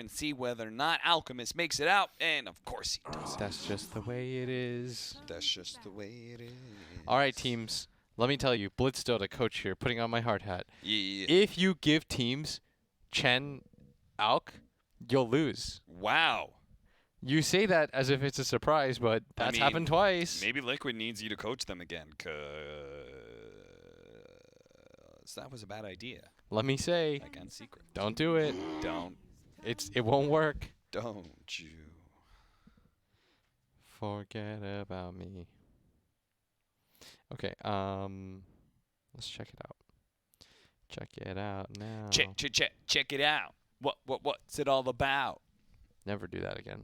and see whether or not Alchemist makes it out. And, of course, he does. That's just the way it is. That's just the way it is. All right, teams. Let me tell you, Blitz Dota coach here, putting on my hard hat. Yeah. If you give teams Chen, Alk, you'll lose. Wow. You say that as if it's a surprise, but that's happened twice. Maybe Liquid needs you to coach them again, because that was a bad idea. Let me say, Against Secret. don't do it. Don't. It won't work. Don't you. Forget about me. Okay, let's check it out. Check it out now. Check it out. What's it all about? Never do that again.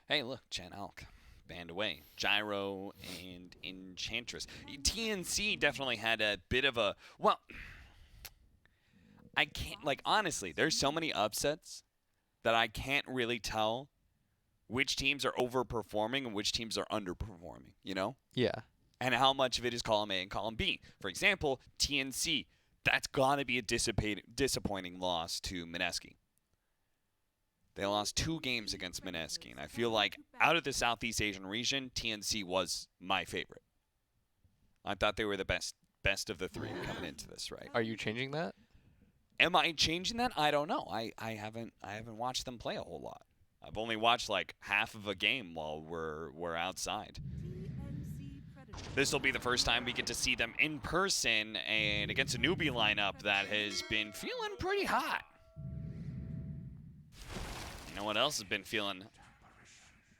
Hey, look, Chen Alk. Banned away. Gyro and Enchantress. TNC definitely had a bit of a... Well, I can't... Like, honestly, there's so many upsets that I can't really tell which teams are overperforming and which teams are underperforming, you know? Yeah. And how much of it is column A and column B. For example, TNC. That's got to be a disappointing loss to Mineski. They lost 2 games against Mineski, and I feel like out of the Southeast Asian region, TNC was my favorite. I thought they were the best of the 3 coming into this, right? Are you changing that? Am I changing that? I don't know. I haven't watched them play a whole lot. I've only watched like half of a game while we're outside. This will be the first time we get to see them in person and against a Newbee lineup that has been feeling pretty hot. You know what else has been feeling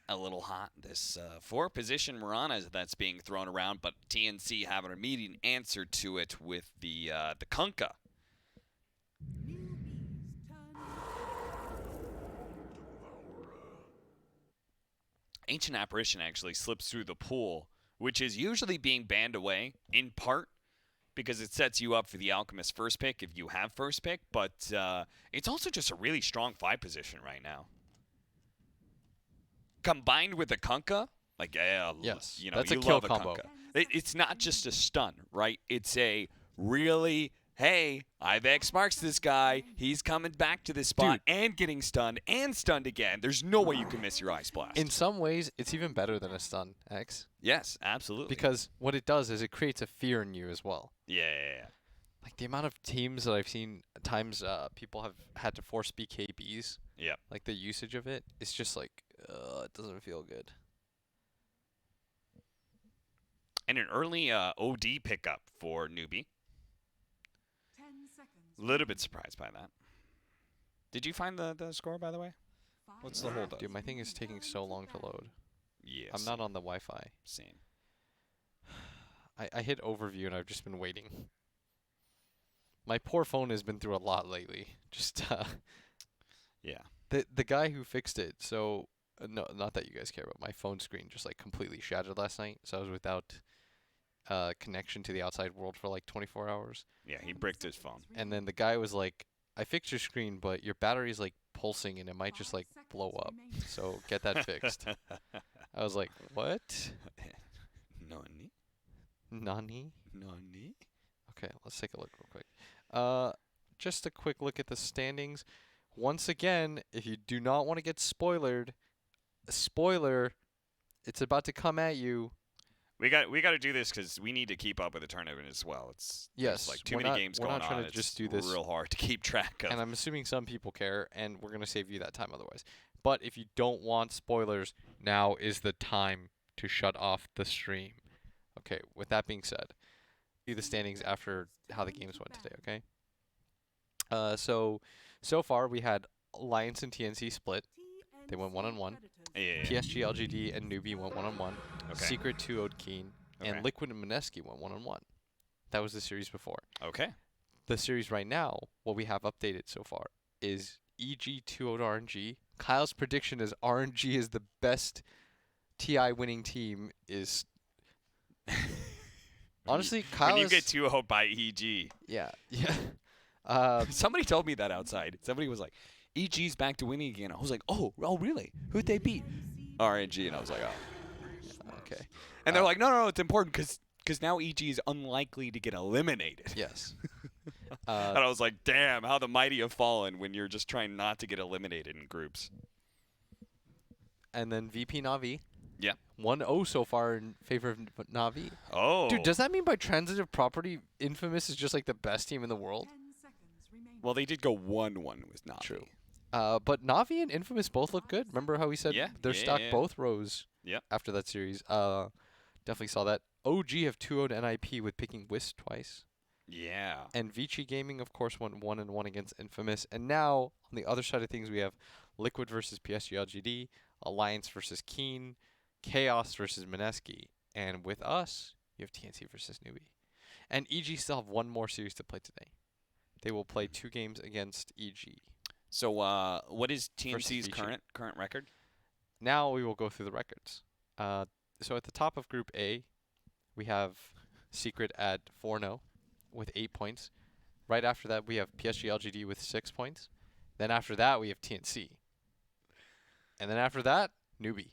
a little hot? This 4-position Mirana that's being thrown around, but TNC have an immediate answer to it with the Kunkka. Ancient Apparition actually slips through the pool, which is usually being banned away, in part because it sets you up for the Alchemist first pick if you have first pick, but it's also just a really strong 5 position right now. Combined with the Kunkka, like, yes, you know, that's you a kill love a combo. Kunkka. It's not just a stun, right? It's a really, hey, I've X-marks this guy. He's coming back to this spot and getting stunned and stunned again. There's no way you can miss your Ice Blast. In some ways, it's even better than a stun, X. Yes, absolutely. Because what it does is it creates a fear in you as well. Yeah. Like the amount of teams that I've seen times people have had to force BKBs. Yeah. Like the usage of it, it's just like, it doesn't feel good. And an early OD pickup for Newbee. A little bit surprised by that. Did you find the score, by the way? What's the hold up? Dude, my thing is taking so long to load. Yes. I'm not on the Wi-Fi. Same. I hit overview and I've just been waiting. My poor phone has been through a lot lately. Just yeah. The guy who fixed it. So no, not that you guys care, but my phone screen just like completely shattered last night. So I was without connection to the outside world for like 24 hours. Yeah, he bricked his phone. And then the guy was like, I fixed your screen, but your battery's like pulsing and it might just like blow up. So get that fixed. I was like, what? Nani? Nani? Nani? Okay, let's take a look real quick. Just a quick look at the standings. Once again, if you do not want to get spoilered, spoiler, it's about to come at you. We got to do this because we need to keep up with the tournament as well. There's like too many games going on. We're not trying to just do this real hard to keep track of. And I'm assuming some people care, and we're gonna save you that time otherwise. But if you don't want spoilers, now is the time to shut off the stream. Okay. With that being said, do the standings after how the games went today. Okay. So far we had Alliance and TNC split. They went 1-1. Yeah. PSG, LGD, and Newbee went 1-1. Okay. Secret 2-0'd Keen. Okay. And Liquid and Mineski went 1-1. That was the series before. Okay. The series right now, what we have updated so far, is EG 2-0'd RNG. Kyle's prediction is RNG is the best TI winning team is... Honestly, Kyle when you get 2-0 by EG. Yeah. Somebody told me that outside. Somebody was like, EG's back to winning again. I was like, oh, really? Who'd they beat? RNG. And I was like, oh. Okay. And they're like, no, it's important because now EG is unlikely to get eliminated. Yes. Uh, And I was like, damn, how the mighty have fallen when you're just trying not to get eliminated in groups. and then VP Navi. Yeah. 1-0 so far in favor of Navi. Oh. Dude, does that mean by transitive property, Infamous is just like the best team in the world? Well, they did go 1-1 with Navi. True. But Navi and Infamous both look good. Remember how we said Yeah, their yeah, stock yeah. both rose Yep. after that series? Definitely saw that. OG have 2-0'd NIP with picking Wisp twice. Yeah. And Vici Gaming, of course, went 1-1 against Infamous. And now, on the other side of things, we have Liquid versus PSG LGD, Alliance versus Keen, Chaos versus Mineski. And with us, you have TNC versus Newbee. And EG still have one more series to play today. They will play 2 games against EG. So, what is TNC's Vici. current record? Now we will go through the records. So at the top of Group A, we have Secret at 4-0 with 8 points. Right after that, we have PSG LGD with 6 points. Then after that, we have TNC. And then after that, Newbee.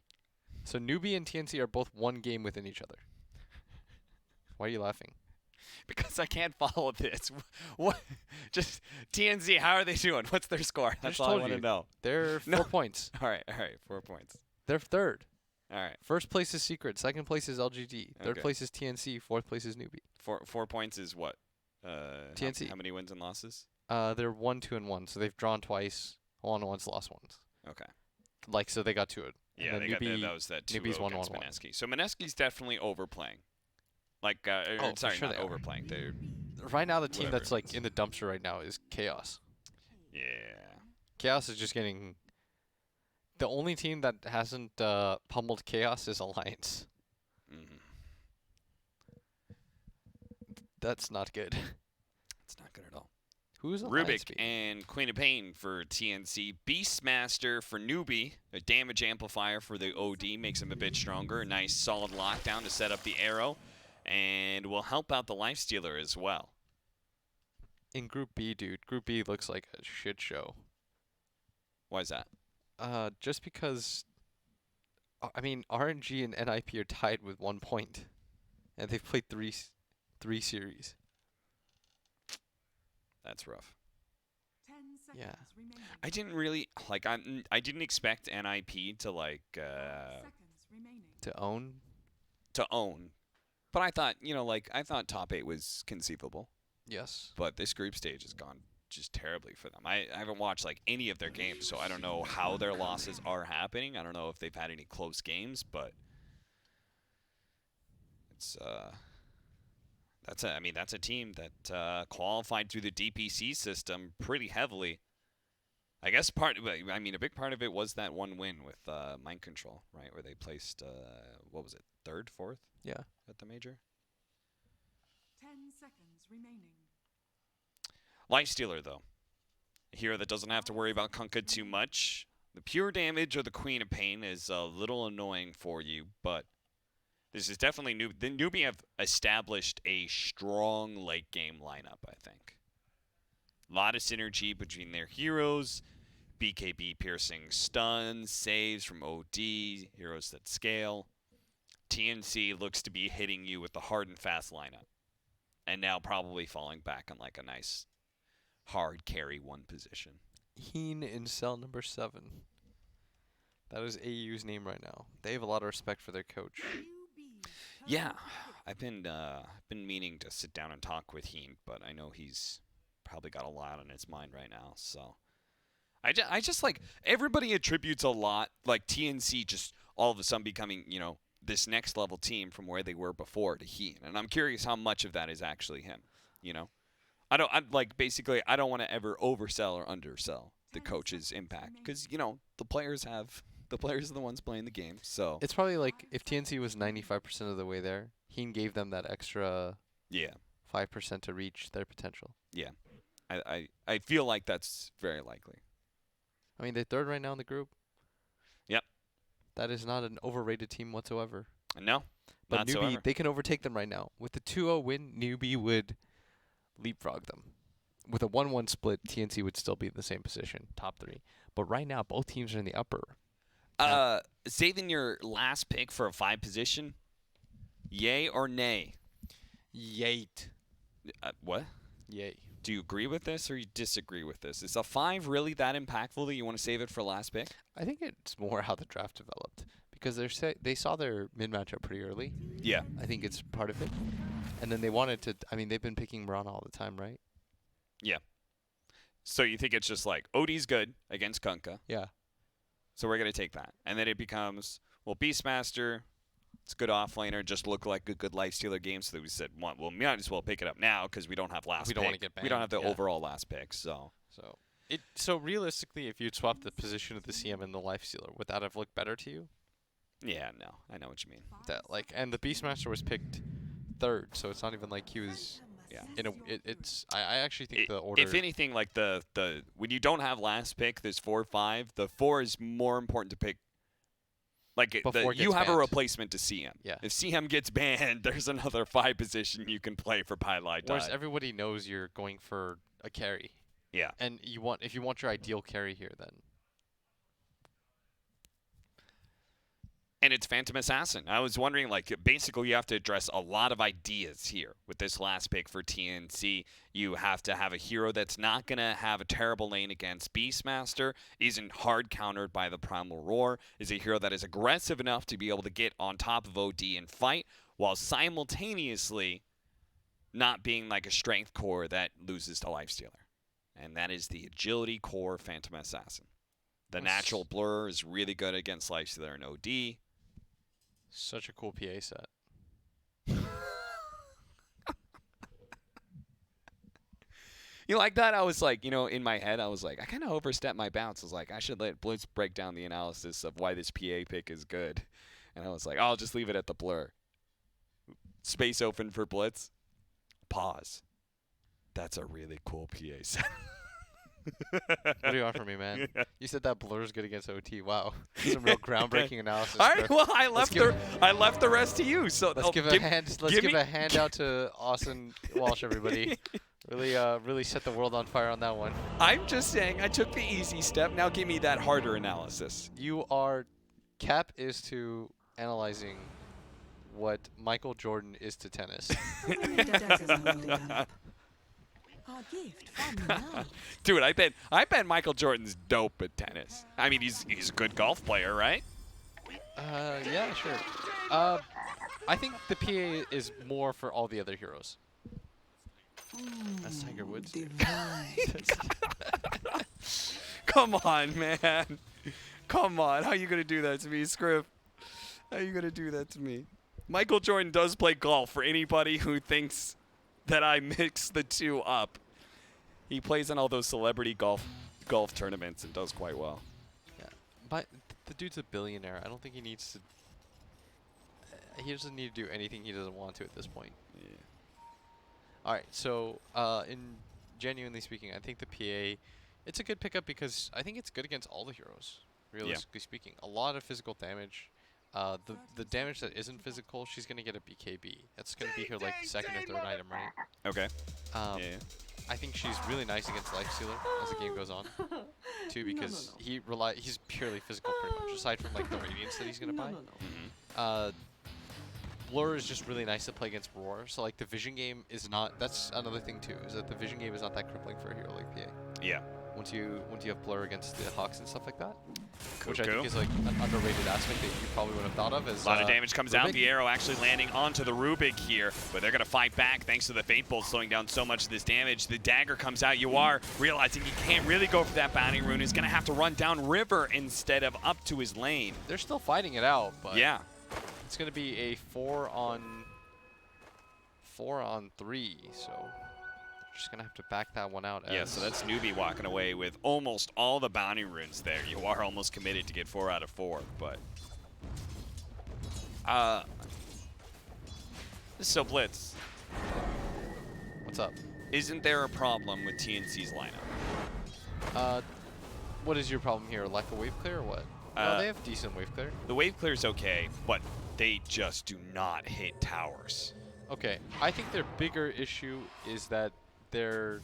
So Newbee and TNC are both 1 game within each other. Why are you laughing? Because I can't follow this. What? Just TNC. How are they doing? What's their score? That's just all I told want to you. know. They're 4 No. points. All right. 4 points. They're third. All right. First place is Secret. Second place is LGD. Third Okay. place is TNC. Fourth place is Newbee. 4 points is what? TNC. How many wins and losses? They're 1-2-1, so they've drawn twice, won once, lost once. Okay. Like, so they got to it. Yeah, they got that was that 2 Newbee's against 1-1-1. Mineski. So Mineski's definitely overplaying. Like, for sorry, sure not they are. overplaying. They're Right now, the team Whatever that's it like is. in the dumpster right now is Chaos. yeah. Chaos is just getting. The only team that hasn't pummeled Chaos is Alliance. Mm-hmm. That's not good. It's not good at all. Who's Alliance? Rubik and Queen of Pain for TNC. Beastmaster for Newbee. A damage amplifier for the OD makes him a bit stronger. A nice solid lockdown to set up the arrow. And will help out the Lifestealer as well. In Group B, dude. Group B looks like a shit show. Why is that? Just because. I mean, RNG and NIP are tied with 1 point, and they've played three series. That's rough. Yeah. I didn't really like. I didn't expect NIP to like To own. to own, but I thought I thought top 8 was conceivable. Yes. But this group stage has gone just terribly for them. I haven't watched like any of their games, so I don't know how their losses are happening. I don't know if they've had any close games, but it's that's a team that qualified through the DPC system pretty heavily. I guess a big part of it was that 1 win with Mind Control, right, where they placed what was it, 3rd, 4th? Yeah. At the major. 10 seconds remaining. Lifestealer, though. A hero that doesn't have to worry about Kunkka too much. The pure damage or the Queen of Pain is a little annoying for you, but this is definitely new. The Newbee have established a strong late game lineup, I think. A lot of synergy between their heroes. BKB piercing stuns, saves from OD, heroes that scale. TNC looks to be hitting you with the hard and fast lineup. And now probably falling back on like a nice hard carry 1 position. Heen in cell number 7. That is AU's name right now. They have a lot of respect for their coach. Yeah, I've been meaning to sit down and talk with Heen, but I know he's probably got a lot on his mind right now. So I just like everybody attributes a lot, like TNC just all of a sudden becoming this next level team from where they were before to Heen, and I'm curious how much of that is actually him. I don't want to ever oversell or undersell the coach's impact because the players are the ones playing the game. So It's probably like if TNC was 95% of the way there, Heen gave them that extra yeah, 5% to reach their potential. I feel like that's very likely. I mean, they're 3rd right now in the group. Yep. That is not an overrated team whatsoever. No, But not Newbee, so ever. they can overtake them right now. With the 2-0 win, Newbee would leapfrog them. With a 1-1 split, TNC would still be in the same position, top 3. But right now, both teams are in the upper. Saving your last pick for a 5 position, yay or nay? Yate. What? Yay. Do you agree with this or you disagree with this? Is a 5 really that impactful that you want to save it for last pick? I think it's more how the draft developed because they saw their mid matchup pretty early. Yeah. I think it's part of it. And then they wanted to. I mean, they've been picking Mirana all the time, right? Yeah. So you think it's just like, OD's good against Kunkka, Yeah. so we're going to take that. And then it becomes, well, Beastmaster, it's a good offlaner, just look like a good lifestealer game. So that we said, well, we might as well pick it up now because we don't have last We pick. don't wanna get We don't have banned, the yeah. overall last pick, so. So realistically, if you'd swap the position of the CM and the lifestealer, would that have looked better to you? Yeah, no, I know what you mean. And the Beastmaster was picked third, so it's not even like he was. Yeah. I actually think the order. If anything, like the when you don't have last pick, there's 4-5. The 4 is more important to pick. Like Before it you gets have a banned. replacement to CM. Yeah. If CM gets banned, there's another 5 position you can play for Pylai Whereas Tide. everybody knows you're going for a carry, Yeah. and if you want your ideal carry here, then And it's Phantom Assassin. I was wondering, like, basically you have to address a lot of ideas here with this last pick for TNC. You have to have a hero that's not going to have a terrible lane against Beastmaster, isn't hard countered by the Primal Roar, is a hero that is aggressive enough to be able to get on top of OD and fight, while simultaneously not being like a strength core that loses to Lifestealer. And that is the agility core Phantom Assassin. The natural blur is really good against Lifestealer and OD. such a cool PA set. You like that? I was like, in my head, I was like, I kind of overstepped my bounds. I was like, I should let Blitz break down the analysis of why this PA pick is good. And I was like, I'll just leave it at the blur. Space open for Blitz. Pause. That's a really cool PA set. What do you want from me, man? You said that blur's good against OT. Wow, some real groundbreaking analysis. All right, there. well, I left the rest to you. So Let's give a handout to Austin Walsh, everybody. Really set the world on fire on that one. I'm just saying, I took the easy step. Now give me that harder analysis. Cap is to analyzing what Michael Jordan is to tennis. Our gift from now. Dude, I bet Michael Jordan's dope at tennis. I mean, he's a good golf player, right? Yeah, sure. I think the PA is more for all the other heroes. That's Tiger Woods. Come on, man. Come on. How you gonna do that to me, Scriff? How you gonna do that to me? Michael Jordan does play golf for anybody who thinks that I mix the two up. He plays in all those celebrity golf tournaments and does quite well. Yeah, but the dude's a billionaire. I don't think he needs to. He doesn't need to do anything he doesn't want to at this point. Yeah. All right, so in genuinely speaking, I think the PA, it's a good pickup because I think it's good against all the heroes. Realistically speaking, a lot of physical damage. The damage that isn't physical, she's gonna get a BKB. That's gonna be her like second or third item, right? Okay. Yeah. Yeah. I think she's really nice against Lifestealer as the game goes on, too, because he's purely physical pretty much, aside from like the Radiance that he's gonna buy. Mhm. Blur is just really nice to play against Roar, so like the vision game is not. That's another thing too, is that the vision game is not that crippling for a hero like PA. Yeah. Once you have Blur against the Hawks and stuff like that, which I Cuckoo. think is like an underrated aspect that you probably would have thought of as A lot of damage comes out. Rubik. The arrow actually landing onto the Rubik here, but they're going to fight back thanks to the Fate Bolt slowing down so much of this damage. The dagger comes out. You are realizing he can't really go for that bounty rune. He's going to have to run down river instead of up to his lane. They're still fighting it out, but Yeah. it's going to be a 4-on-3, so they're just going to have to back that one out. Yeah, so that's Newbee walking away with almost all the bounty runes there. You are almost committed to get 4 out of 4, but... So, Blitz, What's up? isn't there a problem with TNC's lineup? What is your problem here? Lack of wave clear or what? No, they have decent wave clear. The wave clear's okay, but they just do not hit towers. Okay, I think their bigger issue is that their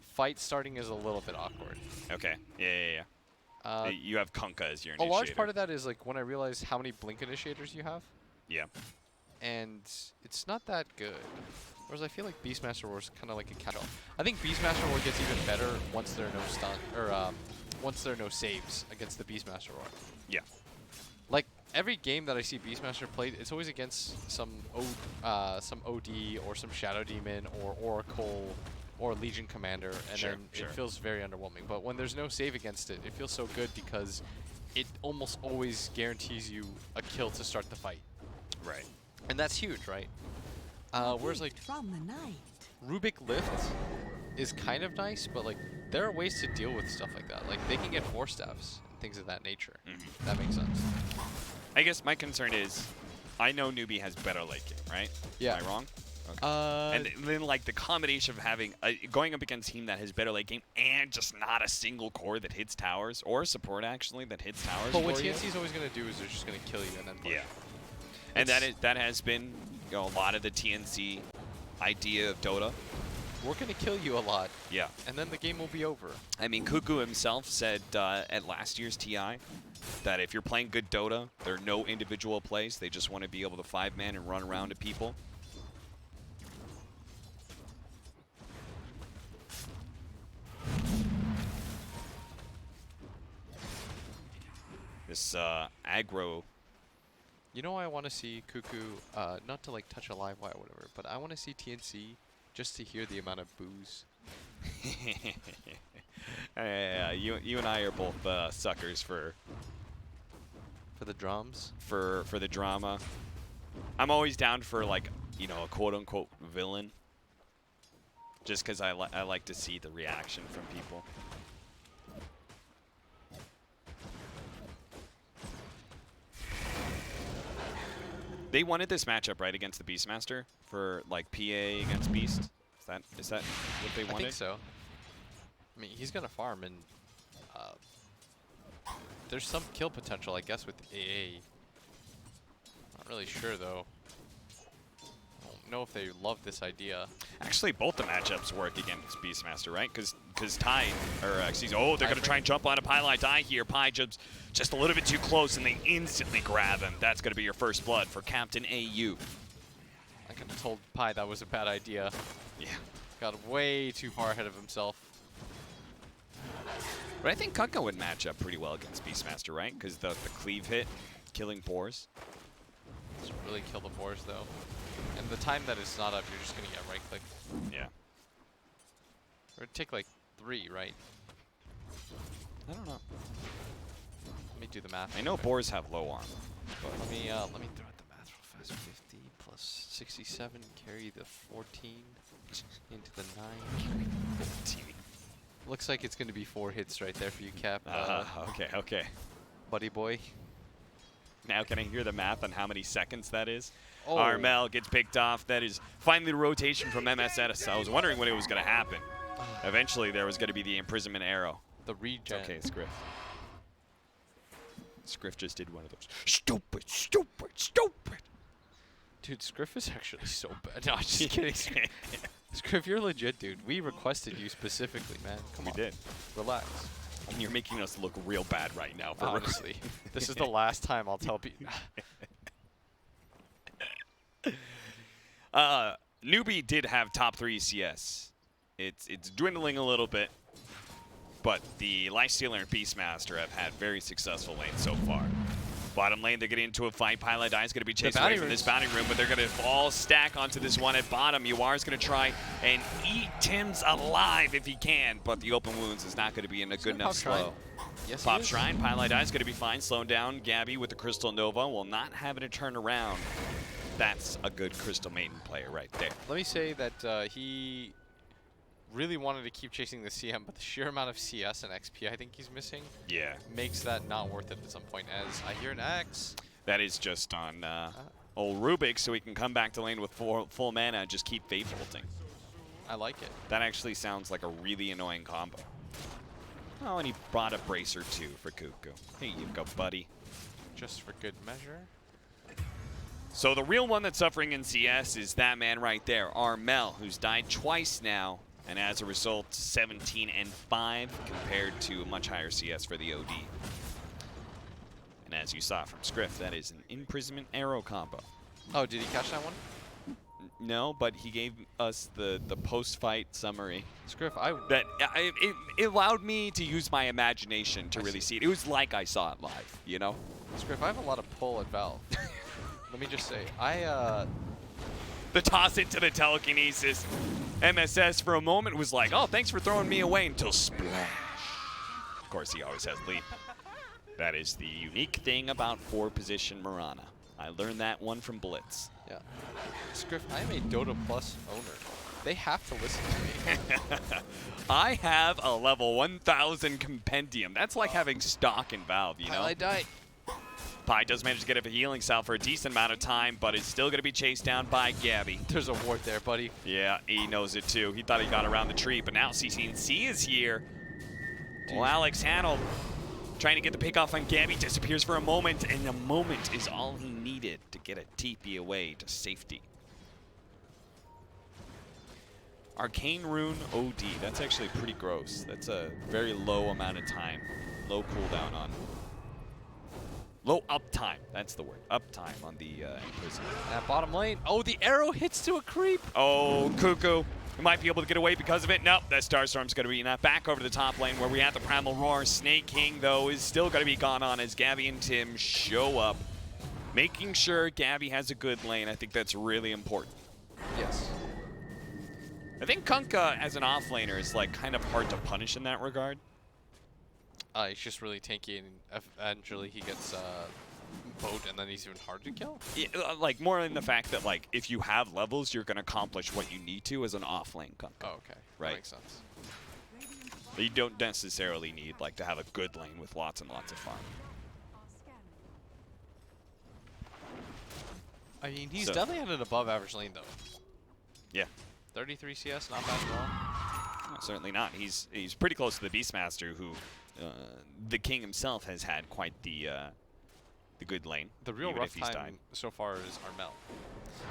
fight starting is a little bit awkward. Okay, yeah. You have Kunkka as your A initiator. large part of that is like when I realize how many blink initiators you have, Yeah. and it's not that good. Whereas I feel like Beastmaster War is kind of like a catch-all. I think Beastmaster War gets even better once there are no stun or once there are no saves against the Beastmaster War. Yeah. Like every game that I see Beastmaster played, it's always against some OD or some Shadow Demon or Oracle or Legion Commander, and then it feels very underwhelming. But when there's no save against it, it feels so good because it almost always guarantees you a kill to start the fight. Right. And that's huge, right? Whereas like From the night. Rubik Lift is kind of nice, but like there are ways to deal with stuff like that. Like they can get 4 steps and things of that nature. That makes sense. I guess my concern is, I know Newbee has better late game, right? Yeah. Am I wrong? And then like the combination of having going up against a team that has better late game and just not a single core that hits towers, or support actually that hits towers. But what for you. TNC is always going to do is they're just going to kill you and then push. Yeah. And that has been, you know, a lot of the TNC idea of Dota. We're going to kill you a lot. Yeah. And then the game will be over. I mean, Cuckoo himself said at last year's TI that if you're playing good Dota, there are no individual plays. They just want to be able to 5-man and run around to people. This aggro. You know, I want to see Cuckoo, not to like touch a live wire or whatever, but I want to see TNC just to hear the amount of boos. You and I are both suckers for the drums. For the drama. I'm always down for like, you know, a quote-unquote villain. Just because I like to see the reaction from people. They wanted this matchup, right, against the Beastmaster for like PA against Beast. Is that what they wanted? I think so. I mean, he's gonna farm, and there's some kill potential, I guess, with AA. Not really sure though. I don't know if they love this idea. Actually, both the matchups work against Beastmaster, right? Because Ty, or excuse me, oh, they're gonna try and jump on a Pie Light Die here. Pie jumps just a little bit too close, and they instantly grab him. That's gonna be your first blood for Captain AU. I could have told Pie that was a bad idea. Yeah. Got way too far ahead of himself. But I think Kutka would match up pretty well against Beastmaster, right? Because the cleave hit, killing boars. Doesn't really kill the boars though. And the time that it's not up, you're just gonna get right click. Yeah. Or it'd take like 3, right? I don't know. Let me do the math. I know boars have low armor. But let me throw out the math real fast. 50 plus 67, carry the 14 into the 9. 15. Looks like it's gonna be 4 hits right there for you, Cap. Okay. Buddy boy. Now can I hear the math on how many seconds that is? Oh. Armel gets picked off. That is finally the rotation from MSS. I was wondering when it was going to happen. Eventually, there was going to be the imprisonment arrow. The regen. Okay, Scriff. Scriff just did one of those. Stupid, stupid, stupid. Dude, Scriff is actually so bad. No, I'm just kidding. Scriff, you're legit, dude. We requested you specifically, man. Come on. We did. Relax. And you're making us look real bad right now. For honestly, this is the last time I'll tell people. Newbee did have top 3 CS. It's dwindling a little bit, but the Lifestealer and Beastmaster have had very successful lanes so far. Bottom lane, they're getting into a fight. Pilot Die is going to be chased away from this bounty room, but they're going to all stack onto this one at bottom. UR is going to try and eat Tim's alive if he can, but the open wounds is not going to be in a good enough slow. Yes, Pop Shrine, Pilot Die is going to be fine. Slowing down Gabby with the Crystal Nova. Will not have it to turn around. That's a good Crystal Maiden player right there. Let me say that he really wanted to keep chasing the CM, but the sheer amount of CS and XP I think he's missing makes that not worth it at some point, as I hear an X. That is just on old Rubik, so he can come back to lane with full mana and just keep Fate Bolting. I like it. That actually sounds like a really annoying combo. Oh, and he brought a Bracer too for Cuckoo. Here you go, buddy. Just for good measure. So the real one that's suffering in CS is that man right there, Armel, who's died twice now, and as a result, 17-5 compared to a much higher CS for the OD. And as you saw from Scriff, that is an imprisonment arrow combo. Oh, did he catch that one? No, but he gave us the post-fight summary. Scriff, I That it allowed me to use my imagination to I really see. see it. It was like I saw it live, you know? Scriff, I have a lot of pull at Valve. Let me just say, The toss into the telekinesis. MSS for a moment was like, oh, thanks for throwing me away until splash. Of course, he always has leap. That is the unique thing about 4-position Mirana. I learned that one from Blitz. yeah. Scriff, I am a Dota Plus owner. They have to listen to me. I have a level 1000 compendium. That's like having stock in Valve, you know? I die. Pi does manage to get up a healing cell for a decent amount of time, but is still going to be chased down by Gabby. There's a ward there, buddy. Yeah, he knows it too. He thought he got around the tree, but now CCNC is here. Well, Alex Hanold trying to get the pick off on Gabby, disappears for a moment, and a moment is all he needed to get a TP away to safety. Arcane Rune OD, that's actually pretty gross. That's a very low amount of time. Low cooldown on. Low uptime, that's the word. Uptime on the Imprisonment. At bottom lane. Oh, the arrow hits to a creep. Oh, Cuckoo. We might be able to get away because of it. Nope, that Starstorm's going to be enough. Back over to the top lane where we have the Primal Roar. Snake King, though, is still going to be gone on as Gabby and Tim show up. Making sure Gabby has a good lane. I think that's really important. Yes. I think Kunkka, as an offlaner, is like kind of hard to punish in that regard. He's just really tanky, and eventually he gets boat, and then he's even hard to kill. Yeah, like more in the fact that like if you have levels, you're going to accomplish what you need to as an offlane Kunkka. Oh, okay. Right. That makes sense. You don't necessarily need like to have a good lane with lots and lots of farm. I mean, he's So- definitely at an above-average lane, though. Yeah. 33 CS, not bad at all. No, certainly not. He's pretty close to the Beastmaster, who the king himself has had quite the good lane. The real even rough if he's time died. so far is Armel.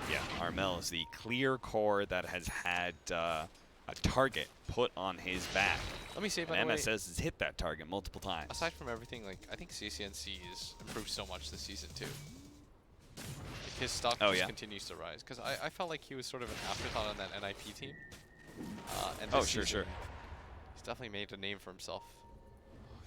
Yeah, Armel is the clear core that has had a target put on his back. Let me say, by And the way, MSS has hit that target multiple times. aside from everything, like I think CCNC has improved so much this season too. Like, his stock Oh, just yeah? continues to rise because I felt like he was sort of an afterthought on that NIP team. And Oh, this sure, season, sure. He's definitely made a name for himself.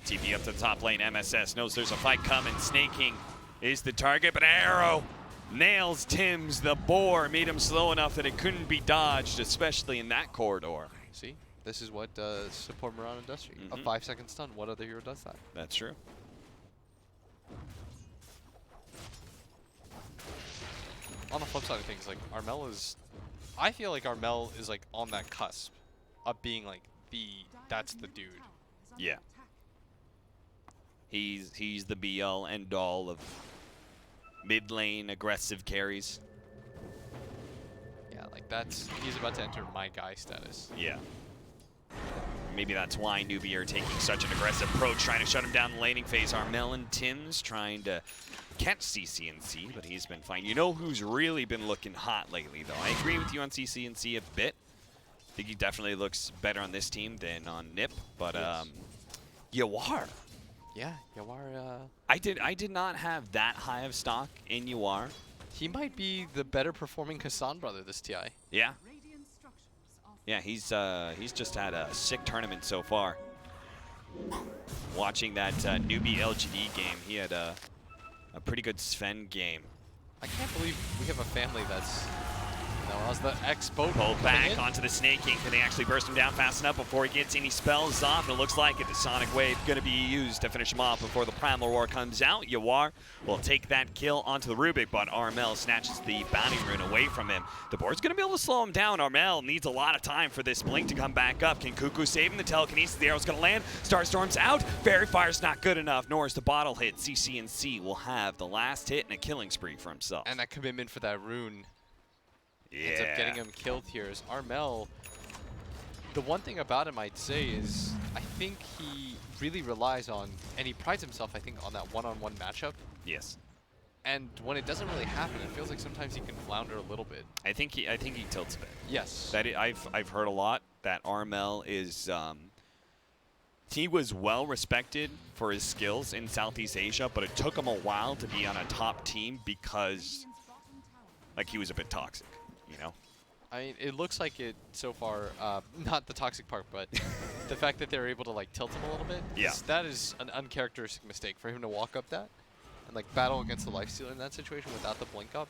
TP up to the top lane. MSS knows there's a fight coming. Snake King is the target, but Arrow nails Tim's. The boar made him slow enough that it couldn't be dodged, especially in that corridor. See, this is what support Mirana does to you. A Mhm. 5-second stun. What other hero does that? That's true. On the flip side of things, like Armel is, I feel like Armel is like on that cusp of being like that's the dude. Yeah. He's the be-all, end-all of mid-lane aggressive carries. Yeah, like he's about to enter my guy status. Yeah. Maybe that's why Newbee are taking such an aggressive approach, trying to shut him down in the laning phase. Armel and Tim's trying to catch CCNC, but he's been fine. You know who's really been looking hot lately, though? I agree with you on CCNC a bit. I think he definitely looks better on this team than on NIP, but Yes. Yawar. Yeah, Yawar, I did not have that high of stock in Yawar. he might be the better performing Kassan brother this TI. Yeah. Yeah, he's just had a sick tournament so far. Watching that Newbee LGD game, he had a pretty good Sven game. I can't believe we have a family that's, as the X-Boat Pulled back onto the Snake King. Can they actually burst him down fast enough before he gets any spells off? And it looks like it. The Sonic Wave going to be used to finish him off before the Primal Roar comes out. Yawar will take that kill onto the Rubik, but Armel snatches the Bounty Rune away from him. The board's going to be able to slow him down. Armel needs a lot of time for this Blink to come back up. Can Cuckoo save him? The telekinesis, the arrow's going to land. Starstorm's out. Fairy Fire's not good enough, nor is the bottle hit. CCNC will have the last hit and a killing spree for himself. and that commitment for that rune ends up getting him killed here. Is Armel, the one thing about him I'd say is I think he really relies on, and he prides himself I think on that one-on-one matchup. Yes. And when it doesn't really happen, it feels like sometimes he can flounder a little bit. I think he tilts a bit. Yes. I've heard a lot that Armel is he was well respected for his skills in Southeast Asia, but it took him a while to be on a top team because like he was a bit toxic. you know? I mean, it looks like it so far, not the toxic part, but the fact that they're able to like tilt him a little bit. Yeah. That is an uncharacteristic mistake for him to walk up that and like battle against the lifestealer in that situation without the blink up.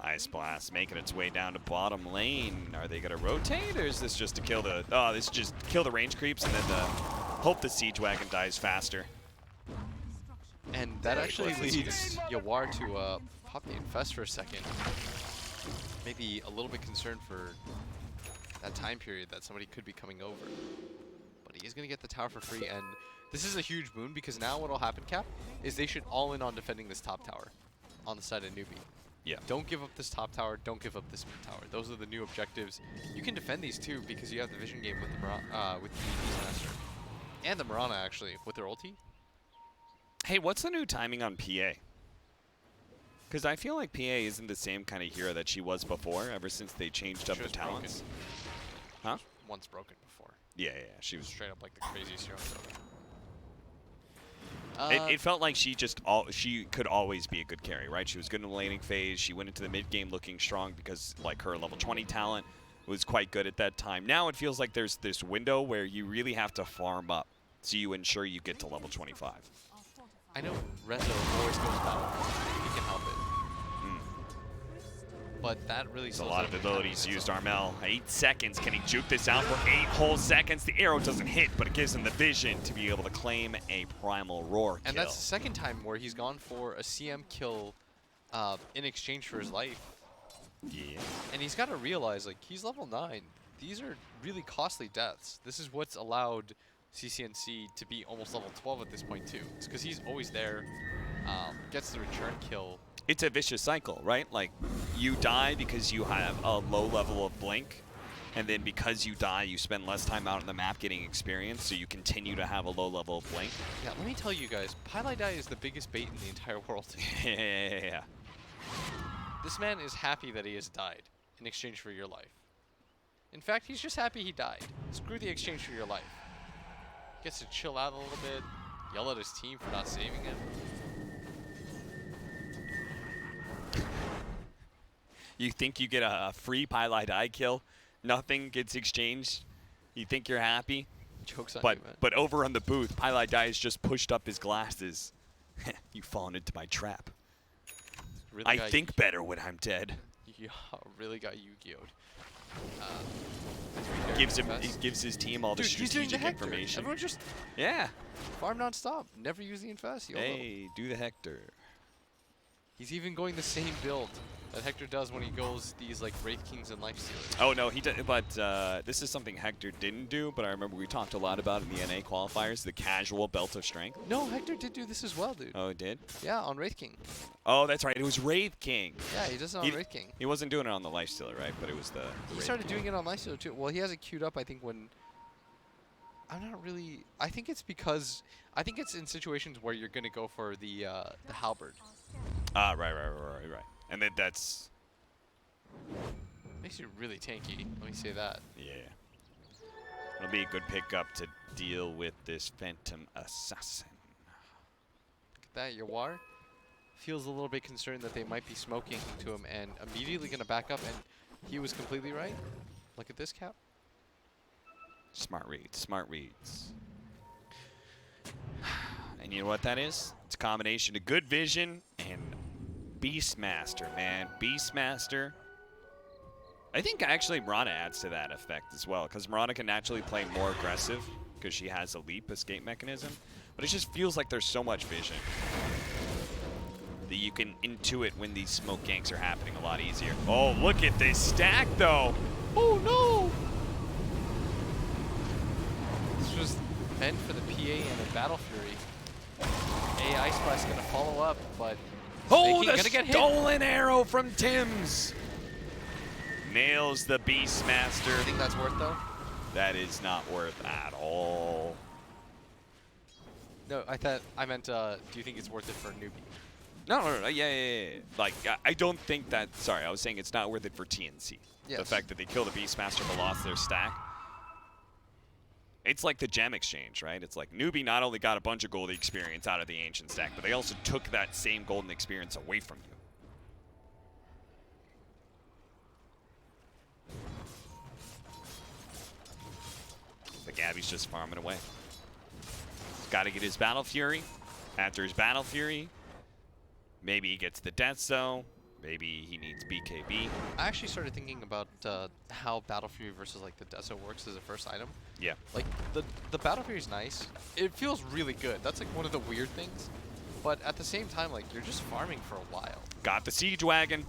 Ice Blast making its way down to bottom lane. Are they gonna rotate, or is this just to kill the? Oh, this is just kill the range creeps and then hope the Siege Wagon dies faster. And that actually leads Yawar to pop the Infest for a second. Maybe a little bit concerned for that time period that somebody could be coming over. But he is going to get the tower for free, and this is a huge boon because now what will happen, Cap, is they should all in on defending this top tower on the side of Newbee. Yeah. Don't give up this top tower, don't give up this mid tower. Those are the new objectives. You can defend these too because you have the vision game with the Beastmaster. And the Mirana actually, with their ulti. Hey, what's the new timing on PA? Because I feel like PA isn't the same kind of hero that she was before, ever since they changed up the talents. Huh? Once broken before. Yeah, she was. Straight up like the craziest hero. It felt like she could always be a good carry, right? She was good in the laning phase. She went into the mid game looking strong because like her level 20 talent was quite good at that time. Now it feels like there's this window where you really have to farm up so you ensure you get to level 25. I know Rezo always goes battle. He can help it. But that really There's a lot of abilities used. Armel, 8 seconds. Can he juke this out for 8 whole seconds? The arrow doesn't hit, but it gives him the vision to be able to claim a Primal Roar kill. And that's the second time where he's gone for a CM kill in exchange for his life. Yeah. And he's got to realize, like, he's level 9. These are really costly deaths. This is what's allowed CCNC to be almost level 12 at this point, too. It's because he's always there, gets the return kill. It's a vicious cycle, right? Like, you die because you have a low level of blink, and then because you die, you spend less time out on the map getting experience, so you continue to have a low level of blink. Yeah, let me tell you guys, Pylai Die is the biggest bait in the entire world. Yeah. This man is happy that he has died in exchange for your life. In fact, he's just happy he died. Screw the exchange for your life. Gets to chill out a little bit, yell at his team for not saving him. You think you get a free Pylai Die kill, nothing gets exchanged, you think you're happy, Joke's on but you, man. but over on the booth, Pylai Die has just pushed up his glasses. You've fallen into my trap. Really I think better when I'm dead. Yeah, really got Yu-Gi-Oh'd. He gives his team all the Dude, he's doing the strategic Hector. information. Everyone just Yeah. farm non-stop. Never use the Infest. YOLO. Hey, do the Hector. He's even going the same build that Hector does when he goes these like Wraith Kings and Lifestealers. Oh no, he did. But this is something Hector didn't do. But I remember we talked a lot about in the NA qualifiers, the casual belt of strength. No, Hector did do this as well, dude. Oh, it did? Yeah, on Wraith King. Oh, that's right. It was Wraith King. Yeah, he does it on Wraith King. He wasn't doing it on the Lifestealer, right? But it was the. He Wraith started King. doing it on Lifestealer too. Well, he has it queued up, I think, when... I'm not really... I think it's because... I think it's in situations where you're going to go for the halberd. Ah, right. And then that's. Makes you really tanky, let me say that. Yeah. It'll be a good pickup to deal with this Phantom Assassin. Look at that, Yawar feels a little bit concerned that they might be smoking to him and immediately going to back up, and he was completely right. Look at this, Cap. Smart reads. And you know what that is? It's a combination of good vision and Beastmaster, man. Beastmaster. I think actually Mirana adds to that effect as well, because Mirana can naturally play more aggressive because she has a leap escape mechanism. But it just feels like there's so much vision that you can intuit when these smoke ganks are happening a lot easier. Oh, look at this stack, though. Oh, no. This was meant for the PA and the Battle Fury. Ice Blast going to follow up, but Oh, the gonna get hit. stolen arrow from Tim's. Nails the Beastmaster. You think that's worth though? That is not worth at all. No, I meant, do you think it's worth it for a newbie? No, yeah. Like, I don't think that, sorry, I was saying it's not worth it for TNC. Yes. The fact that they kill the Beastmaster but lost their stack. It's like the gem exchange, right? It's like Newbee not only got a bunch of gold experience out of the ancient stack, but they also took that same golden experience away from you. But Gabby's just farming away. He's got to get his Battle Fury. After his Battle Fury, maybe he gets the Death Zone. Maybe he needs BKB. I actually started thinking about how Battle Fury versus like the Deso works as a first item. Yeah. Like the Battle Fury is nice. It feels really good. That's like one of the weird things. But at the same time, like you're just farming for a while. Got the Siege Wagon.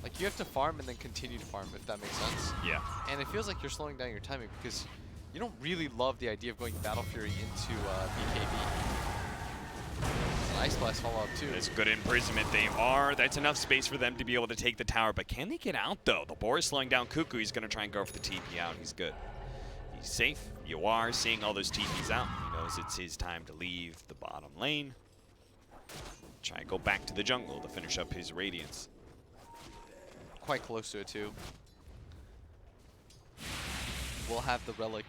Like you have to farm and then continue to farm, if that makes sense. Yeah. And it feels like you're slowing down your timing because you don't really love the idea of going Battle Fury into BKB. Ice Blast Fallout too. It's good imprisonment. That's enough space for them to be able to take the tower. But can they get out, though? The boar is slowing down Cuckoo. He's going to try and go for the TP out. He's good. He's safe. You are seeing all those TPs out. He knows it's his time to leave the bottom lane. Try and go back to the jungle to finish up his Radiance. Quite close to it too. We'll have the Relic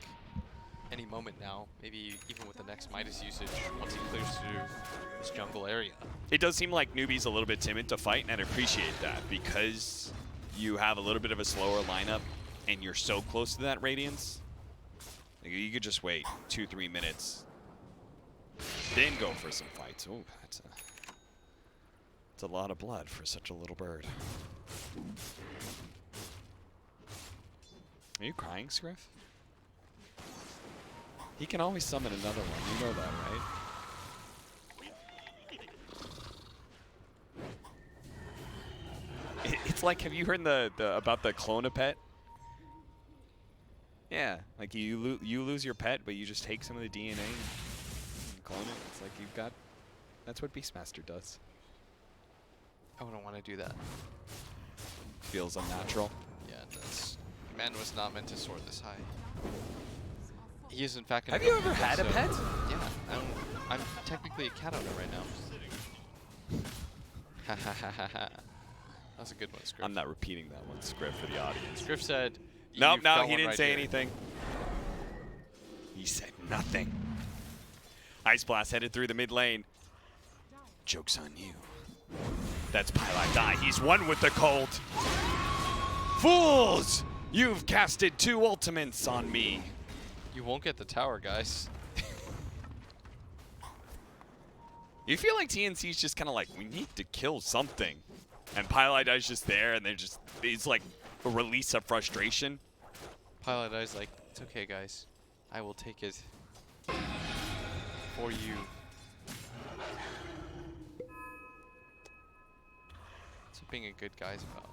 any moment now, maybe even with the next Midas usage once he clears through this jungle area. It does seem like Newbee's a little bit timid to fight, and I appreciate that because you have a little bit of a slower lineup and you're so close to that Radiance. Like, you could just wait 2-3 minutes, then go for some fights. Oh, that's a lot of blood for such a little bird. Are you crying, Scriff? He can always summon another one. You know that, right? It's like, have you heard about the clone-a-pet? Yeah, like you lose your pet, but you just take some of the DNA and clone it. It's like you've got. That's what Beastmaster does. I wouldn't want to do that. Feels unnatural. Yeah, it does. Man was not meant to soar this high. He is in fact. Have you ever had a pet? Yeah, I'm technically a cat owner right now. Ha ha ha ha ha. That's a good one, Scriff. I'm not repeating that one, Scriff, for the audience. Scriff said. No, fell he one didn't right say here. anything. He said nothing. Ice Blast headed through the mid lane. Joke's on you. That's Pylon Die. He's one with the cold. Fools! You've casted 2 ultimates on me. You won't get the tower, guys. You feel like TNC's just kind of like, we need to kill something. And Pylon Die's just there, and it's like a release of frustration. Pilot Eye's like, it's okay, guys. I will take it for you. That's what being a good guy's about.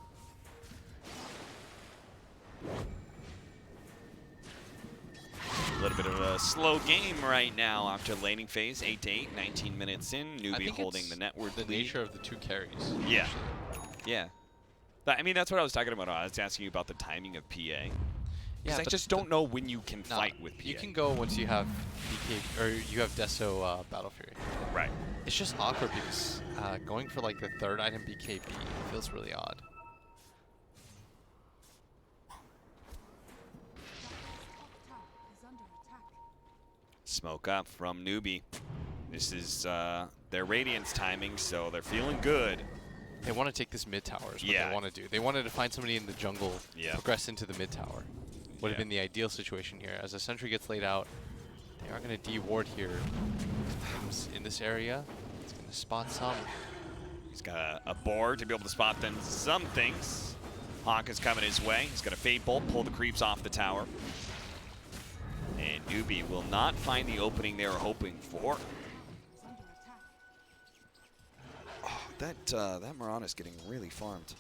A little bit of a slow game right now after laning phase, 8-8, 19 minutes in. I Newbee think holding it's the network the lead. nature of the 2 carries. Yeah. actually. Yeah. I mean, that's what I was talking about. I was asking you about the timing of PA. Because Yeah, I but just don't know when you can Nah, fight with PA. you can go once you have BK or you have Deso Battle Fury. Right. It's just awkward because going for like the 3rd item BKB feels really odd. Smoke up from Newbee. This is their Radiance timing, so they're feeling good. They want to take this mid tower is what Yeah. they want to do. They wanted to find somebody in the jungle, Yeah. progress into the mid tower. Would have Yeah. been the ideal situation here. As a sentry gets laid out, they are going to de-ward here. Tim's in this area. It's going to spot some. He's got a board to be able to spot them some things. Hawk is coming his way. He's got a Fade Bolt, pull the creeps off the tower. And Newbee will not find the opening they were hoping for. Oh, that Mirana's getting really farmed.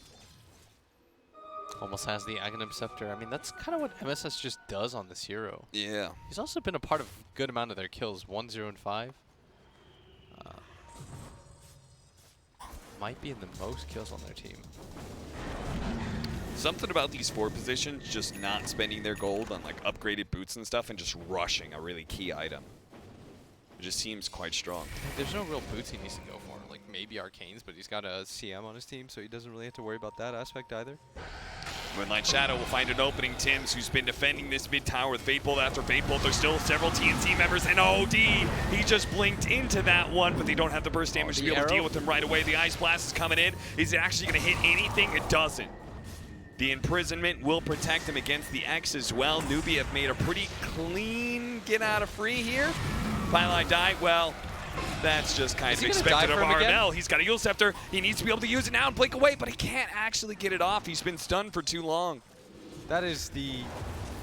Almost has the Aghanim Scepter. I mean, that's kind of what MSS just does on this hero. Yeah. He's also been a part of a good amount of their kills. 1, 0, and 5. Might be in the most kills on their team. Something about these 4 positions just not spending their gold on like upgraded boots and stuff and just rushing a really key item. It just seems quite strong. There's no real boots he needs to go for. Like maybe Arcanes, but he's got a CM on his team, so he doesn't really have to worry about that aspect either. Moonlight Shadow will find an opening. Tim's, who's been defending this mid tower with Fade Bolt after Fade Bolt. There's still several TNC members, and OD! He just blinked into that one, but they don't have the burst damage to be able to deal with him right away. The Ice Blast is coming in. Is it actually going to hit anything? It doesn't. The imprisonment will protect him against the X as well. Newbee have made a pretty clean get out of free here. Pylai die, well, that's just kind Is of he gonna die expected of for him again? RML. He's got a Yule Scepter. He needs to be able to use it now and blink away, but he can't actually get it off. He's been stunned for too long. That is the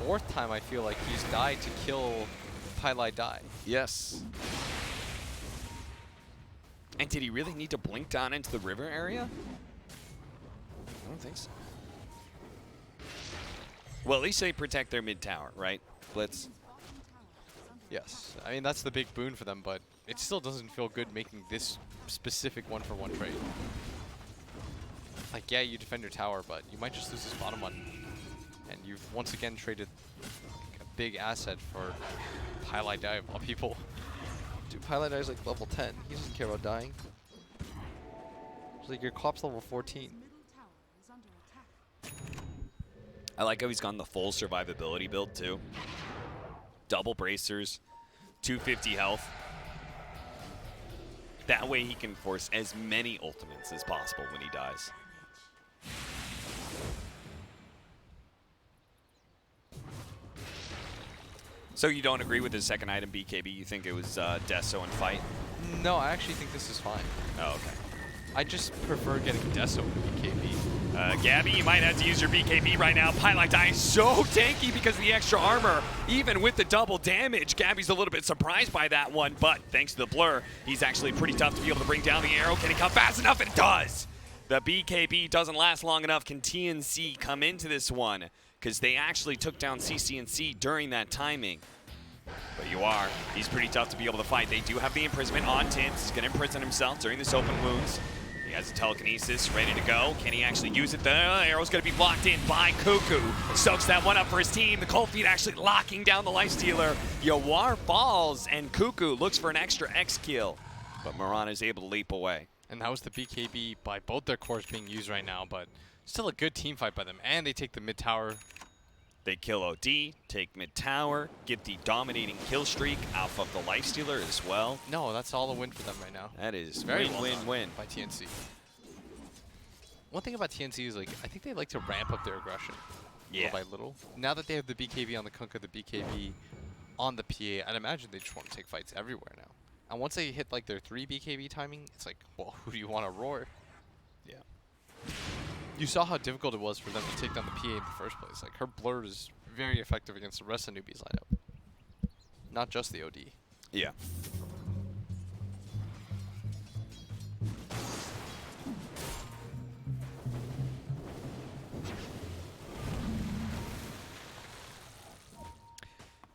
4th time I feel like he's died to kill Pylai die. Yes. And did he really need to blink down into the river area? I don't think so. Well, at least they protect their mid tower, right? Blitz. Yes, I mean that's the big boon for them, but it still doesn't feel good making this specific one-for-one trade. Like, yeah, you defend your tower, but you might just lose this bottom one. And you've once again traded like, a big asset for Pylai die of all people. Dude, Pylai die is like level 10. He doesn't care about dying. It's like your Klopp's level 14. I like how he's gone the full survivability build too. Double bracers, 250 health. That way he can force as many ultimates as possible when he dies. So you don't agree with his second item, BKB? You think it was Deso and fight? No, I actually think this is fine. Oh, okay. I just prefer getting Deso with BKB. Gabby, you might have to use your BKB right now. Pylai die is so tanky because of the extra armor. Even with the double damage, Gabby's a little bit surprised by that one, but thanks to the blur, he's actually pretty tough to be able to bring down the arrow. Can he come fast enough? It does! The BKB doesn't last long enough. Can TNC come into this one? Because they actually took down CCNC during that timing. But you are. He's pretty tough to be able to fight. They do have the imprisonment on Tims. He's going to imprison himself during this open wounds. He has a telekinesis ready to go. Can he actually use it? The arrow's going to be blocked in by Cuckoo. Soaks that one up for his team. The Cold Feet actually locking down the Lifestealer. Yawar falls, and Cuckoo looks for an extra X kill. But Moran is able to leap away. And that was the BKB by both their cores being used right now, but still a good team fight by them. And they take the mid tower. They kill OD, take mid tower, get the dominating kill streak off of the Lifestealer as well. No, that's all a win for them right now. That is Very win, well win, done win. by TNC. One thing about TNC is, like, I think they like to ramp up their aggression Yeah. little by little. Now that they have the BKB on the Kunkka, the BKB on the PA, I'd imagine they just want to take fights everywhere now. And once they hit like their 3 BKB timing, it's like, well, who do you want to roar? Yeah. You saw how difficult it was for them to take down the PA in the first place. Like, her blur is very effective against the rest of Newbee's lineup. Not just the OD. Yeah.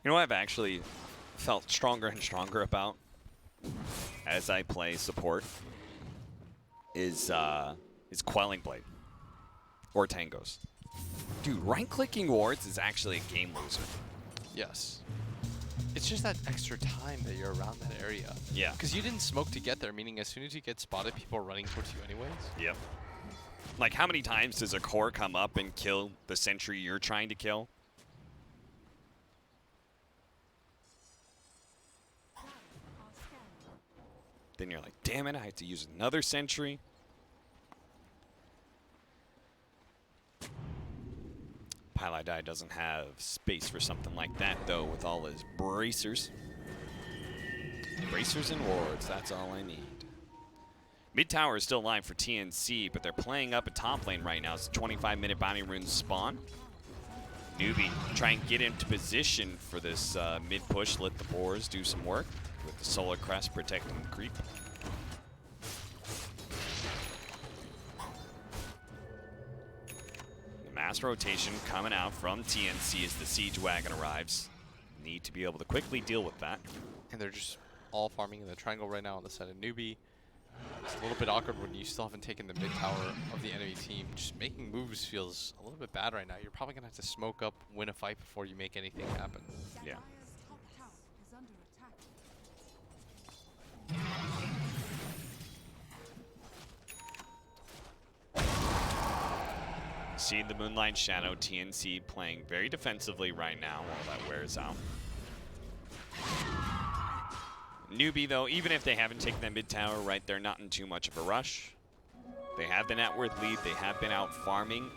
You know what I've actually felt stronger and stronger about as I play support is Quelling Blade or Tangos. Dude, right-clicking wards is actually a game loser. Yes. It's just that extra time that you're around that area. Yeah. Because you didn't smoke to get there, meaning as soon as you get spotted, people are running towards you anyways. Yep. Like, how many times does a core come up and kill the sentry you're trying to kill? Then you're like, damn it, I have to use another sentry. Pylai Die doesn't have space for something like that, though, with all his bracers. Bracers and wards, that's all I need. Mid tower is still live for TNC, but they're playing up a top lane right now. It's a 25-minute bounty rune spawn. Newbee try and get into position for this mid push, let the boars do some work with the Solar Crest protecting the creep. The mass rotation coming out from TNC as the siege wagon arrives. Need to be able to quickly deal with that. And they're just all farming in the triangle right now on the side of Newbee. It's a little bit awkward when you still haven't taken the mid tower of the enemy team. Just making moves feels a little bit bad right now. You're probably going to have to smoke up, win a fight before you make anything happen. Yeah. See the Moonlight Shadow, TNC playing very defensively right now while that wears out. Newbee, though, even if they haven't taken that mid tower, right, they're not in too much of a rush. They have the net worth lead. They have been out farming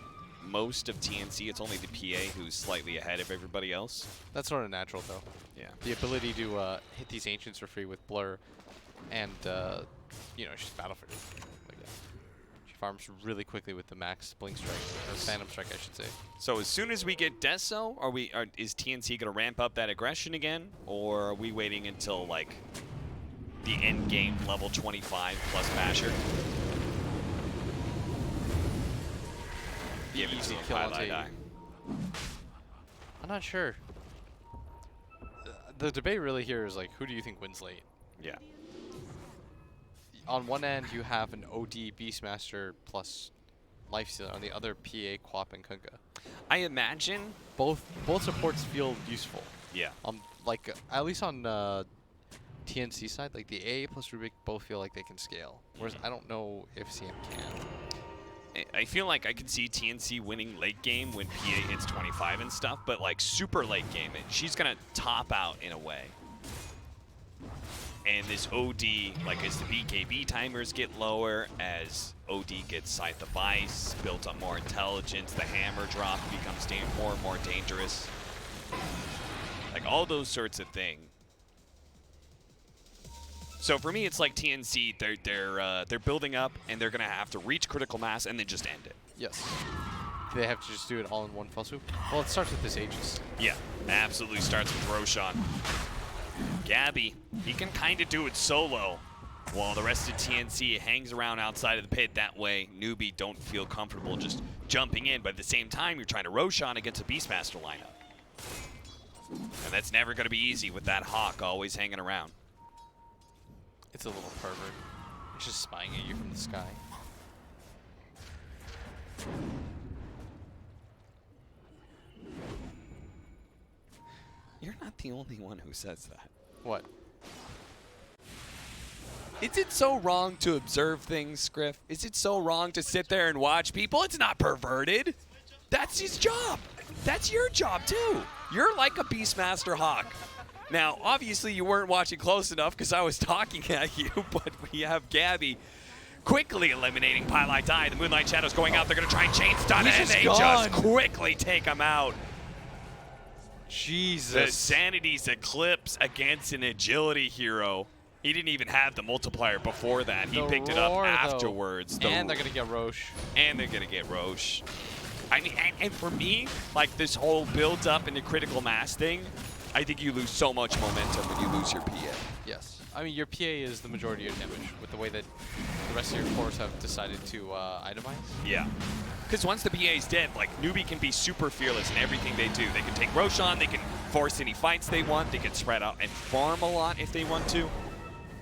most of TNC. It's only the PA who's slightly ahead of everybody else. That's sort of natural, though. Yeah. The ability to hit these Ancients for free with Blur, and, you know, she's Battlefield. Like, she farms really quickly with the max Blink Strike, or Phantom Strike, I should say. So as soon as we get Deso, is TNC going to ramp up that aggression again? Or are we waiting until, like, the end game level 25 plus Basher? Give it Easy to kill on Highlight Tate. Eye. I'm not sure. The debate really here is, like, who do you think wins late? Yeah. On one end, you have an OD Beastmaster plus Lifestealer. On the other, PA, Quap, and Kunkka. I imagine. Both supports feel useful. Yeah. Like, at least on TNC side, like, the AA plus Rubik both feel like they can scale. Whereas I don't know if CM can. I feel like I could see TNC winning late game when PA hits 25 and stuff, but like super late game, she's gonna top out in a way. And this OD, like as the BKB timers get lower, as OD gets Scythe of Ice, built up more intelligence, the hammer drop becomes more and more dangerous. Like all those sorts of things. So for me, it's like TNC. They're building up, and they're gonna have to reach critical mass and then just end it. Yes. Do they have to just do it all in one fell swoop? Well, it starts with this Aegis. Yeah, absolutely starts with Roshan. Gabby, he can kind of do it solo, while the rest of TNC hangs around outside of the pit. That way, Newbee don't feel comfortable just jumping in, but at the same time, you're trying to Roshan against a Beastmaster lineup. And that's never gonna be easy with that Hawk always hanging around. It's a little pervert. It's just spying at you from the sky. You're not the only one who says that. What? Is it so wrong to observe things, Scriff? Is it so wrong to sit there and watch people? It's not perverted. That's his job. That's your job, too. You're like a Beastmaster Hawk. Now, obviously, you weren't watching close enough because I was talking at you, but we have Gabby quickly eliminating Pylite Die. The Moonlight Shadow's going out. They're going to try and chain stun, and they just quickly take him out. Jesus. The Sanity's Eclipse against an agility hero. He didn't even have the multiplier before that. He picked it up afterwards. And they're going to get Roche. And they're going to get Roche. I mean, and for me, like this whole build up into critical mass thing, I think you lose so much momentum when you lose your PA. Yes. I mean, your PA is the majority of damage with the way that the rest of your cores have decided to itemize. Yeah. Because once the PA is dead, like, Newbee can be super fearless in everything they do. They can take Roshan, they can force any fights they want, they can spread out and farm a lot if they want to.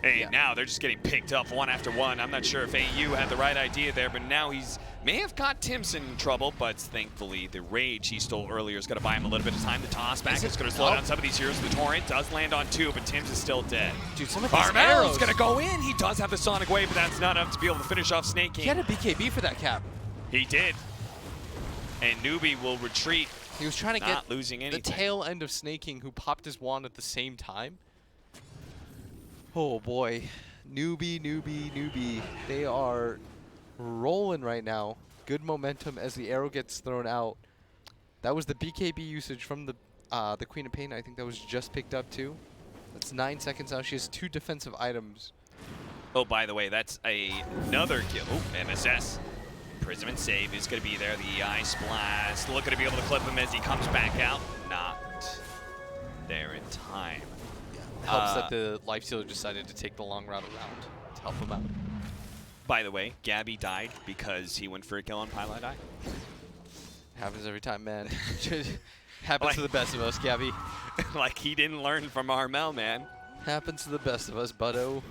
And now they're just getting picked up one after one. I'm not sure if AU had the right idea there, but now he's may have got Timson in trouble, but thankfully the rage he stole earlier is going to buy him a little bit of time. The toss back is going to slow down some of these heroes. The Torrent does land on two, but Tim's is still dead. Dude, some of these Armel's arrows. going to go in. He does have the Sonic Wave, but that's not enough to be able to finish off Snake King. He had a BKB for that cap. He did. And Newbee will retreat. He was trying to not get losing anything. the tail end of Snake King, who popped his wand at the same time. Oh boy. Newbee. They are rolling right now. Good momentum as the arrow gets thrown out. That was the BKB usage from the Queen of Pain. I think that was just picked up too. That's 9 seconds now. She has 2 defensive items. Oh, by the way, that's another kill. Oh, MSS. Imprisonment save is going to be there. The Ice Blast. Looking to be able to clip him as he comes back out. Not there in time. Helps that the Lifestealer decided to take the long route around to help him out. By the way, Gabby died because he went for a kill on Pylite Eye. Happens every time, man. Happens to the best of us, Gabby. Like he didn't learn from Armel, man. Happens to the best of us, buddo.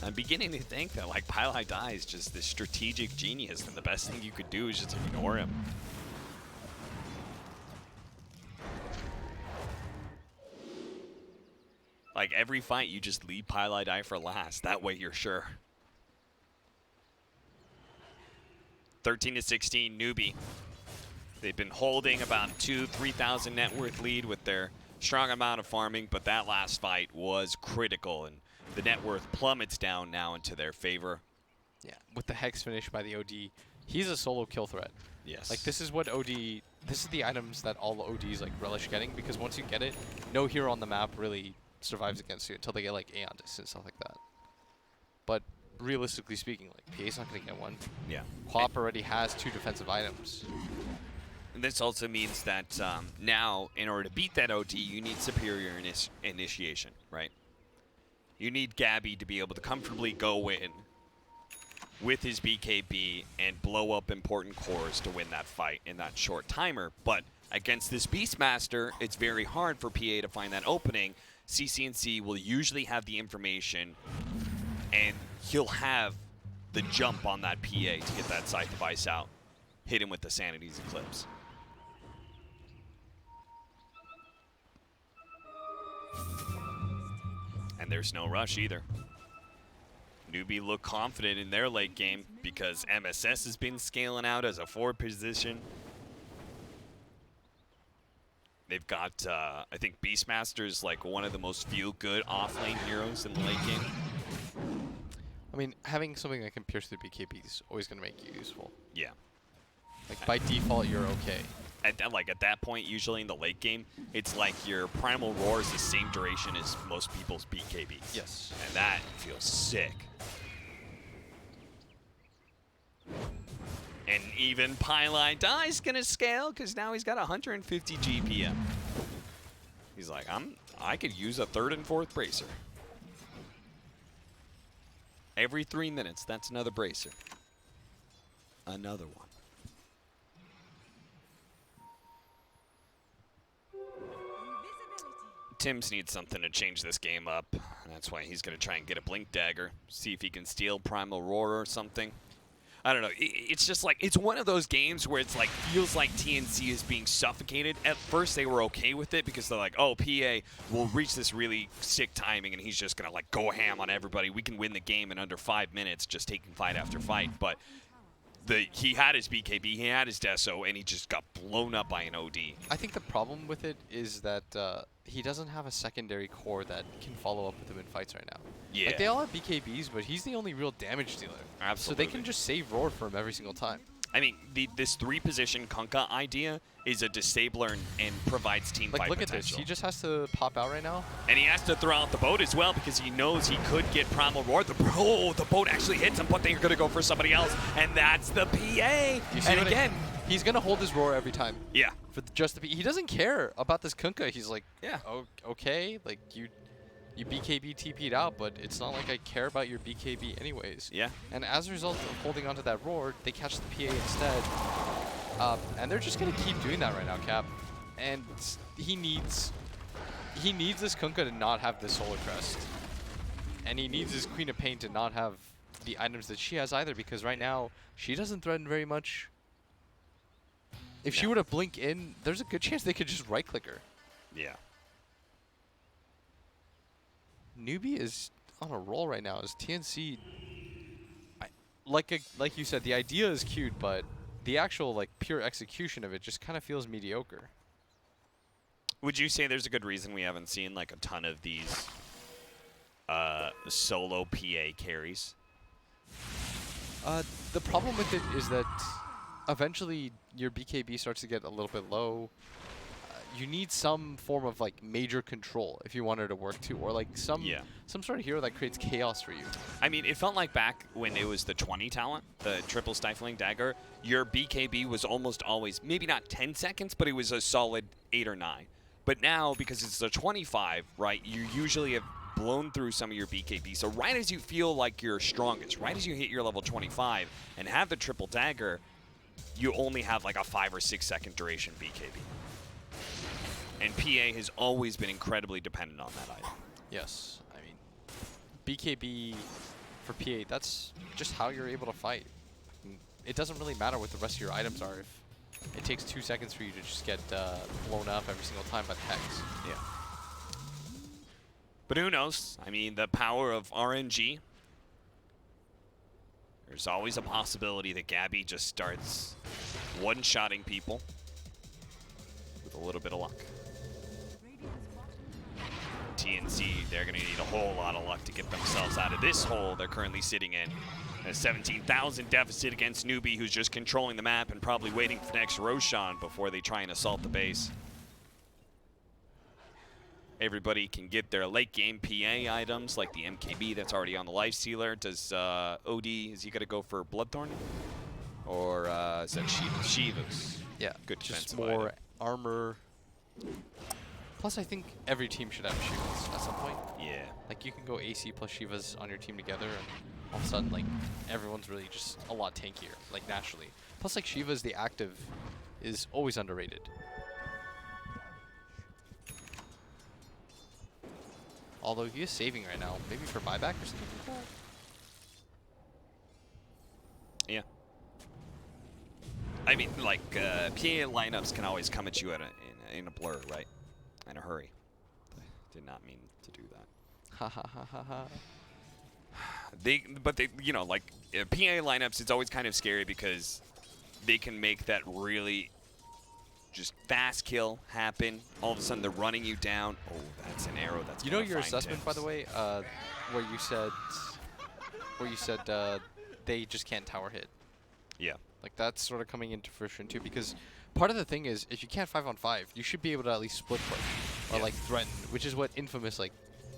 I'm beginning to think that like Pylite Eye is just this strategic genius, and the best thing you could do is just ignore him. Like every fight, you just leave Pylite Eye for last. That way, you're sure. 13-16, Newbee. They've been holding about 3,000 net worth lead with their strong amount of farming, but that last fight was critical, and the net worth plummets down now into their favor. Yeah, with the Hex finish by the OD, he's a solo kill threat. Yes. Like, this is what OD, this is the items that all ODs, like, relish getting, because once you get it, no hero on the map really survives against you until they get, like, Aeon distance, stuff like that. But realistically speaking, like, PA's not going to get one. Yeah. Quap already has 2 defensive items. And this also means that now, in order to beat that OD, you need superior initiation, right? You need Gabby to be able to comfortably go in with his BKB and blow up important cores to win that fight in that short timer. But against this Beastmaster, it's very hard for PA to find that opening. CCNC will usually have the information, and he'll have the jump on that PA to get that side device out. Hit him with the Sanity's Eclipse. And there's no rush either. Newbee look confident in their late game because MSS has been scaling out as a forward position. They've got, I think Beastmaster's like one of the most feel-good off-lane heroes in the late game. I mean, having something that can pierce the BKB is always going to make you useful. Yeah. Like, by default, you're okay. At that point, usually in the late game, it's like your Primal Roar is the same duration as most people's BKBs. Yes. And that feels sick. And even Pylai Die's gonna scale because now he's got 150 GPM. He's like, I could use a 3rd and 4th bracer. Every 3 minutes, that's another bracer. Another one. Tim's needs something to change this game up. That's why he's going to try and get a Blink Dagger. See if he can steal Primal Roar or something. I don't know. It's just like, it's one of those games where it's like, feels like TNC is being suffocated. At first they were okay with it because they're like, oh, PA will reach this really sick timing and he's just going to like go ham on everybody. We can win the game in under 5 minutes just taking fight after fight. But he had his BKB, he had his Deso, and he just got blown up by an OD. I think the problem with it is that he doesn't have a secondary core that can follow up with him in fights right now. Yeah. Like, they all have BKBs, but he's the only real damage dealer. Absolutely. So they can just save Roar for him every single time. I mean, this 3-position Kunkka idea is a disabler and provides team Like, fight look potential. at this. He just has to pop out right now. And he has to throw out the boat as well because he knows he could get Primal Roar. The boat actually hits him, but they're going to go for somebody else, and that's the PA. You see And what again, he's going to hold his Roar every time. yeah. For just the he doesn't care about this Kunkka. He's like, Yeah. oh, okay, like you BKB TP'd out, but it's not like I care about your BKB anyways. Yeah. And as a result of holding onto that Roar, they catch the PA instead. And they're just gonna keep doing that right now, Cap. And he needs this Kunkka to not have the Solar Crest. And he needs his Queen of Pain to not have the items that she has either, because right now she doesn't threaten very much. If she were to blink in, there's a good chance they could just right-click her. Yeah. Newbee is on a roll right now. As TNC, like you said, the idea is cute, but the actual like pure execution of it just kind of feels mediocre. Would you say there's a good reason we haven't seen like a ton of these solo PA carries? The problem with it is that eventually your BKB starts to get a little bit low. You need some form of like major control if you want it to work too, or like some sort of hero that creates chaos for you. I mean, it felt like back when it was the 20 talent, the triple stifling dagger, your BKB was almost always, maybe not 10 seconds, but it was a solid 8 or 9. But now, because it's the 25, right, you usually have blown through some of your BKB. So right as you feel like you're strongest, right as you hit your level 25 and have the triple dagger, you only have like a 5 or 6 second duration BKB. And PA has always been incredibly dependent on that item. Yes, I mean, BKB for PA, that's just how you're able to fight. It doesn't really matter what the rest of your items are if it takes 2 seconds for you to just get blown up every single time by the Hex. Yeah. But who knows? I mean, the power of RNG. There's always a possibility that Gabby just starts one-shotting people with a little bit of luck. TNC, they're going to need a whole lot of luck to get themselves out of this hole they're currently sitting in. A 17,000 deficit against Newbee, who's just controlling the map and probably waiting for next Roshan before they try and assault the base. Everybody can get their late game PA items like the MKB that's already on the Lifestealer. Does OD, is he going to go for Bloodthorn? Or is that Shivas? Yeah, Good just defensive more item. armor. Plus, I think every team should have Shivas at some point. Yeah. Like, you can go AC plus Shivas on your team together, and all of a sudden, like, everyone's really just a lot tankier, like, naturally. Plus, like, Shiva's the active is always underrated. Although he is saving right now, maybe for buyback or something like that. Yeah. I mean, like, PA lineups can always come at you in a blur, right? In a hurry. I did not mean to do that. Ha ha ha ha ha. But you know, like, PA lineups, it's always kind of scary because they can make that really just fast kill happen. All of a sudden, they're running you down. Oh, that's an arrow. That's You know gonna your find assessment, by Tim's. the way, where you said they just can't tower hit. Yeah. Like, that's sort of coming into fruition too, because part of the thing is, if you can't 5-on-5, you should be able to at least split push or Yeah. like threaten, which is what Infamous, like,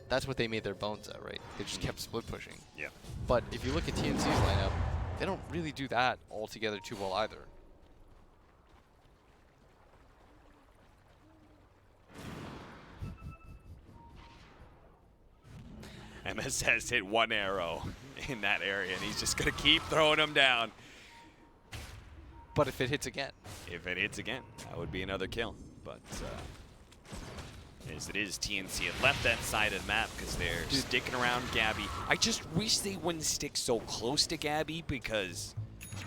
that's what they made their bones at, right? They just kept split pushing. Yeah. But if you look at TNC's lineup, they don't really do that altogether too well either. MS has hit one arrow in that area, and he's just going to keep throwing them down. But if it hits again, If it hits again, that would be another kill. But as it is, TNC had left that side of the map because they're sticking around Gabby. I just wish they wouldn't stick so close to Gabby because,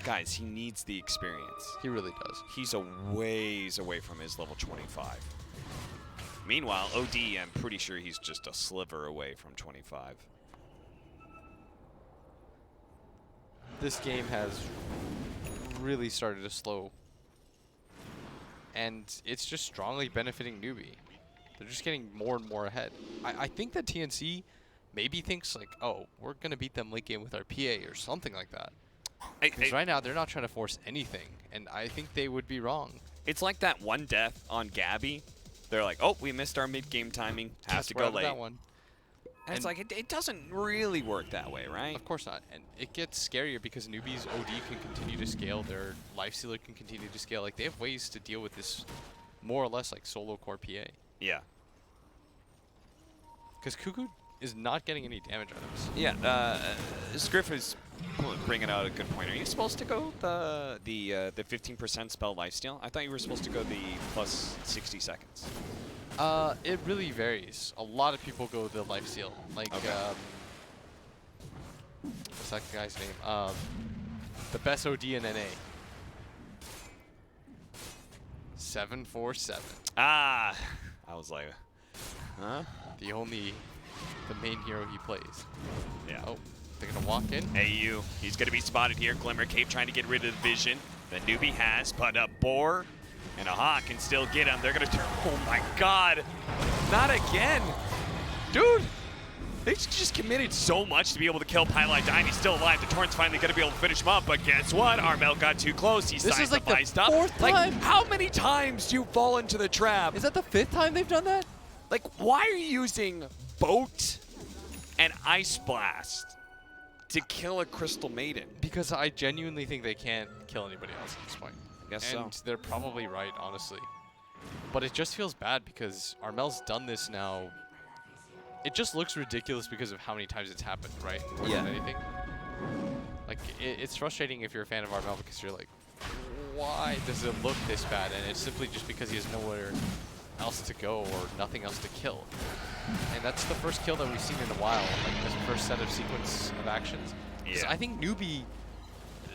guys, he needs the experience. he really does. He's a ways away from his level 25. Meanwhile, OD, I'm pretty sure he's just a sliver away from 25. This game has really started to slow. And it's just strongly benefiting Newbee. They're just getting more and more ahead. I think that TNC maybe thinks like, oh, we're going to beat them late game with our PA or something like that. Because right now, they're not trying to force anything. And I think they would be wrong. It's like that one death on Gabby. They're like, oh, we missed our mid-game timing. Has to We're go out of late. that one. And it's like, it doesn't really work that way, right? Of course not. And it gets scarier because Newbee's OD can continue to scale. Their Lifestealer can continue to scale. Like, they have ways to deal with this more or less like solo core PA. Yeah. Because Cuckoo is not getting any damage items. Yeah, Scriff is bringing out a good point. Are you supposed to go the 15% spell lifesteal? I thought you were supposed to go the plus 60 seconds. It really varies. A lot of people go the lifesteal. Like, Okay. what's that guy's name? The best OD in NA. 747. Ah, I was like, huh? The main hero he plays. Yeah. Oh, they're gonna walk in. AU, he's going to be spotted here. Glimmer Cape trying to get rid of the vision that Newbee has, but a Boar and a Hawk can still get him. They're going to turn. Oh my God. Not again. Dude, they just committed so much to be able to kill Pylon Dime. He's still alive. The Torrent's finally going to be able to finish him up, but guess what? Armel got too close. He This is like the sacrificed up. fourth Like, time. how many times do you fall into the trap? Is that the 5th time they've done that? Like, why are you using Boat and Ice Blast to kill a Crystal Maiden? Because I genuinely think they can't kill anybody else at this point. Guess And so. they're probably right, honestly. But it just feels bad because Armel's done this now. It just looks ridiculous because of how many times it's happened, right? More Yeah. than anything. Like, it's frustrating if you're a fan of Armel because you're like, why does it look this bad? And it's simply just because he has nowhere else to go or nothing else to kill. And that's the first kill that we've seen in a while, like this first set of sequence of actions. 'Cause Yeah. I think Newbee,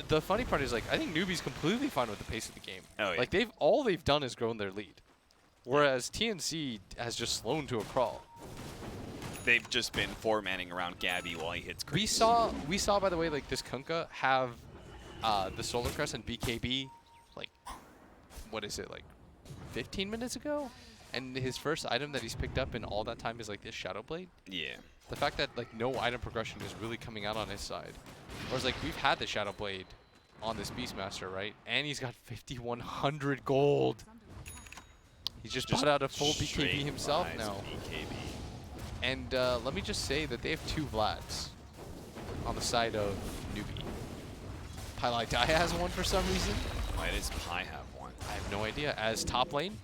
the funny part is, like, I think Newbee's completely fine with the pace of the game. Oh, yeah. Like, all they've done is grown their lead. Whereas TNC has just slowed to a crawl. They've just been four-manning around Gabby while he hits We creeps. saw, by the way, like, this Kunkka have the Solar Crest and BKB, like, what is it, like 15 minutes ago? And his first item that he's picked up in all that time is like this Shadow Blade. Yeah. The fact that like no item progression is really coming out on his side. Whereas like we've had the Shadow Blade on this Beastmaster, right? And he's got 5,100 gold. He's just bought out a full BKB straight himself buys now. BKB. And let me just say that they have 2 Vlads on the side of Newbee. Pylai Dai has one for some reason. Why does Pi have one? I have no idea. As top lane,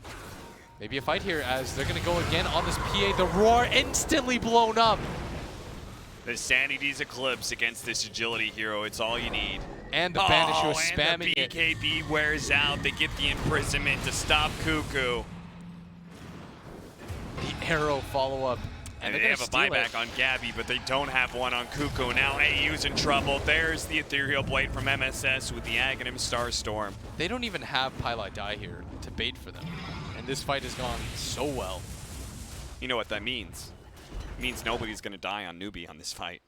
maybe a fight here as they're going to go again on this PA. The roar instantly blown up. The Sanity's Eclipse against this agility hero. It's all you need. And the Banish was and spamming the it. BKB wears out. They get the imprisonment to stop Cuckoo. The arrow follow-up. And they're they gonna have a steal it. buyback on Gabby, but they don't have one on Cuckoo. Now AU's in trouble. There's the Ethereal Blade from MSS with the Aghanim Starstorm. They don't even have Pylai Dai here to bait for them. And this fight has gone so well. You know what that means? It means nobody's going to die on Newbee on this fight.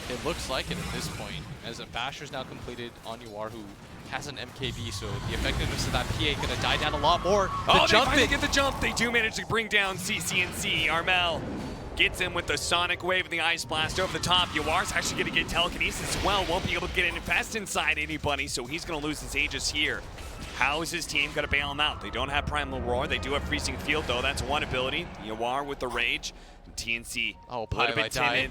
It looks like it at this point, as a Basher's now completed on Yuar, who has an MKB, so the effectiveness of that PA going to die down a lot more. Oh, they finally get the jump. They do manage to bring down CCNC. Armel gets him with the Sonic Wave and the Ice Blast over the top. Yuar's actually going to get telekinesis as well. Won't be able to get invest inside anybody, so he's going to lose his Aegis here. How is his team going to bail him out? They don't have Primal Roar. They do have Freezing Field, though. That's one ability. Yuar with the Rage. TNC a little bit timid.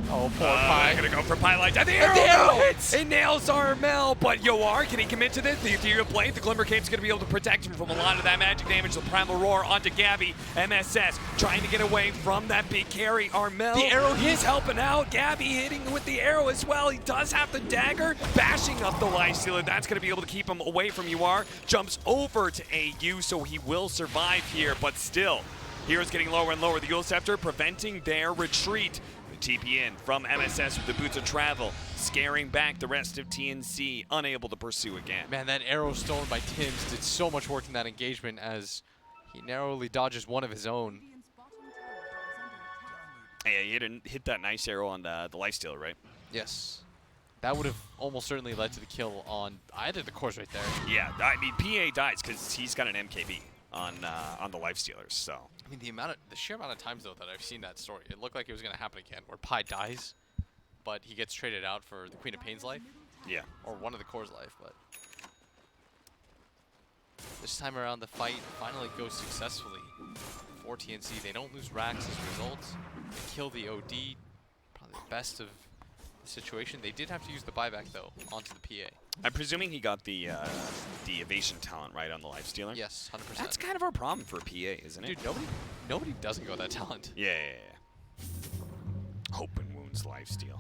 Oh, poor Pi. They're going to go for Pylai. The arrow hits! It nails Armel, but Yuar, can he commit to this? The Ethereal Blade, the Glimmer Cape's going to be able to protect him from a lot of that magic damage. The Primal Roar onto Gabby. MSS trying to get away from that big carry. Armel, the arrow he's helping out. Gabby hitting with the arrow as well. He does have the dagger, bashing up the Lifestealer. That's going to be able to keep him away from Yuar. Jumps over to AU, so he will survive here, but still. Heroes getting lower and lower. The Yule Scepter preventing their retreat. The TP in from MSS with the Boots of Travel, scaring back the rest of TNC, unable to pursue again. Man, that arrow stolen by Tims did so much work in that engagement as he narrowly dodges one of his own. Yeah, he hit that nice arrow on the Lifestealer, right? Yes. That would have almost certainly led to the kill on either the course right there. Yeah, I mean, PA dies because he's got an MKB on the Lifestealers, so. I mean, the sheer amount of times, though, that I've seen that story, it looked like it was going to happen again, where Pi dies, but he gets traded out for the Queen of Pain's life. Yeah. Or one of the core's life, but this time around, the fight finally goes successfully for TNC. They don't lose racks as a result. They kill the OD, probably the best of the situation. They did have to use the buyback, though, onto the PA. I'm presuming he got the evasion talent right on the Lifestealer. Yes, 100%. That's kind of our problem for PA, isn't it? Dude, nobody doesn't go that talent. Yeah. Open wounds lifesteal.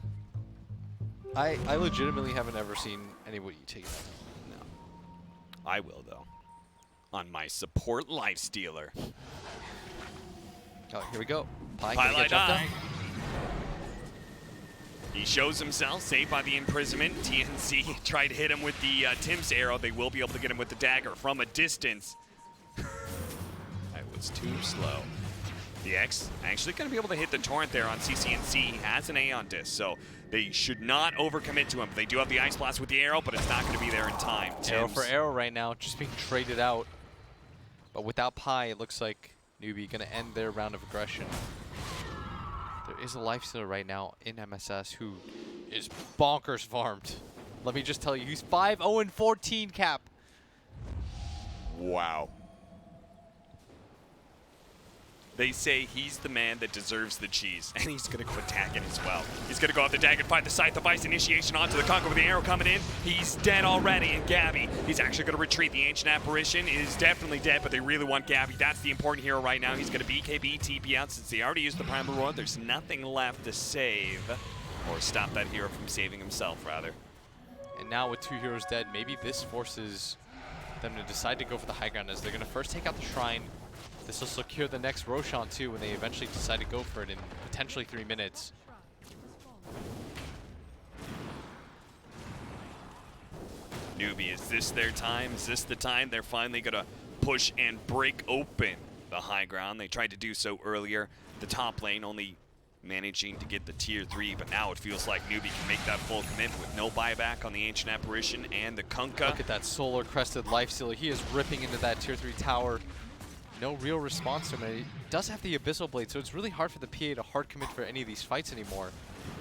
I legitimately haven't ever seen anybody take that. No. I will, though. On my support lifestealer. Oh, here we go. Pi Pylai gonna get jumped die. up. He shows himself, saved by the imprisonment. TNC tried to hit him with the Tim's arrow. They will be able to get him with the dagger from a distance. That was too slow. The X actually going to be able to hit the torrent there on CCNC. He has an Aeon disc, so they should not overcommit to him. They do have the Ice Blast with the arrow, but it's not going to be there in time. Arrow for arrow right now, just being traded out. But without Pi, it looks like Newbee going to end their round of aggression. There is a Lifestealer right now in MSS who is bonkers farmed. Let me just tell you, he's 5-0-14 cap. Wow. They say he's the man that deserves the cheese, and he's going to go attacking as well. He's going to go off the dagger, find the Scythe of Ice initiation onto the Conquer with the arrow coming in. He's dead already, and Gabby, he's actually going to retreat. The Ancient Apparition is definitely dead, but they really want Gabby. That's the important hero right now. He's going to BKB, TP out since they already used the Primal Roar. There's nothing left to save, or stop that hero from saving himself, rather. And now with 2 heroes dead, maybe this forces them to decide to go for the high ground as they're going to first take out the Shrine. This will secure the next Roshan too when they eventually decide to go for it in potentially 3 minutes. Newbee, is this their time? Is this the time they're finally going to push and break open the high ground? They tried to do so earlier. The top lane only managing to get the tier 3, but now it feels like Newbee can make that full commitment with no buyback on the Ancient Apparition and the Kunkka. Look at that solar crested Lifestealer. He is ripping into that tier 3 tower. no real response to him. And he does have the Abyssal Blade, so it's really hard for the PA to hard commit for any of these fights anymore.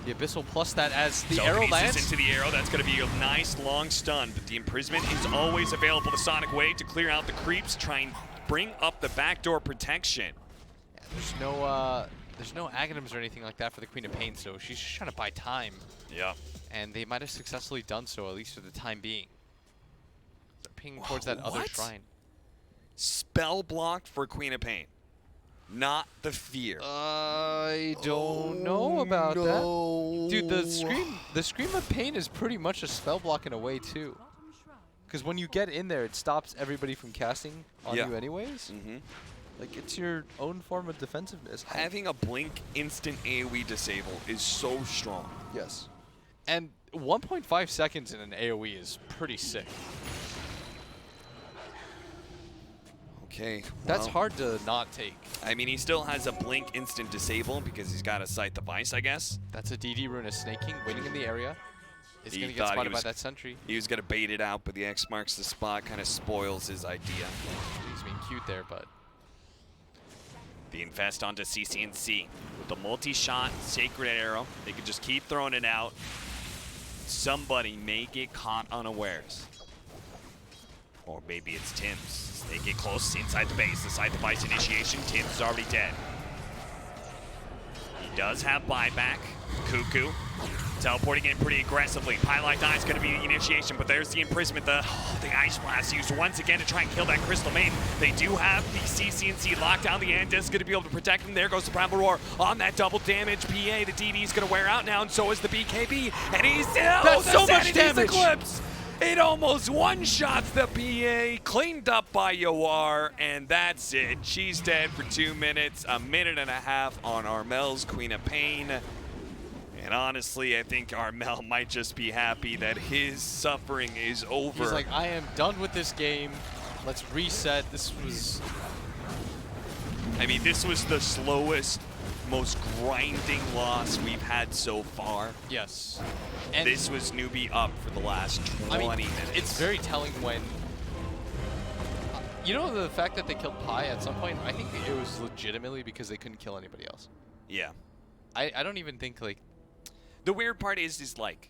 The Abyssal plus that as the arrow lands. Into the arrow, that's going to be a nice long stun, but the imprisonment is always available to Sonic Wave to clear out the creeps, try and bring up the backdoor protection. Yeah, there's no Aghanims or anything like that for the Queen of Pain, so she's just trying to buy time. Yeah. And they might have successfully done so, at least for the time being. They're pinging towards that other shrine. Spell blocked for Queen of Pain. Not the fear. I don't know about that. Dude, the Scream of Pain is pretty much a spell block in a way, too. Because when you get in there, it stops everybody from casting on you anyways. Like, it's your own form of defensiveness. Having a blink instant AoE disable is so strong. Yes. And 1.5 seconds in an AoE is pretty sick. Okay. That's hard to not take. I mean, he still has a blink instant disable because he's got a sight the vice, I guess. That's a DD rune, a snaking, waiting in the area. He's going to get spotted by that sentry. He was going to bait it out, but the X marks the spot, kind of spoils his idea. He's being cute there, but... The infest onto CCNC. With the multi-shot Sacred Arrow, they could just keep throwing it out. Somebody may get caught unawares. Or maybe it's Tim's. They get close inside the base. The side device initiation. Tim's is already dead. He does have buyback. Cuckoo teleporting in pretty aggressively. Pylite Eye is going to be the initiation, but there's the imprisonment. The Ice Blast used once again to try and kill that Crystal Main. They do have the CCNC locked down. The Andes is going to be able to protect them. There goes the Primal Roar on that double damage. PA, the DD is going to wear out now, and so is the BKB. And he's that's so much damage. Eclipse. It almost one-shots the PA, cleaned up by Yawar, and that's it. She's dead for 2 minutes, a minute and a half on Armel's Queen of Pain. And honestly, I think Armel might just be happy that his suffering is over. He's like, I am done with this game. Let's reset. This was... I mean, this was the slowest, most grinding loss we've had so far. Yes. And this was Newbee up for the last 20 minutes. It's very telling when... You know, the fact that they killed Pi at some point, I think it was legitimately because they couldn't kill anybody else. Yeah. I don't even think, like... The weird part is like...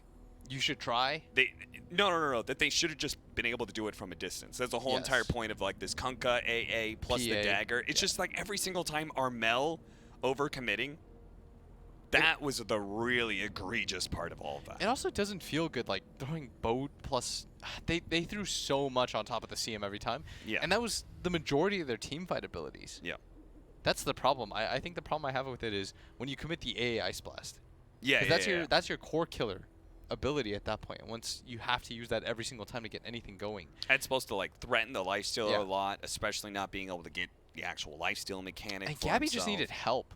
You should try? No. That they should have just been able to do it from a distance. That's the whole entire point of like this Kunkka, AA, plus PA, the dagger. It's just like every single time Armel overcommitting, that was the really egregious part of all of that. It also doesn't feel good, like, throwing boat plus... They threw so much on top of the CM every time. Yeah. And that was the majority of their team fight abilities. Yeah. That's the problem. I think the problem I have with it is when you commit the AA Ice Blast. Yeah, That's your core killer ability at that point. Once you have to use that every single time to get anything going. It's supposed to like threaten the lifesteal a lot, especially not being able to get the actual lifesteal mechanic. And Gabby just needed help.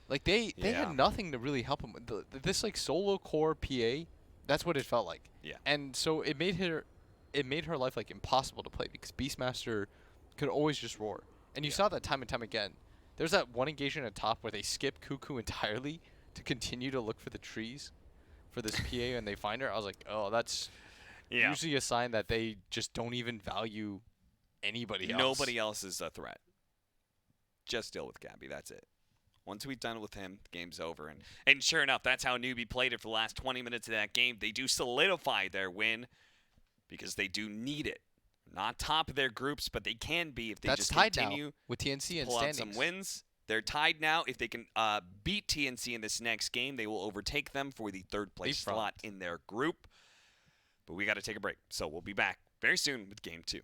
Like they had nothing to really help him. This like solo core PA, that's what it felt like. Yeah. And so it made her life like impossible to play because Beastmaster could always just roar. And you saw that time and time again. There's that one engagement at top where they skip Cuckoo entirely to continue to look for the trees for this PA and they find her. I was like, oh, that's usually a sign that they just don't even value anybody else. Nobody else is a threat. Just deal with Gabby. That's it. Once we've done with him, the game's over. And sure enough, that's how Newbee played it for the last 20 minutes of that game. They do solidify their win because they do need it. Not top of their groups, but they can be if they just continue now with TNC and pull standings. out some wins. They're tied now. If they can beat TNC in this next game, they will overtake them for the third place slot in their group. But we got to take a break. So we'll be back very soon with Game 2.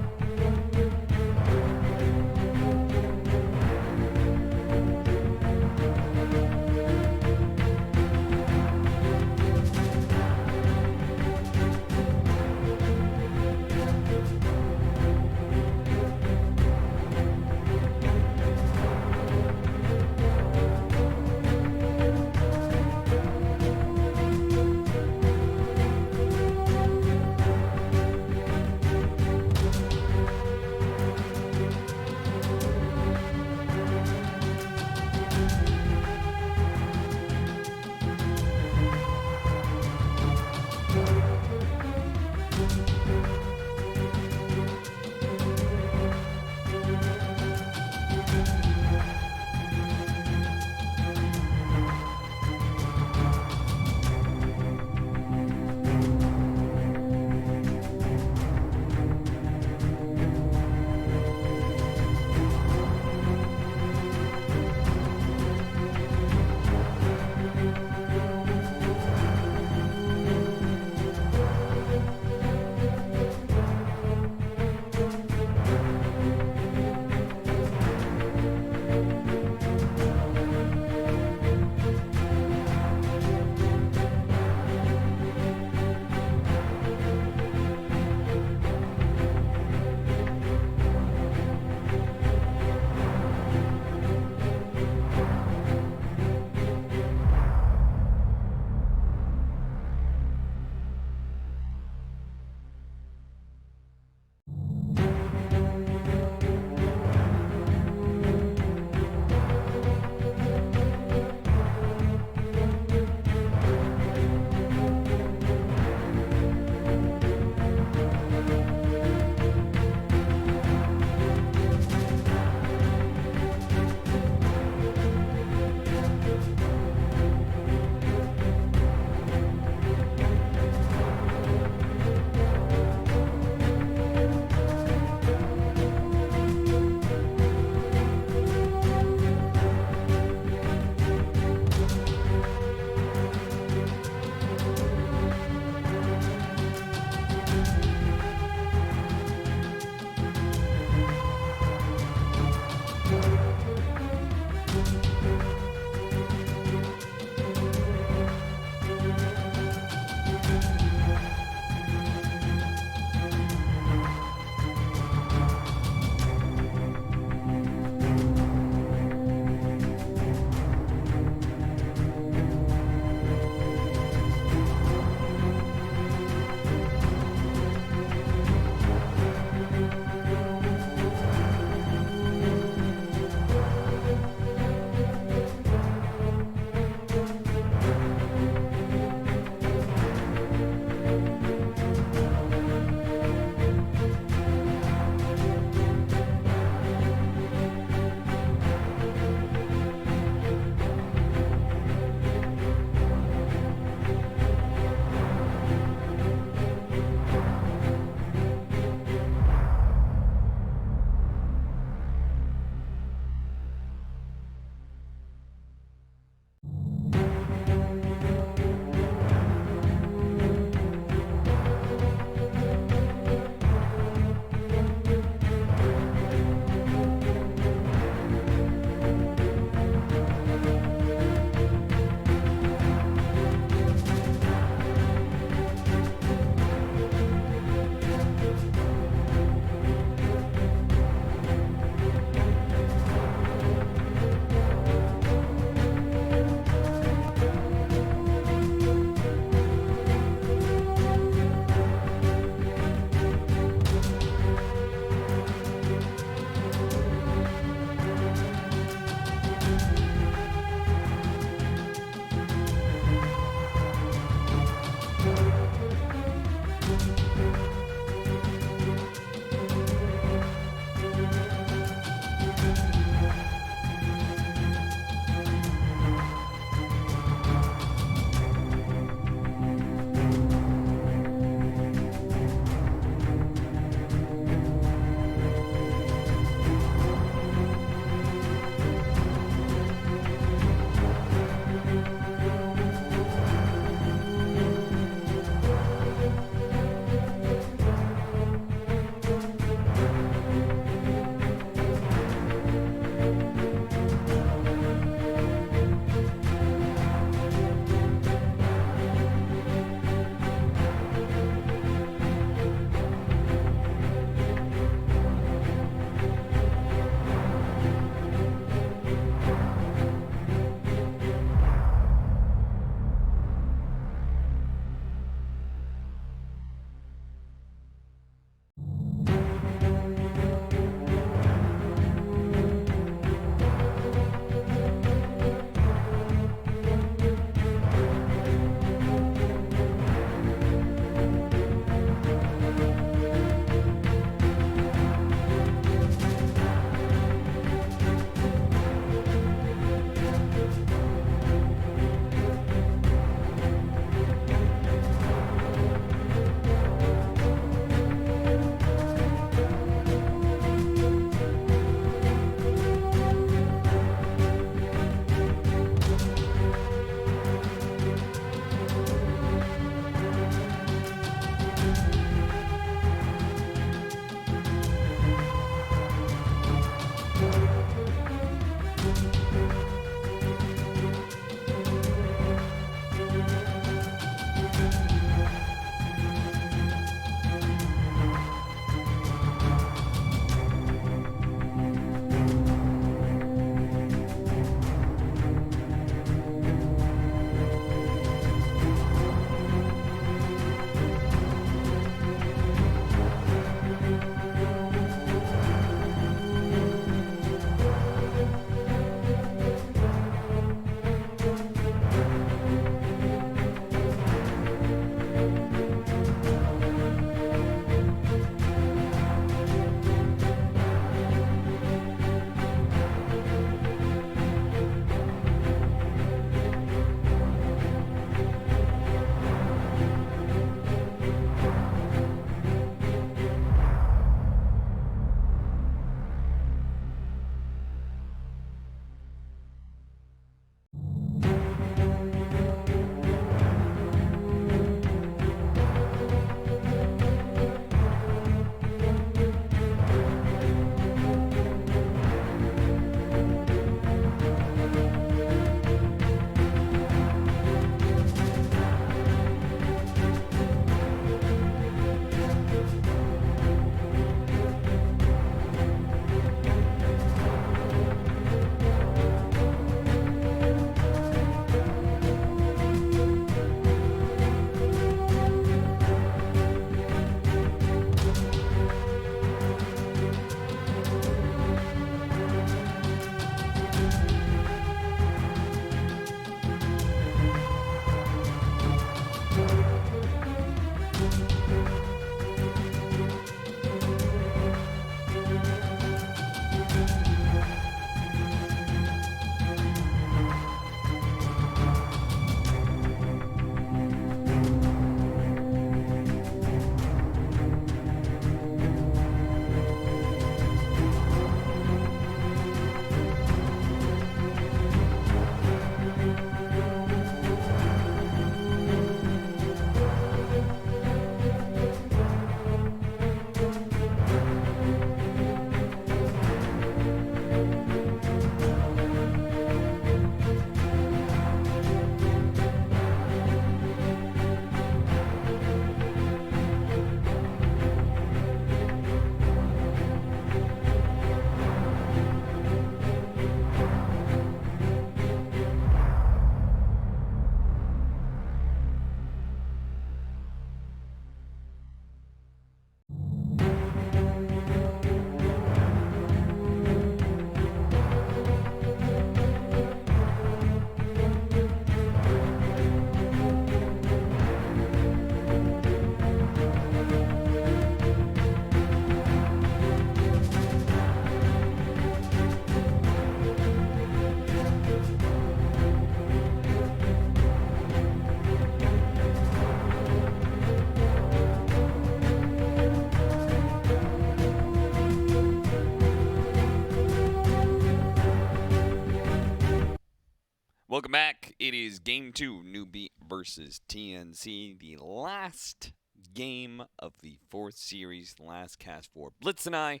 Welcome back. It is game 2, Newbee versus TNC. The last game of the 4th series, last cast for Blitz and I.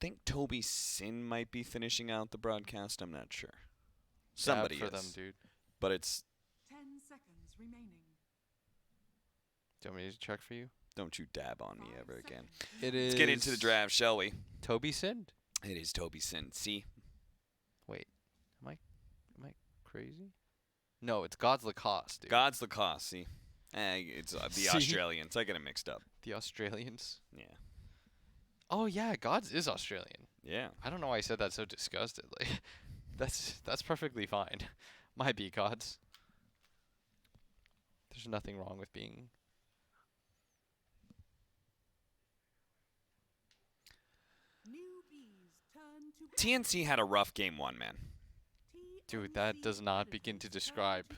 Think Toby Sin might be finishing out the broadcast. I'm not sure. Somebody Dab for is. them, dude. But it's... 10 seconds remaining. Do you want me to check for you? Don't you dab on me ever again. It is. Let's get into the draft, shall we? Toby Sind? It is Toby Sin. See? Wait, am I crazy? No, it's God's Lacoste, dude. God's Lacoste. See? It's the See? Australians. I get it mixed up. The Australians. Yeah. Oh yeah, God's is Australian. Yeah. I don't know why I said that so disgustedly. That's perfectly fine. Might be God's. There's nothing wrong with being. Newbee's turn to TNC had a rough game 1, man. Dude, that does not begin to describe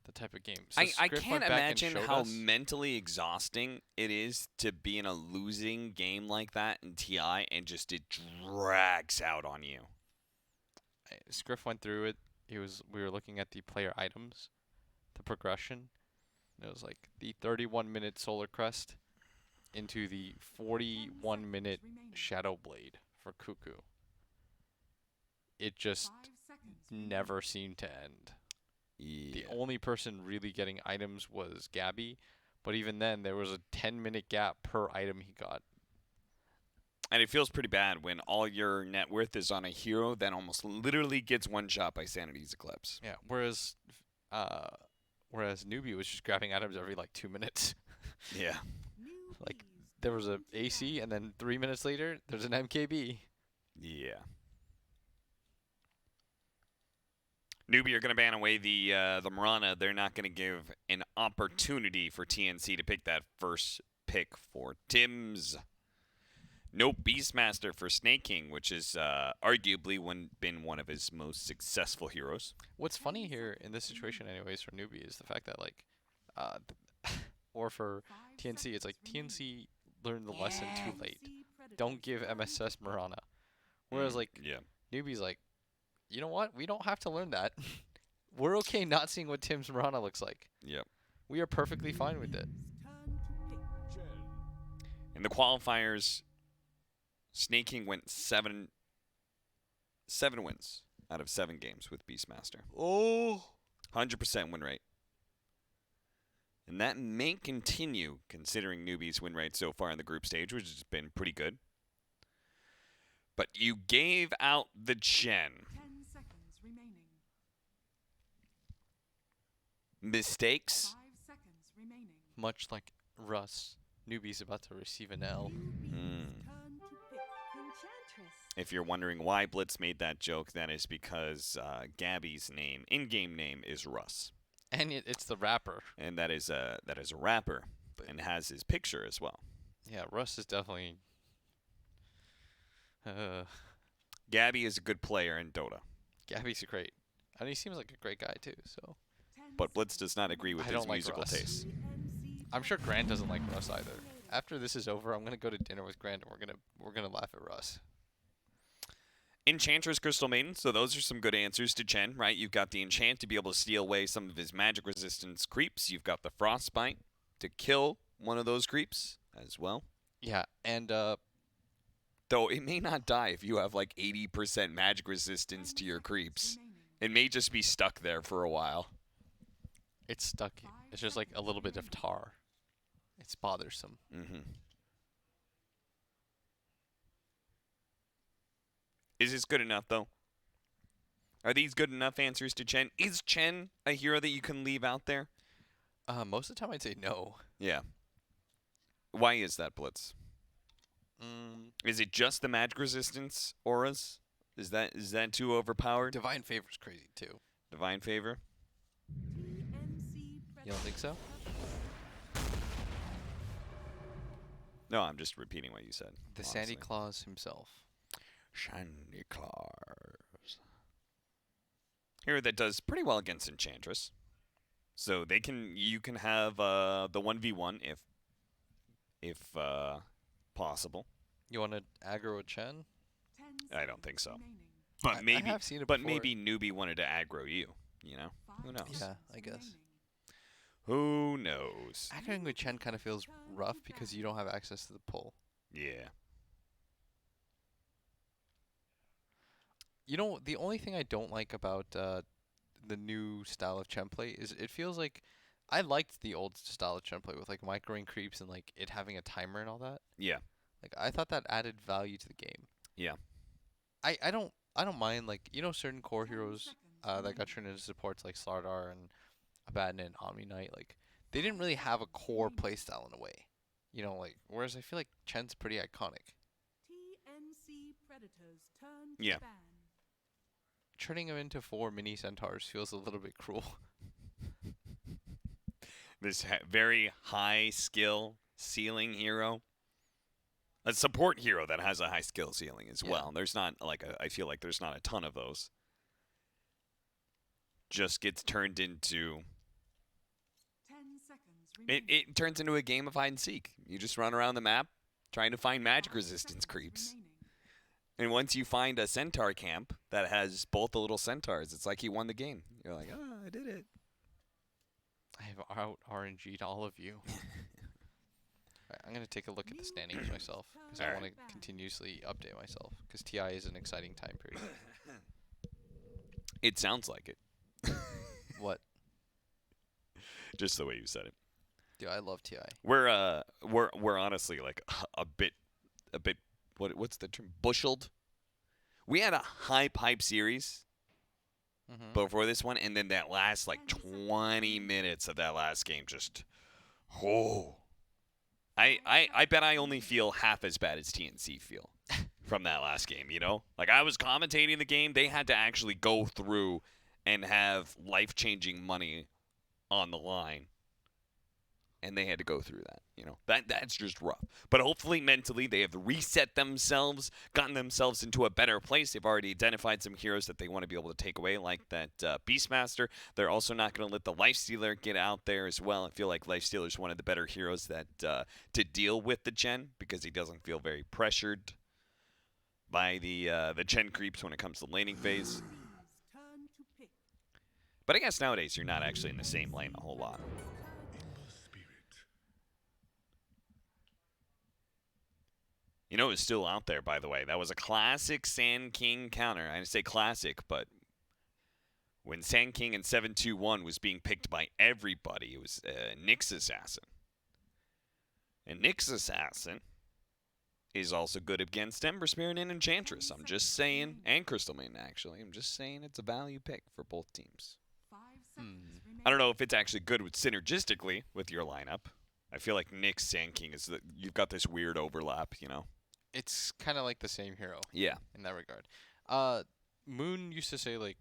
the type of game. So I Script can't went back and imagine showed how us- mentally exhausting it is to be in a losing game like that in TI and just it drags out on you. Scriff went through it. We were looking at the player items, the progression. It was like the 31-minute Solar Crest into the 41-minute Shadow Blade for Cuckoo. It just never seemed to end. Yeah. The only person really getting items was Gabby, but even then there was a 10-minute gap per item he got. And it feels pretty bad when all your net worth is on a hero that almost literally gets one shot by Sanity's Eclipse. Yeah, whereas Newbie was just grabbing items every like 2 minutes. Yeah. Like there was a AC and then 3 minutes later there's an MKB. Yeah. Newbie are going to ban away the Marana. They're not going to give an opportunity for TNC to pick that first pick for Tim's. No Beastmaster for Snake King, which is arguably been one of his most successful heroes. What's funny here in this situation anyways for Newbie is the fact that like or for TNC, it's like TNC learned the lesson too late. Don't give MSS Marana. Whereas like Yeah. Newbie's like, you know what? We don't have to learn that. We're okay not seeing what Tim's Marana looks like. Yep. We are perfectly fine with it. In the qualifiers, Snake King went seven wins out of 7 games with Beastmaster. Oh. 100% win rate. And that may continue considering Newbie's win rate so far in the group stage, which has been pretty good. But you gave out the Chen. 10 seconds remaining. Mistakes? 5 seconds remaining. Much like Russ, Newbie's about to receive an L. Newbee's Mm. turn to pick. Enchantress. If you're wondering why Blitz made that joke, that is because Gabby's in-game name is Russ. And it's the rapper. And that is a rapper and has his picture as well. Yeah, Russ is definitely. Gabby is a good player in Dota, Gabby's great, and he seems like a great guy too. So 10 but Blitz does not agree with I his don't like musical Russ. taste. TNC I'm sure Grant doesn't like Russ either. After this is over, I'm gonna go to dinner with Grant, and we're gonna laugh at Russ. Enchantress, Crystal Maiden, so those are some good answers to Chen, right? You've got the Enchant to be able to steal away some of his magic resistance creeps. You've got the Frostbite to kill one of those creeps as well. Yeah, and Though it may not die if you have like 80% magic resistance to your creeps. remaining. It may just be stuck there for a while. it's stuck. It's just like a little bit of tar. It's bothersome. Mm-hmm. Is this good enough, though? Are these good enough answers to Chen? Is Chen a hero that you can leave out there? Most of the time, I'd say no. Yeah. Why is that, Blitz? Is it just the magic resistance auras? Is that too overpowered? Divine Favor's crazy too. Divine favor? TNC You don't think so? No, I'm just repeating what you said. The honestly. Sandy Claus himself. Shandy Claus. Hero that does pretty well against Enchantress. So you can have the 1v1 if possible. You want to aggro a Chen? 10 I don't think so. remaining. But I maybe, have seen it but before. maybe Newbee wanted to aggro you. You know, who knows? seconds Yeah, I guess. remaining. Who knows? Aggroing with Chen kind of feels rough because you don't have access to the pull. Yeah. You know, the only thing I don't like about the new style of Chen play is it feels like I liked the old style of Chen play with like microing creeps and like it having a timer and all that. Yeah. Like I thought that added value to the game. Yeah. I don't mind like certain core 10 heroes seconds that got remaining. turned into supports like Slardar and Abaddon and Omni Knight, like they didn't really have a core playstyle in a way. Like whereas I feel like Chen's pretty iconic. TNC Predators turn Yeah. to ban. Turning him into 4 mini centaurs feels a little bit cruel. This very high skill ceiling hero. A support hero that has a high skill ceiling as Yeah. well. There's not I feel like there's not a ton of those. Just gets turned into 10 seconds remaining. it turns into a game of hide and seek. You just run around the map trying to find magic 5 resistance seconds creeps. remaining. And once you find a centaur camp that has both the little centaurs, it's like you won the game. You're like, oh, I did it. I have out RNG'd all of you. Alright, I'm gonna take a look at the standings myself because I Alright. want to continuously update myself because TI is an exciting time period. It sounds like it, What? just the way you said it. Dude, I love TI. We're honestly like a bit what's the term? Busheled. We had a hype series Mm-hmm. before this one, and then that last like 20 minutes of that last game just I bet I only feel half as bad as TNC feel from that last game, Like I was commentating the game, they had to actually go through and have life-changing money on the line. And they had to go through that, That's just rough. But hopefully mentally they have reset themselves, gotten themselves into a better place. They've already identified some heroes that they want to be able to take away, like that Beastmaster. They're also not going to let the Lifestealer get out there as well. I feel like Lifestealer is one of the better heroes that to deal with the Chen because he doesn't feel very pressured by the Chen creeps when it comes to laning phase. Newbee's turn to pick. But I guess nowadays you're not actually in the same lane a whole lot. It's still out there, by the way. That was a classic Sand King counter. I say classic, but when Sand King in 7-2-1 was being picked by everybody, it was Nyx Assassin. And Nyx Assassin is also good against Ember Spirit and Enchantress. I'm just saying, and Crystal Maiden, actually. I'm just saying it's a value pick for both teams. 5 seconds remaining. I don't know if it's actually good synergistically with your lineup. I feel like Nyx Sand King you've got this weird overlap, It's kind of like the same hero Yeah. in that regard. Moon used to say like,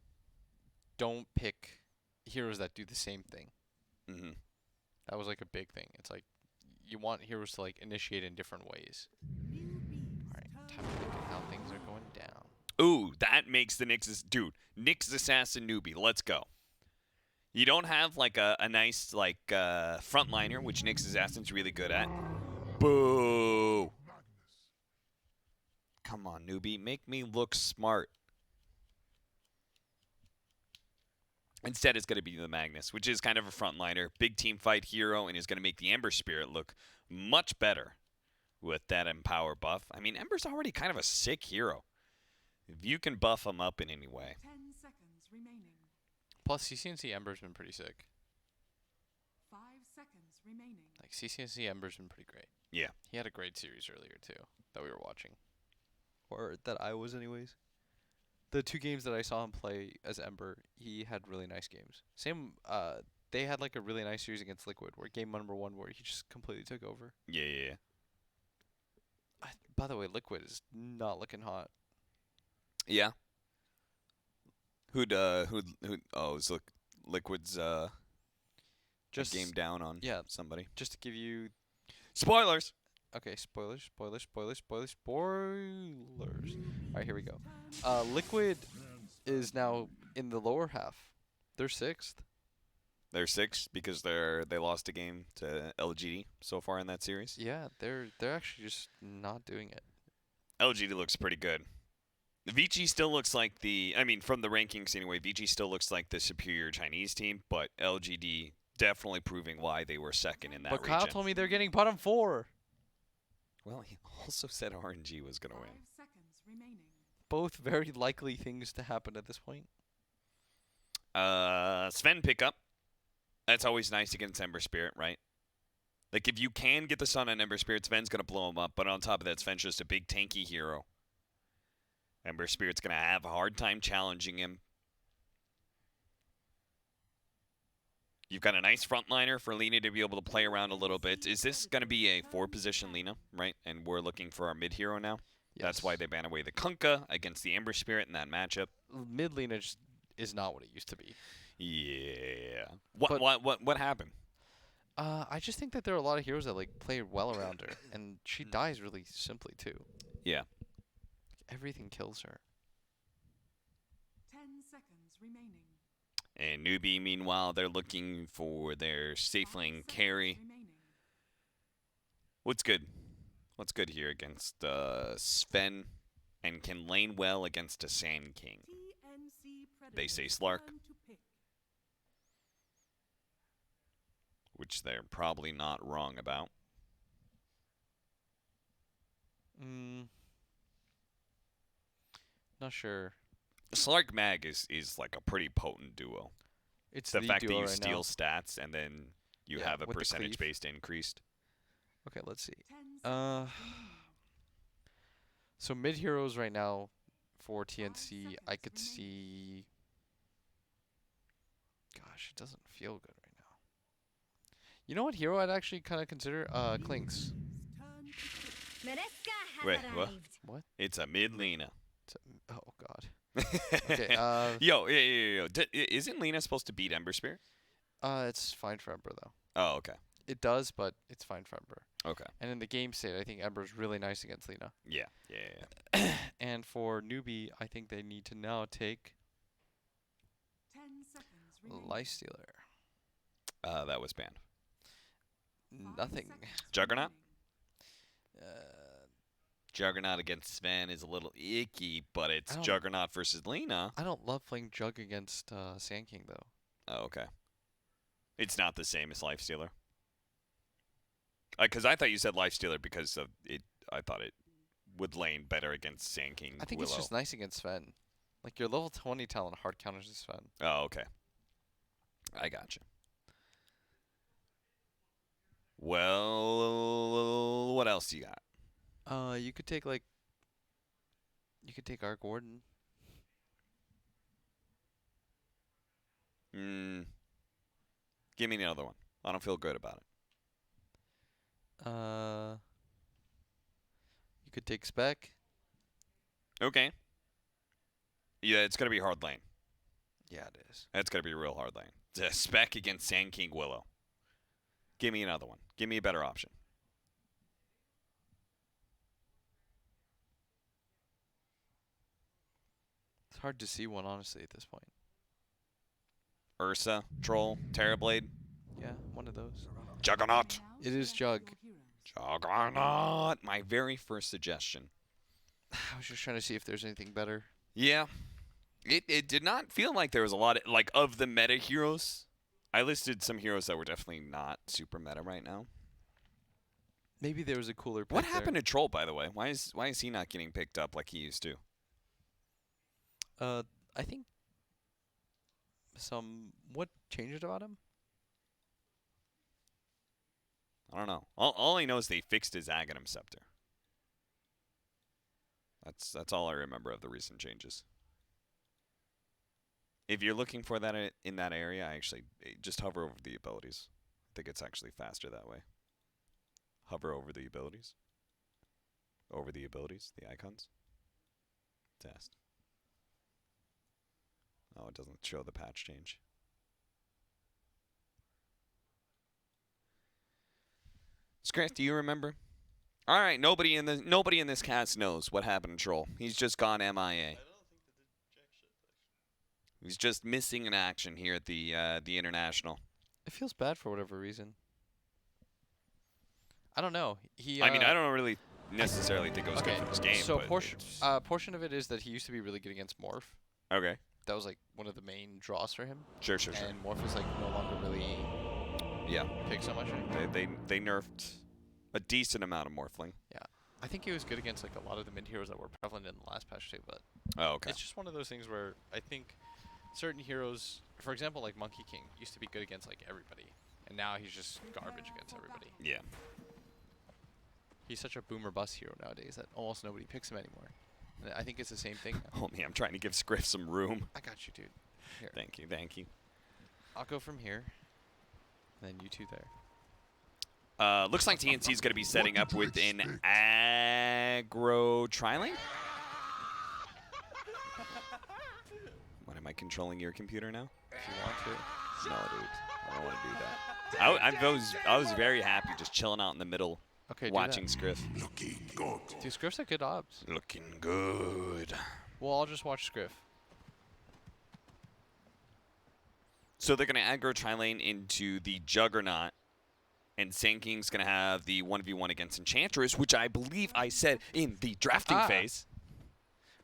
don't pick heroes that do the same thing. Mm-hmm. That was like a big thing. It's like you want heroes to like initiate in different ways. Newbee's All right, turn time to look at how things are going down. Ooh, that makes the Nyx Assassin Newbee. Let's go. You don't have like a nice like frontliner, which Nyx Assassin's really good at. Boo! Come on, Newbee, make me look smart. Instead, it's going to be the Magnus, which is kind of a frontliner, big team fight hero, and is going to make the Ember Spirit look much better with that Empower buff. I mean, Ember's already kind of a sick hero. If you can buff him up in any way. 10 seconds remaining. Plus, CCNC Ember's been pretty sick. 5 seconds remaining. Like CCNC Ember's been pretty great. Yeah. He had a great series earlier too that we were watching, or that I was anyways. The 2 games that I saw him play as Ember, he had really nice games. Same, they had like a really nice series against Liquid, where game number 1 where he just completely took over. Yeah. By the way, Liquid is not looking hot. Yeah. It's Liquid's Just game down on yeah. somebody. Just to give you, Spoilers. okay, spoilers. All right, here we go. Liquid is now in the lower half. They're 6th. They're 6 because they lost a game to LGD so far in that series. Yeah, they're actually just not doing it. LGD looks pretty good. VG still looks like from the rankings anyway, VG still looks like the superior Chinese team, but LGD definitely proving why they were second in that But region. Kyle told me they're getting bottom 4. Well, he also said RNG was going to 5 win. seconds remaining. Both very likely things to happen at this point. Sven pickup. That's always nice against Ember Spirit, right? Like, if you can get the Sun on Ember Spirit, Sven's going to blow him up. But on top of that, Sven's just a big tanky hero. Ember Spirit's going to have a hard time challenging him. You've got a nice frontliner for Lina to be able to play around a little bit. Is this going to be a 4-position Lina, right? And we're looking for our mid hero now? That's why they ban away the Kunkka against the Ember Spirit in that matchup. Mid lane just is not what it used to be. Yeah. But- What happened? I just think that there are a lot of heroes that like play well around her, and she dies really simply too. Yeah. Everything kills her. 10 seconds remaining. And Newbee, meanwhile, they're looking for their safe 5 lane seconds carry. remaining. What's good? What's good here against Sven and can lane well against a Sand King? TNC They say Predators Slark. turn to pick. Which they're probably not wrong about. Not sure. Slark Mag is like a pretty potent duo. It's The fact that duo you right steal now. stats and then you Yeah, have a with the cleave. percentage-based increased. Okay, let's see. 10 Uh, seconds remaining. So mid heroes right now for TNC, I seconds could see. Gosh, it doesn't feel good right now. You know what hero I'd actually kind of consider? Clinks. Turn to pick. Maresca has Wait, what? arrived. What? It's a mid Lina. Oh God. Okay. Yo. Isn't Lina supposed to beat Ember Spirit? It's fine for Ember though. Oh, okay. It does, but it's fine for Ember. Okay. And in the game state, I think Ember's really nice against Lina. Yeah. And for Newbee, I think they need to now take 10 seconds remaining. Lifestealer. That was banned. 5 Nothing. seconds Juggernaut? remaining. Juggernaut against Sven is a little icky, but it's I don't- Juggernaut versus Lina. I don't love playing Jug against Sand King though. Oh, okay. It's not the same as Lifestealer. Because I thought you said Lifestealer because of it. I thought it would lane better against Sand King. I think Willow. it's just nice against Sven. Like your level 20 talent hard counters is Sven. Oh, okay. I gotcha. Well, what else you got? You could take our Gordon. Give me another one. I don't feel good about it. You could take Spec. Okay. Yeah, it's gonna be hard lane. Yeah, it is. It's gonna be a real hard lane. It's a spec against Sand King Willow. Give me another one. Give me a better option. It's hard to see one honestly at this point. Ursa, Troll, Terrorblade, Yeah, one of those. Juggernaut. Now It is select Jug. your heroes. Juggernaut. My very first suggestion. I was just trying to see if there's anything better. Yeah. It did not feel like there was a lot of the meta heroes. I listed some heroes that were definitely not super meta right now. Maybe there was a cooler pick What there. happened to Troll, by the way? Why is he not getting picked up like he used to? I think what changed about him? I don't know. All I know is they fixed his Aghanim Scepter. That's all I remember of the recent changes. If you're looking for that in that area, I actually just hover over the abilities. I think it's actually faster that way. Hover over the abilities. Over the abilities, the icons. Test. Oh, it doesn't show the patch change. Scrat, do you remember? All right, nobody in this cast knows what happened to Troll. He's just gone MIA. He's just missing in action here at the international. It feels bad for whatever reason. I don't know. I mean, I don't really necessarily think it was Okay, good for this game. so but portion of it is that he used to be really good against Morph. okay, That was like one of the main draws for him. sure. And Morph is like no longer really Yeah, picked so much. they nerfed a decent amount of Morphling. I think he was good against like a lot of the mid heroes that were prevalent in the last patch too, but Oh, okay. it's just one of those things where I think certain heroes, for example, like Monkey King, used to be good against like everybody, and now he's just garbage against everybody. Yeah. He's such a boomer bust hero nowadays that almost nobody picks him anymore. And I think it's the same thing now. Oh man, I'm trying to give Scriff some room. I got you, dude. Here, Thank you. I'll go from here, and then you two there. Looks like TNC is going to be setting up with an aggro tri-lane. What, am I controlling your computer now? If you want to. No, dude. I don't want to do that. I was very happy just chilling out in the middle, Okay, watching do Scriff. that. Dude, Scriff's a good obs. Looking good. Well, I'll just watch Scriff. So they're going to aggro tri-lane into the Juggernaut. And Sand King's going to have the 1v1 against Enchantress, which I believe I said in the drafting phase.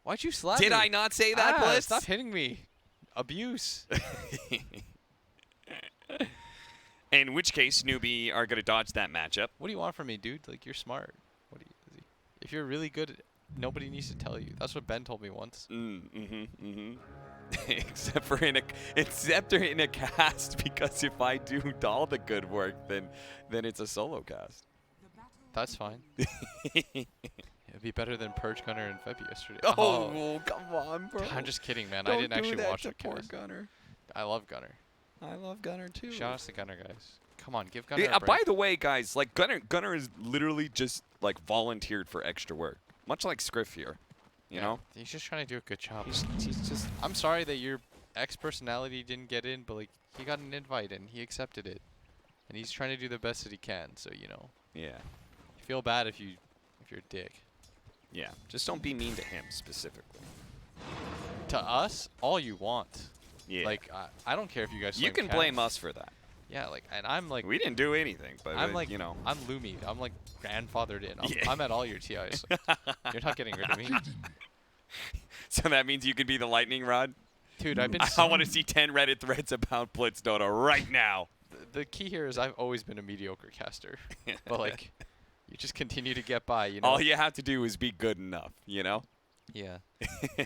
Why'd you slap Did me? I not say that, Blitz? Stop hitting me. Abuse. In which case, Newbee are going to dodge that matchup. What do you want from me, dude? Like, you're smart. What do you? If you're really good, nobody needs to tell you. That's what Ben told me once. Except for in a cast, because if I do all the good work, then it's a solo cast. That's fine. It'd be better than Purge Gunner and Febby yesterday. Oh, come on, bro. I'm just kidding, man. I didn't actually watch the cast. Gunner. I love Gunner. I love Gunner too. Shout out to Gunner, guys. Come on, give Gunner Yeah, a break. by the way, guys, like Gunner is literally just like volunteered for extra work, much like Scriff here. You know? He's just trying to do a good job. He's just. I'm sorry that your ex-personality didn't get in, but like he got an invite and he accepted it, and he's trying to do the best that he can. So you know, Yeah. you feel bad if you're a dick. Yeah. Just don't be mean to him specifically. To us, all you want. Yeah. Like I don't care if you guys. you flame can blame cats. us for that. Yeah, like, and I'm like, We didn't do anything, but I'm like, you know. I'm Lumi. I'm like grandfathered in. Yeah. I'm at all your TIs. You're not getting rid of me, So that means you can be the lightning rod. dude. I've been. I want to see 10 Reddit threads about Blitz Dota right now. The key here is I've always been a mediocre caster, but like, you just continue to get by. You know. All you have to do is be good enough, you know? Yeah.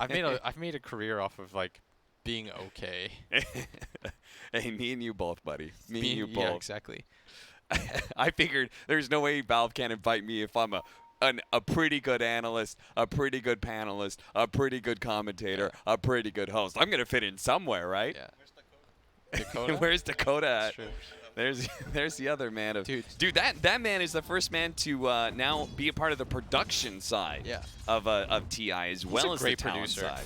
I've made a career off of like being okay. Hey, me and you both, buddy. Me Being- and you Yeah, both. exactly. I figured there's no way Valve can invite me if I'm a pretty good analyst, a pretty good panelist, a pretty good commentator, a pretty good host. I'm going to fit in somewhere, right? Yeah. Dakota? Where's Dakota That's at? true. There's the other man of Dude. that man is the first man to now be a part of the production side Yeah. of TI as well as the great talent producer. side.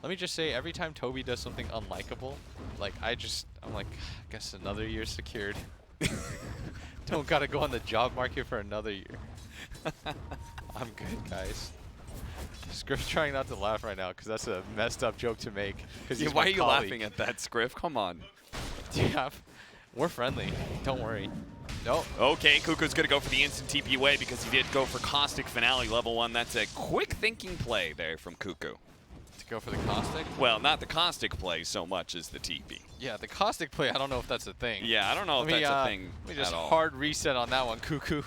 Let me just say, every time Toby does something unlikable, like I'm like, I guess another year secured. Don't gotta go on the job market for another year. I'm good, guys. Scriff's trying not to laugh right now because that's a messed up joke to make. Yeah, why are you laughing at that, Scriff? Come on. Yeah, we're friendly. Don't worry. Nope. Okay, Kuku's going to go for the instant TP away because he did go for Caustic Finale level 1. That's a quick thinking play there from Kuku. To go for the caustic? Well, not the Caustic play so much as the TP. Yeah, the caustic play, I don't know if that's a thing. Yeah, I don't know if that's a thing Let me just at all. hard reset on that one, Cuckoo.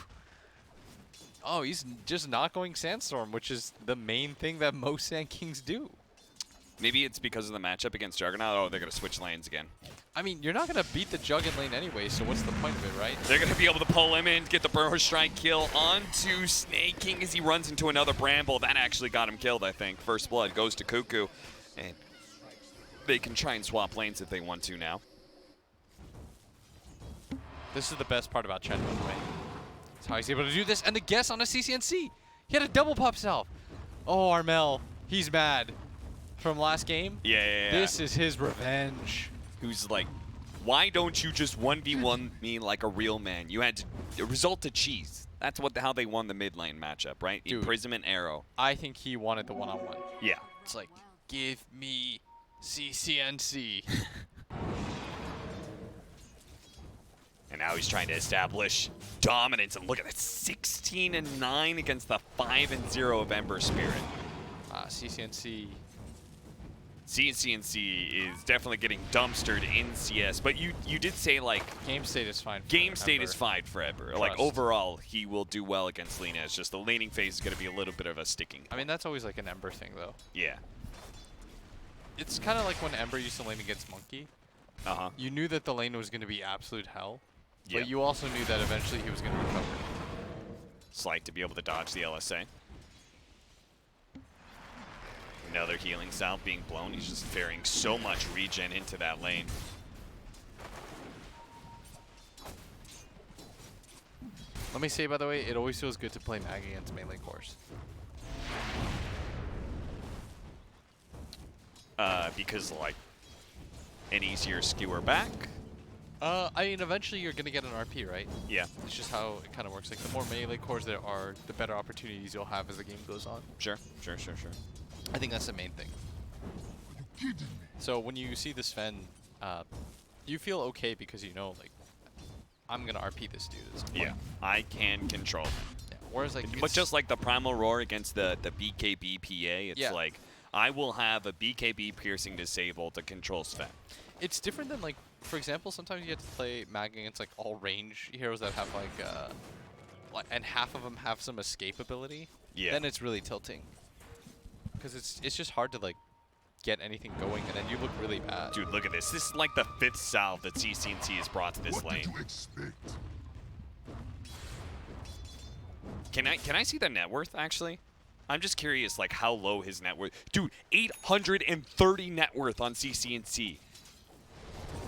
Oh, he's just not going Sandstorm, which is the main thing that most Sand Kings do. Maybe it's because of the matchup against Juggernaut. Oh, they're going to switch lanes again. I mean, you're not going to beat the Jug in lane anyway, so what's the point of it, right? They're going to be able to pull him in, get the Burrow Strike kill onto Snake King as he runs into another Bramble. That actually got him killed, I think. First blood goes to Kuku. And they can try and swap lanes if they want to now. This is the best part about Chen, by the way. That's how he's able to do this. And the guess on a CCNC. He had a double pop self. Oh, Armel. He's mad. From last game? Yeah. This is his revenge. Who's like, why don't you just 1v1 me like a real man? You had to result to cheese. That's how they won the mid lane matchup, right? Dude. Imprisonment arrow. I think he wanted the one-on-one. Yeah. It's like, give me CCNC. And now he's trying to establish dominance. And look at that, 16-9 against the 5-0 of Ember Spirit. CCNC. CNC is definitely getting dumpstered in CS, but you did say, like, Game state is fine. game state is fine for Ember. Like, overall, he will do well against Lina. It's just the laning phase is going to be a little bit of a sticking point. I mean, that's always like an Ember thing, though. Yeah. It's kind of like when Ember used to lane against Monkey. Uh-huh. You knew that the lane was going to be absolute hell, Yeah. but you also knew that eventually he was going to recover. Slight to be able to dodge the LSA. Another healing salve being blown. He's just ferrying so much regen into that lane. Let me say, by the way, it always feels good to play Mag against melee cores. Because, like, an easier skewer back. I mean, eventually you're going to get an RP, right? Yeah, It's just how it kind of works. Like, the more melee cores there are, the better opportunities you'll have as the game goes on. sure. I think that's the main thing. So when you see this Sven, you feel okay because you know, like, I'm going to RP this dude at some point. Yeah, I can control him. Yeah. Whereas, like, But just like the Primal Roar against the BKB PA, it's Yeah. like, I will have a BKB piercing disable to control Sven. it's different than, like, for example, sometimes you get to play Mag against, like, all range heroes that have, like, and half of them have some escape ability. Yeah. Then it's really tilting. Because it's just hard to, like, get anything going, and then you look really bad. Dude, look at this. This is like the 5th salve that CCNC has brought to this lane. Can I see the net worth, actually? I'm just curious, like, how low his net worth. Dude, 830 net worth on CCNC.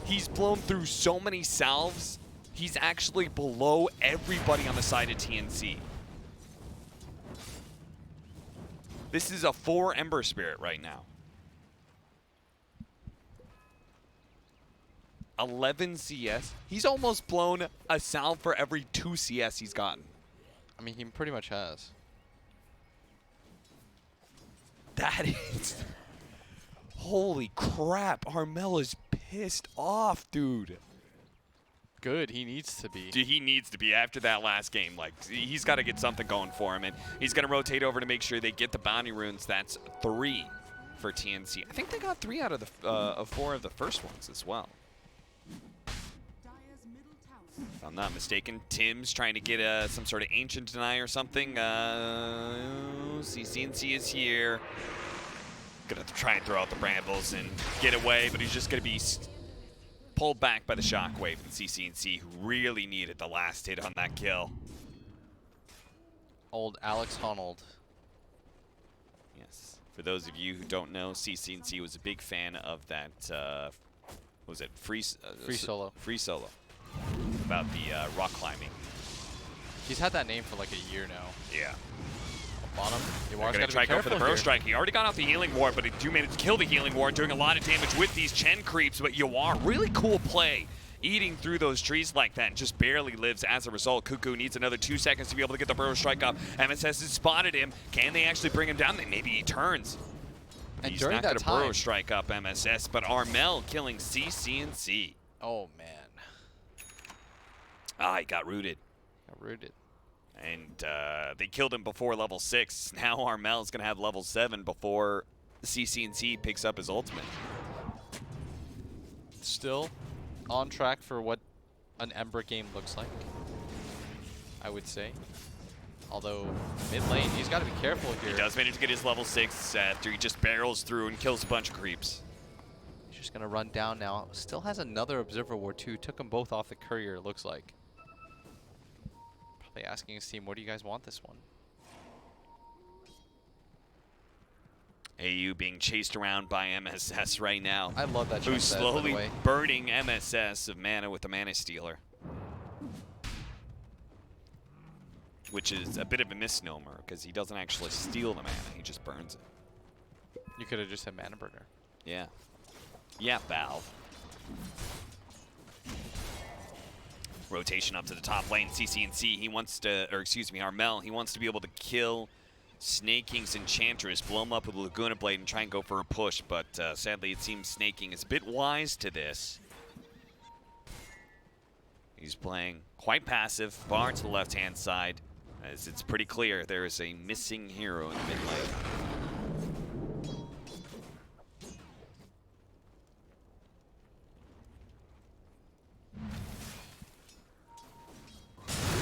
He's blown through so many salves. He's actually below everybody on the side of TNC. This is a 4 Ember Spirit right now. 11 CS. He's almost blown a salve for every 2 CS he's gotten. I mean, he pretty much has. That is... Holy crap. Armel is pissed off, dude. Good, he needs to be. Dude, he needs to be after that last game. Like, he's got to get something going for him. And he's going to rotate over to make sure they get the bounty runes. That's 3 for TNC. I think they got 3 out of the 4 of the first ones as well. Dire's middle tower. If I'm not mistaken, Tim's trying to get some sort of ancient deny or something. CCNC is here. Gonna try and throw out the brambles and get away, but he's just gonna be pulled back by the shockwave. And CCNC, who really needed the last hit on that kill. Old Alex Honnold. Yes. For those of you who don't know, CCNC was a big fan of that. What was it free Solo? Free Solo. About the rock climbing. He's had that name for like a year now. Yeah. Bottom. They're Yawar's gonna got to try be to go for the careful Burrow here. Strike. He already got out the Healing Ward, but he do manage to kill the Healing Ward, doing a lot of damage with these Chen creeps. But Yawar, really cool play, eating through those trees like that, and just barely lives as a result. Cuckoo needs another 2 seconds to be able to get the Burrow Strike up. MSS has spotted him. Can they actually bring him down? Maybe he turns. And He's during not that going to Burrow time- Strike up MSS, but Armel killing CCNC. Oh man, Ah, he got rooted. got rooted. And they killed him before level 6. Now Armel's going to have level 7 before CCNC picks up his ultimate. Still on track for what an Ember game looks like, I would say. Although mid lane, he's got to be careful here. He does manage to get his level 6 after he just barrels through and kills a bunch of creeps. He's just gonna run down now. Still has another Observer Ward too. Took them both off the courier, it looks like. Probably asking his team, where do you guys want this one? AU being chased around by MSS right now. I love that. Who's Chunk set, by the slowly way. burning MSS of mana with the Mana Stealer. Which is a bit of a misnomer, because he doesn't actually steal the mana, he just burns it. You could have just said Mana Burner. Yeah. Yeah, Valve. Rotation up to the top lane. CCNC, he wants to, or excuse me, Armel, he wants to be able to kill Snake King's Enchantress, blow him up with a Laguna Blade, and try and go for a push. But sadly, it seems Snake King is a bit wise to this. He's playing quite passive, far to the left-hand side, as it's pretty clear there is a missing hero in the mid lane.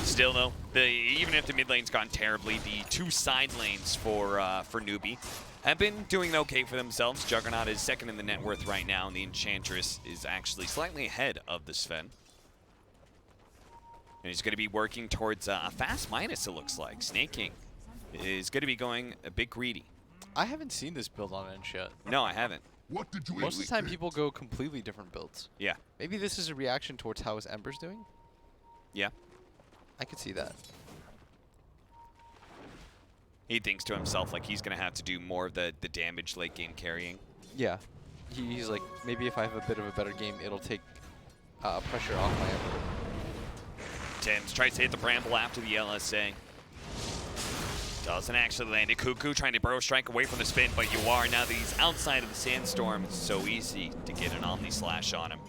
Still though, even if the mid lane's gone terribly, the two side lanes for Newbee have been doing okay for themselves. Juggernaut is second in the net worth right now, and the Enchantress is actually slightly ahead of the Sven. And he's going to be working towards a fast minus, it looks like. Snake King is going to be going a bit greedy. I haven't seen this build on Ench yet. No, I haven't. What did you Most of the time, people go completely different builds. Yeah. Maybe this is a reaction towards how his Ember's doing? Yeah. I could see that. He thinks to himself like he's going to have to do more of the damage late game carrying. Yeah. He's like, maybe if I have a bit of a better game, it'll take pressure off my Ember. Tim's tries to hit the Bramble after the LSA. Doesn't actually land it. Cuckoo trying to burrow strike away from the spin, but you are now that he's outside of the Sandstorm. It's so easy to get an Omni Slash on him.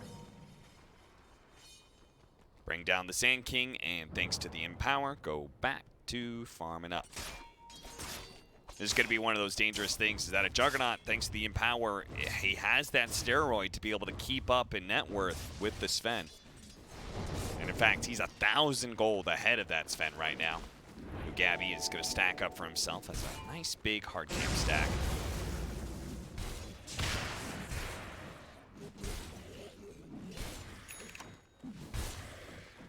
Bring down the Sand King, and thanks to the Empower, go back to farming up. This is going to be one of those dangerous things, is that a Juggernaut, thanks to the Empower, he has that steroid to be able to keep up in net worth with the Sven. And in fact, he's 1,000 gold ahead of that Sven right now. Gabby is going to stack up for himself as a nice big hard camp stack.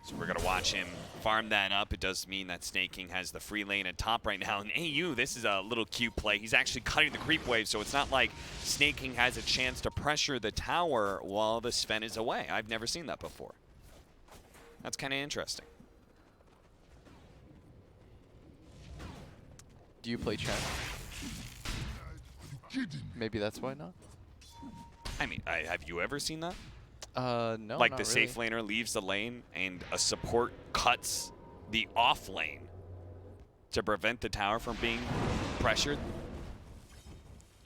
So we're going to watch him farm that up. It does mean that Snake King has the free lane at top right now. And AU, this is a little cute play. He's actually cutting the creep wave, so it's not like Snake King has a chance to pressure the tower while the Sven is away. I've never seen that before. That's kind of interesting. Do you play Chen? kidding? Maybe that's why not? I mean, have you ever seen that? No, Like not the really. safe laner leaves the lane and a support cuts the off lane to prevent the tower from being pressured?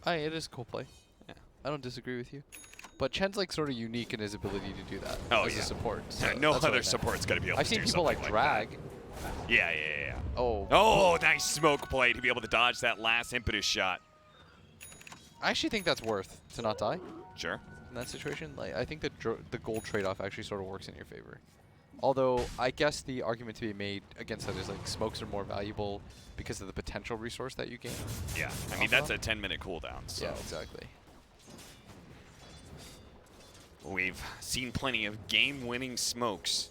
It is a cool play. Yeah. I don't disagree with you. But Chen's like sort of unique in his ability to do that Oh, as yeah. a support. So No that's what I other meant. support's going to be able I've to do seen people something like that. drag. Yeah. Oh. Oh, nice smoke play to be able to dodge that last impetus shot. I actually think that's worth to not die Sure. in that situation. Like, I think the gold trade-off actually sort of works in your favor. Although, I guess the argument to be made against that is like smokes are more valuable because of the potential resource that you gain. Yeah. I mean, that's a 10-minute cooldown. So Yeah, exactly. we've seen plenty of game-winning smokes.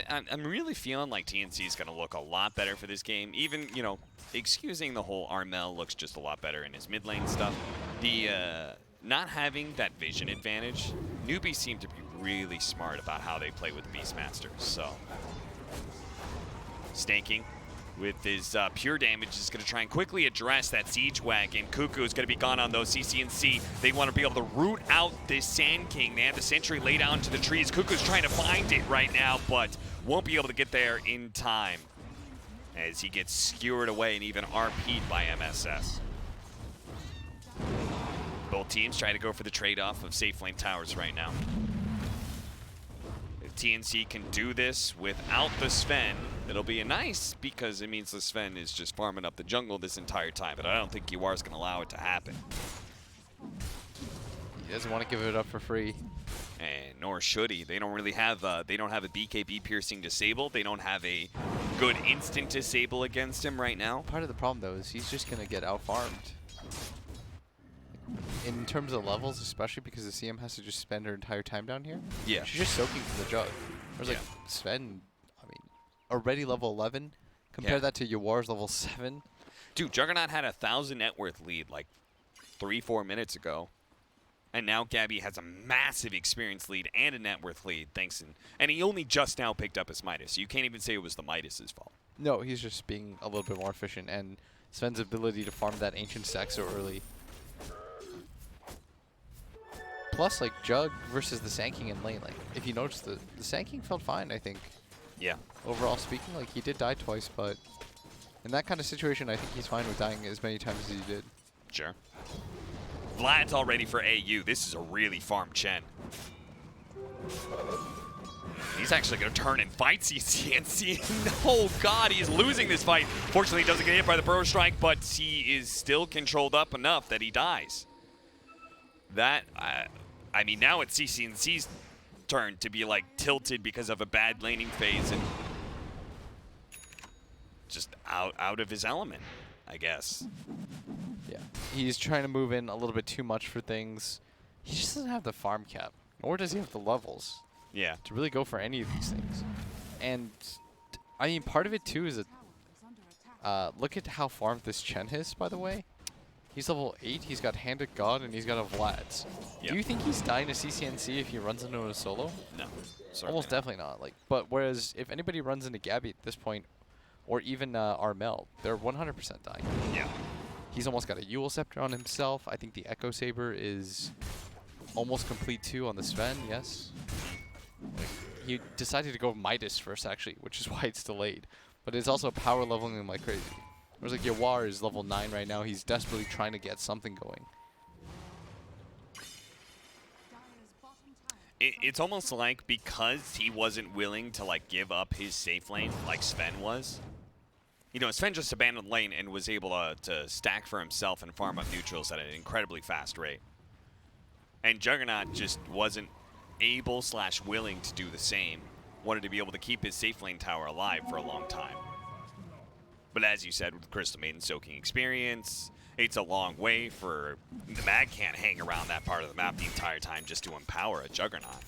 I'm really feeling like TNC is going to look a lot better for this game. Even, you know, excusing the whole Armel looks just a lot better in his mid lane stuff. The not having that vision advantage, Newbee seem to be really smart about how they play with Beastmasters. So, Snaking with his pure damage is going to try and quickly address that Siege Wagon. Cuckoo is going to be gone on those CCNC. They want to be able to root out this Sand King. They have the Sentry laid out into the trees. Cuckoo's trying to find it right now, but won't be able to get there in time as he gets skewered away and even RP'd by MSS. Both teams try to go for the trade-off of safe lane towers right now. If TNC can do this without the Sven, it'll be a nice, because it means the Sven is just farming up the jungle this entire time, but I don't think UR is going to allow it to happen. He doesn't want to give it up for free. And nor should he. They don't really have they don't have a BKB piercing disable. They don't have a good instant disable against him right now. Part of the problem, though, is he's just going to get out-farmed. In terms of levels, especially because the CM has to just spend her entire time down here. Yeah. She's just soaking from the jug. Whereas, like, Yeah. Sven, I mean, already level 11. Compare Yeah. that to Yawar's level 7. Dude, Juggernaut had a 1,000 net worth lead like 3-4 minutes ago. And now Gabby has a massive experience lead and a net worth lead, and he only just now picked up his Midas, so you can't even say it was the Midas's fault. No, he's just being a little bit more efficient, and Sven's ability to farm that ancient stack so early. Plus, like, Jug versus the Sand King in lane, like, if you notice, the Sand King felt fine, I think. Yeah. Overall speaking, like, he did die twice, but in that kind of situation, I think he's fine with dying as many times as he did. Sure. Vlad's all ready for AU. This is a really farm Chen. He's actually going to turn and fight TNC. Oh, God, he's losing this fight. Fortunately, he doesn't get hit by the Burrow Strike, but he is still controlled up enough that he dies. That, I mean, now it's CNC's turn to be, like, tilted because of a bad laning phase and just out of his element, I guess. Yeah, he's trying to move in a little bit too much for things. He just doesn't have the farm cap, nor does he have the levels. Yeah. To really go for any of these things. And, I mean, part of it, too, is that, look at how farmed this Chen is, by the way. He's level 8, he's got Hand of God, and he's got a Vlad's. Yep. Do you think he's dying to CCNC if he runs into a solo? No. Almost definitely not. Like, but whereas, if anybody runs into Gabby at this point, or even Armel, they're 100% dying. Yeah. He's almost got a Yule Scepter on himself. I think the Echo Saber is almost complete, too, on the Sven, yes. Like, he decided to go Midas first, actually, which is why it's delayed. But it's also power leveling him like crazy. Whereas like Yawar is level 9 right now. He's desperately trying to get something going. It's almost like because he wasn't willing to like give up his safe lane like Sven was. You know, Sven just abandoned lane and was able to stack for himself and farm up neutrals at an incredibly fast rate. And Juggernaut just wasn't able/willing to do the same. Wanted to be able to keep his safe lane tower alive for a long time. But as you said, with Crystal Maiden soaking experience, it's a long way for the Mag can't hang around that part of the map the entire time just to empower a Juggernaut.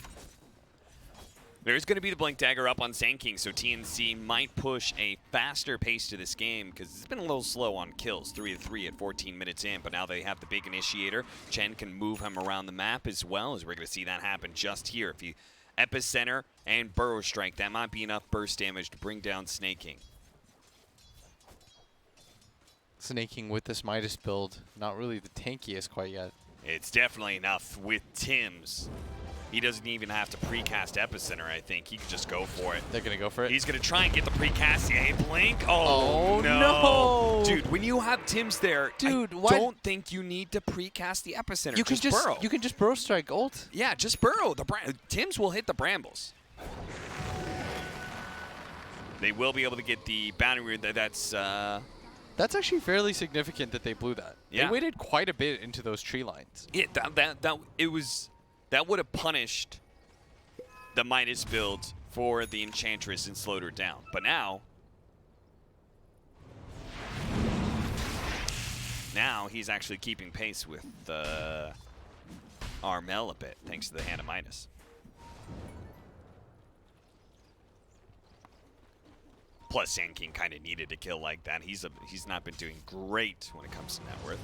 There's going to be the Blink Dagger up on Sand King, so TNC might push a faster pace to this game because it's been a little slow on kills, 3-3 at 14 minutes in, but now they have the big initiator. Chen can move him around the map as well, as we're going to see that happen just here. If you Epicenter and Burrow Strike, that might be enough burst damage to bring down Snake King. Snake King with this Midas build, not really the tankiest quite yet. It's definitely enough with Tim's. He doesn't even have to precast Epicenter, I think. He can just go for it. They're going to go for it. He's going to try and get the precast. Yeah, Blink. Oh, no. Dude, when you have Tim's there, Dude, I don't think you need to precast the Epicenter. You can just burrow. You can just Burrow Strike ult. Yeah, just burrow. Tim's will hit the brambles. They will be able to get the boundary. That's actually fairly significant that they blew that. Yeah. They waited quite a bit into those tree lines. That would have punished the Midas build for the Enchantress and slowed her down. But now he's actually keeping pace with Armel a bit, thanks to the Hand of Midas. Plus, Sand King kind of needed a kill like that. He's not been doing great when it comes to net worth.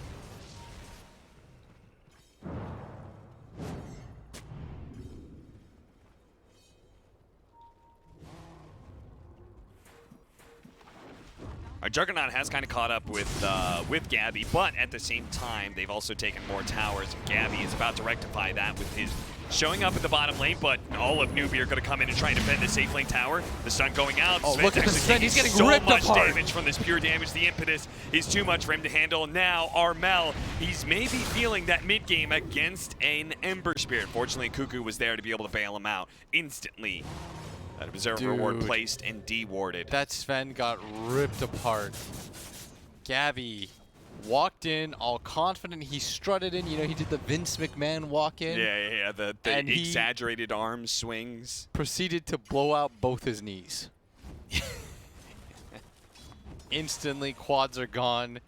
Our Juggernaut has kind of caught up with Gabby, but at the same time, they've also taken more towers, and Gabby is about to rectify that with his showing up at the bottom lane, but all of Newbee are going to come in and try and defend the safe lane tower. The stun going out. Oh, Sven's look at the actually Sven. taking He's getting so ripped much apart. damage from this pure damage. The impetus is too much for him to handle. Now, Armel, he's maybe feeling that mid-game against an Ember Spirit. Fortunately, Cuckoo was there to be able to bail him out instantly. That Observer Ward placed and de-warded. That Sven got ripped apart. Gabby walked in, all confident. He strutted in. You know, he did the Vince McMahon walk in. Yeah. The And he exaggerated arm swings. proceeded to blow out both his knees. Instantly, quads are gone.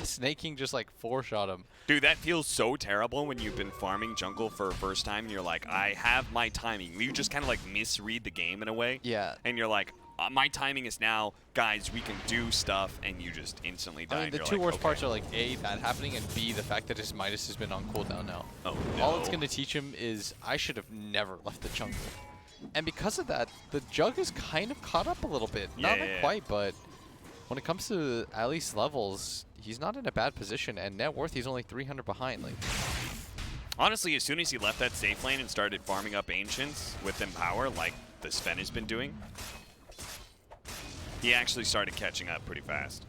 Snake King just like 4-shot him. Dude, that feels so terrible when you've been farming jungle for a first time and you're like, I have my timing. You just kind of like misread the game in a way. Yeah. And you're like, my timing is now, guys, we can do stuff, and you just instantly die. I mean, the two worst parts are like A, that happening, and B, the fact that his Midas has been on cooldown now. Oh, no. All it's going to teach him is I should have never left the jungle. And because of that, the Jug is kind of caught up a little bit. Not quite, but when it comes to at least levels, he's not in a bad position, and net worth, he's only 300 behind. Like, honestly, as soon as he left that safe lane and started farming up Ancients with Empower, like the Sven has been doing, he actually started catching up pretty fast.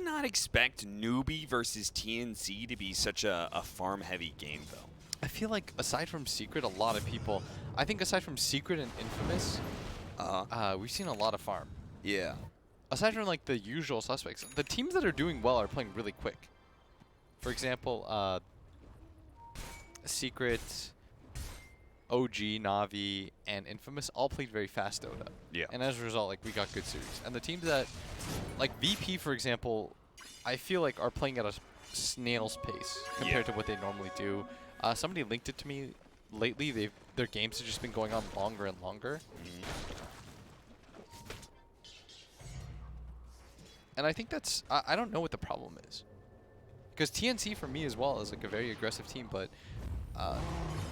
not expect Newbee versus TNC to be such a farm-heavy game, though. I feel like aside from Secret, a lot of people. I think aside from Secret and Infamous, we've seen a lot of farm. Yeah. Aside from like the usual suspects, the teams that are doing well are playing really quick. For example, Secret, OG, Navi, and Infamous all played very fast Dota. Yeah. And as a result, like we got good series. And the teams that, like VP, for example, I feel like are playing at a snail's pace compared to what they normally do. Somebody linked it to me lately. Their games have just been going on longer and longer. And I think that's, I don't know what the problem is. Because TNC for me as well is like a very aggressive team, but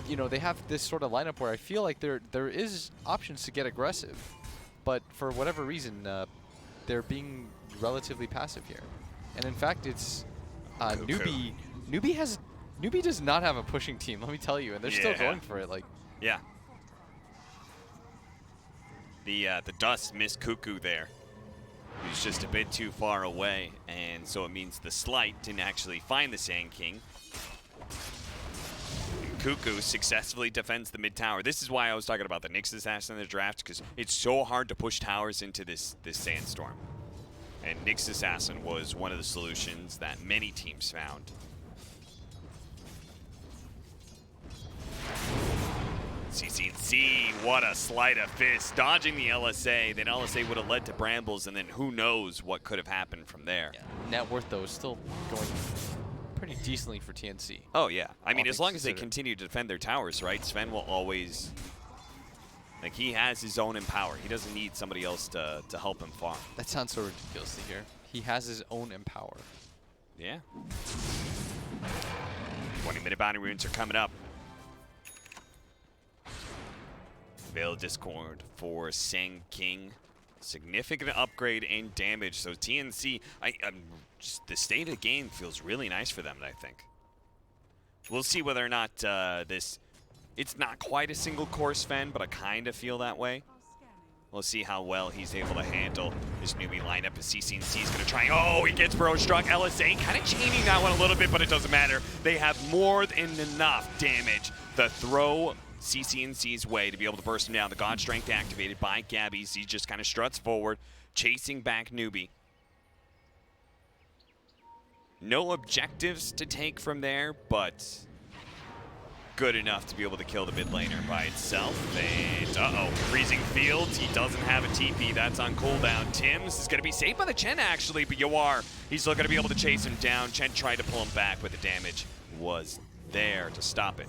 you know, they have this sort of lineup where I feel like there is options to get aggressive, but for whatever reason, they're being relatively passive here. And in fact, it's Newbee. Newbee does not have a pushing team, let me tell you, and they're still going for it. Like, yeah. The dust missed Cuckoo there. He was just a bit too far away, and so it means the Slight didn't actually find the Sand King. And Cuckoo successfully defends the mid tower. This is why I was talking about the Nyx Assassin in the draft, because it's so hard to push towers into this sandstorm. And Nyx Assassin was one of the solutions that many teams found. CCC, what a sleight of fist. Dodging the LSA. Then LSA would have led to Brambles, and then who knows what could have happened from there. yeah. Net worth, though, is still going pretty decently for TNC. Oh, yeah. I mean, All as long things as they considered. continue to defend their towers, right? Sven will always... Like, he has his own empower. He doesn't need somebody else to help him farm. That sounds so ridiculous to hear. He has his own empower. Yeah. 20-minute bounty runes are coming up. Veil Discord for Sang King. Significant upgrade in damage. So TNC, just the state of the game feels really nice for them, I think. We'll see whether or not it's not quite a single core Sven, but I kind of feel that way. We'll see how well he's able to handle this Newbee lineup as CCNC is going to try. Oh, he gets bro struck. LSA kind of chaining that one a little bit, but it doesn't matter. They have more than enough damage. The throw CCNC's way to be able to burst him down. The God Strength activated by Gabby. He just kind of struts forward, chasing back Newbee. No objectives to take from there, but good enough to be able to kill the mid laner by itself. And, uh-oh, freezing fields. He doesn't have a TP. That's on cooldown. Tim's is going to be saved by the Chen, actually, but Yawar, he's still going to be able to chase him down. Chen tried to pull him back, but the damage was there to stop it.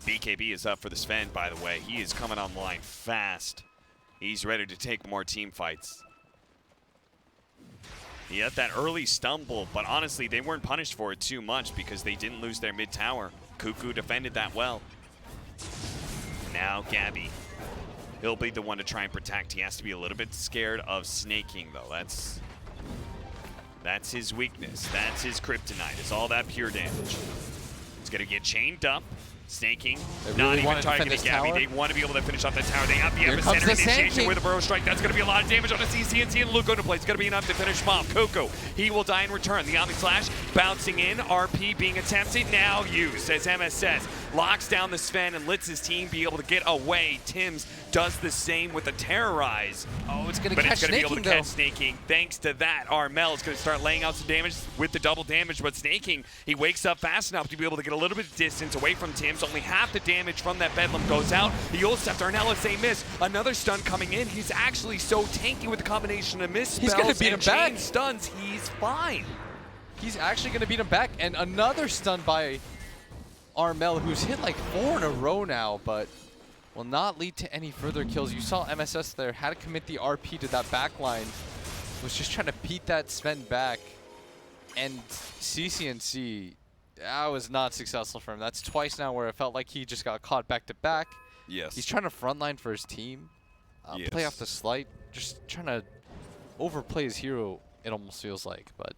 BKB is up for the Sven, by the way. He is coming online fast. He's ready to take more team fights. He had that early stumble, but honestly, they weren't punished for it too much because they didn't lose their mid tower. Cuckoo defended that well. Now Gabby. He'll be the one to try and protect. He has to be a little bit scared of snaking, though. That's his weakness. That's his kryptonite. It's all that pure damage. He's going to get chained up. Snaking, They not really even wanna targeting defend this Gabby. tower? They want to be able to finish off that tower. They have the Here comes epicenter the Sand initiation King. with a burrow strike. That's going to be a lot of damage on the CCNC, and Luke on to play. It's going to be enough to finish him off. Coco, he will die in return. The Omni Slash bouncing in. RP being attempted, now used as MSS locks down the Sven and lets his team be able to get away. Tim's does the same with the Terrorize. Oh, it's going to But catch it's going to be able Snaking, to though. catch Snaking. Thanks to that, Armel is going to start laying out some damage with the double damage. But Snaking, he wakes up fast enough to be able to get a little bit of distance away from Tim's. Only half the damage from that Bedlam goes out. The Ult Scepter and LSA miss. Another stun coming in. He's actually so tanky with the combination of miss He's spells gonna beat and him back. chain stuns. He's fine. He's actually going to beat him back. And another stun by Armel, who's hit like 4 in a row now, but will not lead to any further kills. You saw MSS there, had to commit the RP to that back line. Was just trying to beat that Sven back. And CCNC, that was not successful for him. That's twice now where it felt like he just got caught back to back. Yes. He's trying to frontline for his team. Play off the slight. Just trying to overplay his hero, it almost feels like, but...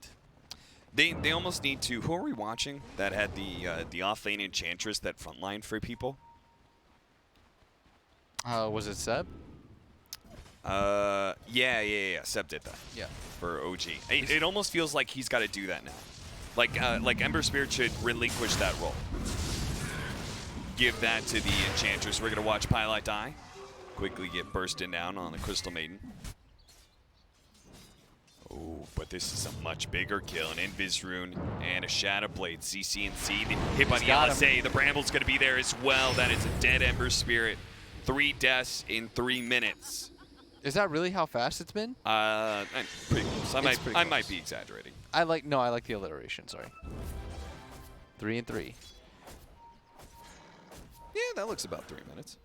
They almost need to. Who are we watching that had the off-lane Enchantress that frontline for people? Was it Seb? Yeah. Seb did that. Yeah. For OG. It almost feels like he's got to do that now. Like Ember Spirit should relinquish that role. Give that to the Enchantress. We're going to watch Pylite die. Quickly get bursted down on the Crystal Maiden. Oh, but this is a much bigger kill. An Invis Rune and a Shadow Blade. CC&C hit by the LSA. The Bramble's going to be there as well. That is a dead Ember Spirit. 3 deaths in 3 minutes. Is that really how fast it's been? Pretty close. I might be exaggerating. I like the alliteration. Sorry. 3 and 3. Yeah, that looks about 3 minutes.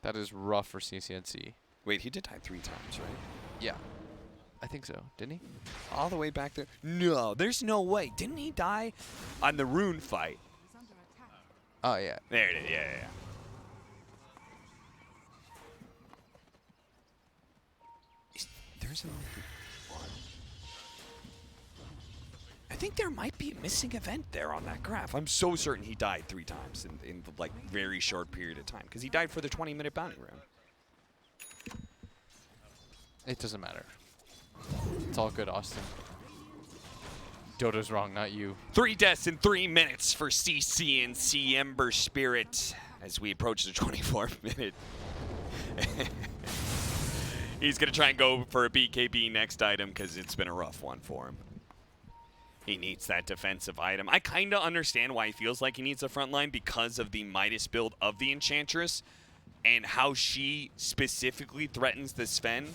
That is rough for CCNC. Wait, he did die 3 times, right? Yeah. I think so. Didn't he? All the way back there? No, there's no way. Didn't he die on the Rune fight? Is under attack. Oh, yeah. There it is. Yeah. There's an one. I think there might be a missing event there on that graph. I'm so certain he died 3 times in the like very short period of time because he died for the 20-minute bounty round. It doesn't matter. It's all good, Austin. Dodo's wrong, not you. 3 deaths in 3 minutes for CC&C Ember Spirit as we approach the 24th minute. He's going to try and go for a BKB next item because it's been a rough one for him. He needs that defensive item. I kind of understand why he feels like he needs a front line because of the Midas build of the Enchantress and how she specifically threatens the Sven.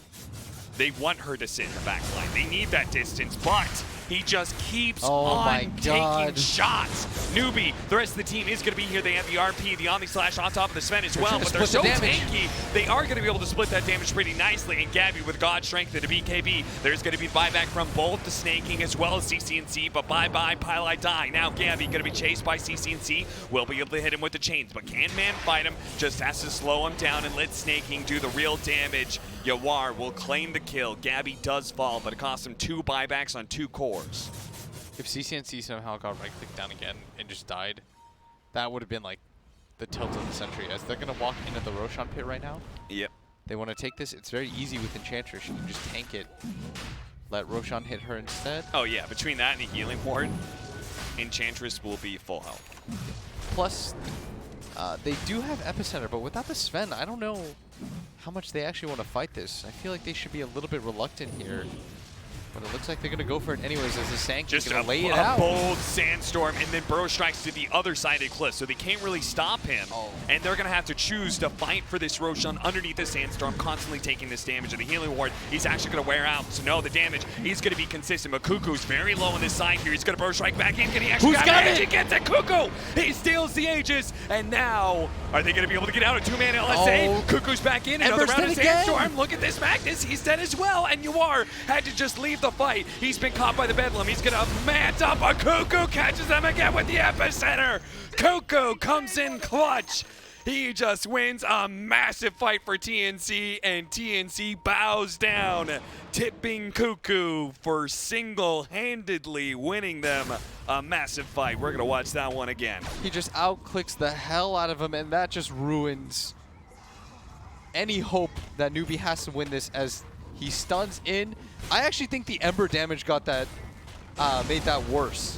They want her to sit in the back line. They need that distance, but he just keeps on taking shots. Newbee, the rest of the team is going to be here. They have the RP, the Omni Slash on top of the Sven as well, but they're so tanky. They are going to be able to split that damage pretty nicely. And Gabby with God Strength and a BKB. There's going to be buyback from both the Snaking as well as CC&C, but bye-bye, Pylite die. Now Gabby going to be chased by CC&C. Will be able to hit him with the chains, but can man fight him? Just has to slow him down and let Snaking do the real damage. Yawar will claim the kill. Gabby does fall, but it costs him 2 buybacks on 2 cores. If CCNC somehow got right-clicked down again and just died, that would have been like the tilt of the century. As they're going to walk into the Roshan pit right now. Yep. They want to take this. It's very easy with Enchantress. You can just tank it. Let Roshan hit her instead. Oh yeah, between that and a healing ward, Enchantress will be full health. Plus, they do have Epicenter, but without the Sven, I don't know how much they actually want to fight this. I feel like they should be a little bit reluctant here. But it looks like they're going to go for it anyways as the Sank is going to lay it out. Bold Sandstorm, and then Burrow strikes to the other side of the cliff, so they can't really stop him. And they're going to have to choose to fight for this Roshan underneath the Sandstorm, constantly taking this damage. And the healing ward, he's actually going to wear out. So no, the damage, he's going to be consistent. But Cuckoo's very low on this side here. He's going to Burrow strike back in. Can he actually got it? He gets it, Cuckoo! He steals the Aegis, and now, are they going to be able to get out a 2-man LSA? Cuckoo's back in, another round of Sandstorm. Look at this Magnus, he's dead as well. And Yawar had to just leave the fight. He's been caught by the Bedlam. He's going to mant up a Cuckoo, catches them again with the Epicenter. Cuckoo comes in clutch. He just wins a massive fight for TNC, and TNC bows down, tipping Cuckoo for single-handedly winning them a massive fight. We're going to watch that one again. He just outclicks the hell out of him, and that just ruins any hope that Newbee has to win this as he stuns in. I actually think the Ember damage got that, made that worse.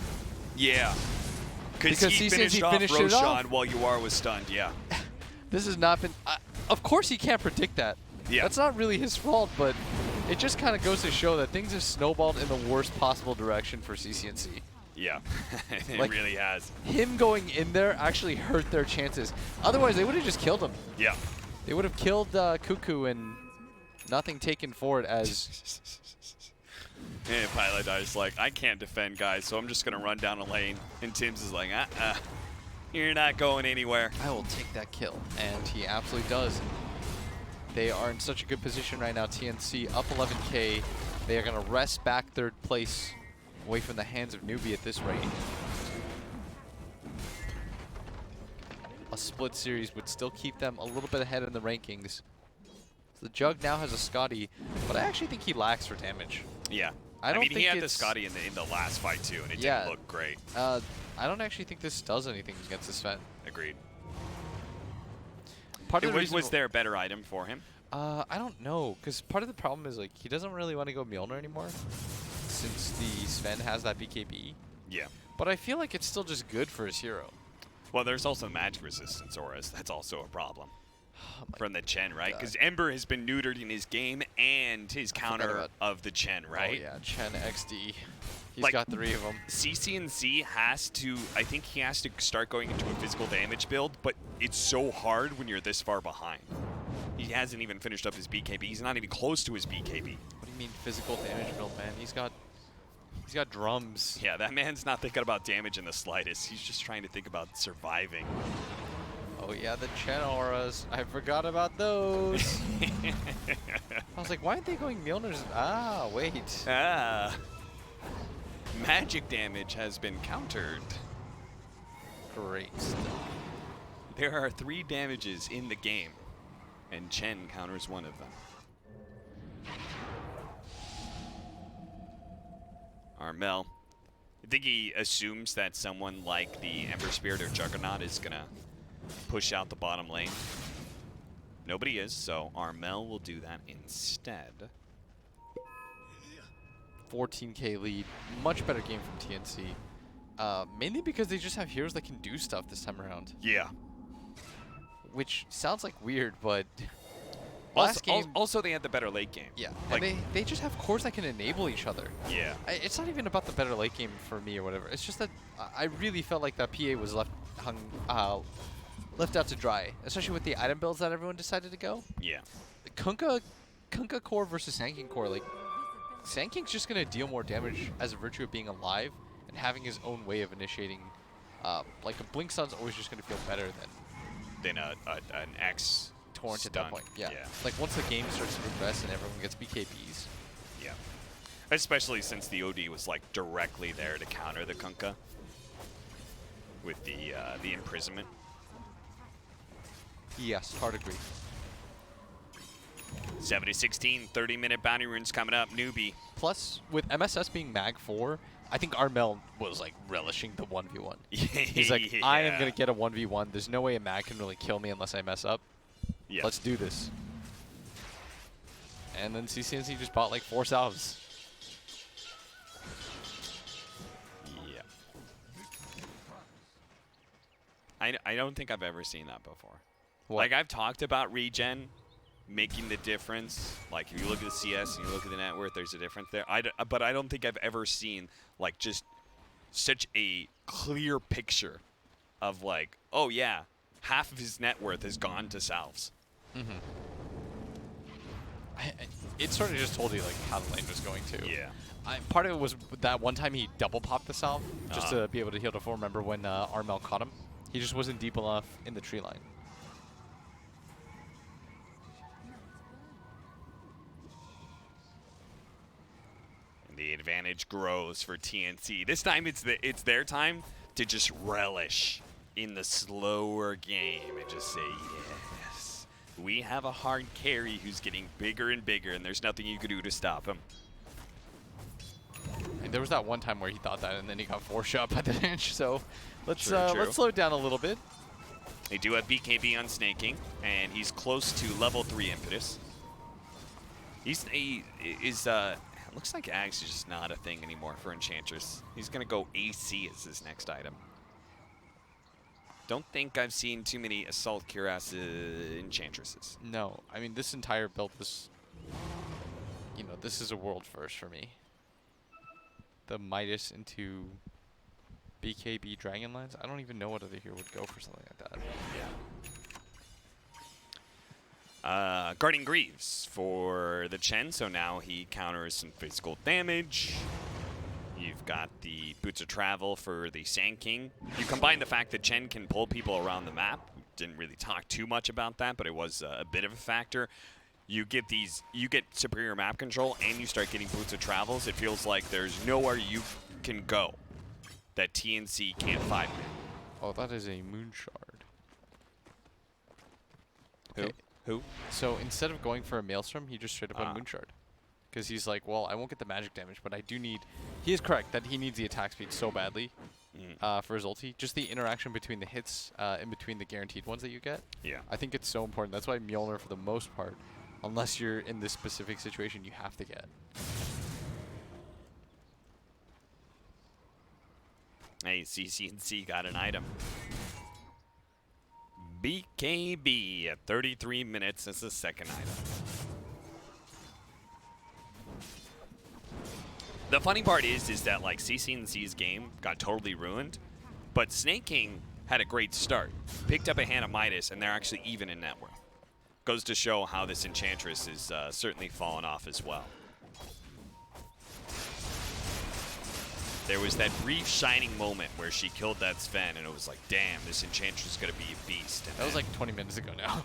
Yeah. Because he finished off Roshan while Yawar was stunned, yeah. This has not been... of course he can't predict that. Yeah. That's not really his fault, but it just kind of goes to show that things have snowballed in the worst possible direction for CCNC. Yeah, it like, really has. Him going in there actually hurt their chances. Otherwise, they would have just killed him. Yeah. They would have killed Cuckoo and nothing taken for it as... And Pilot is like, I can't defend, guys, so I'm just going to run down a lane. And Tim's is like, you're not going anywhere. I will take that kill. And he absolutely does. They are in such a good position right now. TNC up 11K. They are going to wrest back third place away from the hands of Newbee at this rate. A split series would still keep them a little bit ahead in the rankings. The Jug now has a Scotty, but I actually think he lacks for damage. Yeah. I mean, think he had the Scotty in the last fight, too, and it didn't look great. I don't actually think this does anything against this Sven. Agreed. Part of the reason was there a better item for him? I don't know, because part of the problem is like he doesn't really want to go Mjolnir anymore, since the Sven has that BKB. Yeah. But I feel like it's still just good for his hero. Well, there's also magic resistance auras. That's also a problem Oh my from the Chen, right? God. Because Ember has been neutered in his game and his forgot counter about- of the Chen, right? Oh yeah, Chen XD. He's Like- got 3 of them. CCNC has to, I think he has to start going into a physical damage build, but it's so hard when you're this far behind. He hasn't even finished up his BKB. He's not even close to his BKB. What do you mean physical damage build, man? He's got drums. Yeah, that man's not thinking about damage in the slightest. He's just trying to think about surviving. Oh yeah, the Chen auras. I forgot about those. I was like, why aren't they going Mjolnirs? Ah, wait. Ah. Magic damage has been countered. Great. There are 3 damages in the game, and Chen counters one of them. Armel. I think he assumes that someone like the Ember Spirit or Juggernaut is going to push out the bottom lane. Nobody is, so Armel will do that instead. 14k lead. Much better game from TNC. Mainly because they just have heroes that can do stuff this time around. Yeah. Which sounds like weird, but Also, last game... also, they had the better late game. yeah, like- and they just have cores that can enable each other. Yeah. It's not even about the better late game for me or whatever. It's just that I really felt like that PA was left out to dry, especially with the item builds that everyone decided to go. Yeah. Kunkka core versus Sand King core, like Sand King's just gonna deal more damage as a virtue of being alive and having his own way of initiating. Like a Blink Stun's always just gonna feel better than Then an X Torrent at stun. that point. Yeah. Yeah. Like once the game starts to progress and everyone gets BKBs. Yeah. Especially since the OD was like directly there to counter the Kunkka with the imprisonment. Yes, hard agree. 7-16, 30-minute bounty runes coming up. Newbee. Plus, with MSS being Mag 4, I think Armel was like relishing the 1v1. He's like, I am gonna get a 1v1. There's no way a Mag can really kill me unless I mess up. Yeah. Let's do this. And then CCNC just bought like 4 salves. Yeah. I don't think I've ever seen that before. What? Like, I've talked about regen making the difference. Like, if you look at the CS and you look at the net worth, there's a difference there. But I don't think I've ever seen, like, just such a clear picture of, like, oh, yeah, half of his net worth has gone to salves. Mm-hmm. It sort of just told you like how the lane was going to. Yeah. Part of it was that one time he double popped the salve just to be able to heal to full. Remember when Armel caught him? He just wasn't deep enough in the tree line. And the advantage grows for TNC. This time it's their time to just relish in the slower game and just say, yes, we have a hard carry who's getting bigger and bigger, and there's nothing you can do to stop him. And there was that one time where he thought that, and then he got 4-shot by the bench. So let's True. let's slow it down a little bit. They do have BKB on snaking, and he's close to level 3 impetus. He is looks like Axe is just not a thing anymore for Enchantress. He's gonna go AC as his next item. Don't think I've seen too many Assault Cuirass Enchantresses. No, I mean this entire build was, you know, this is a world first for me. The Midas into BKB Dragonlance. I don't even know what other hero would go for something like that. Guardian Greaves for the Chen, so now he counters some physical damage. You've got the Boots of Travel for the Sand King. You combine the fact that Chen can pull people around the map. Didn't really talk too much about that, but it was a bit of a factor. You get superior map control, and you start getting Boots of Travels. It feels like there's nowhere you can go that TNC can't find. Oh, that is a Moon Shard. Who? Who? So instead of going for a Maelstrom, he just straight up went Moon Shard. Because he's like, well, I won't get the magic damage, but I do need... He is correct that he needs the attack speed so badly for his ulti. Just the interaction between the hits in between the guaranteed ones that you get. Yeah. I think it's so important. That's why Mjolnir, for the most part, Unless you're in this specific situation, you have to get. Hey, CCNC got an item. BKB at 33 minutes as the second item. The funny part is that like CCNC's game got totally ruined, but Snake King had a great start. Picked up a hand of Midas, and they're actually even in net worth. Goes to show how this Enchantress is certainly fallen off as well. There was that brief shining moment where she killed that Sven, and it was like, damn, this Enchantress is going to be a beast. And That was like 20 minutes ago now.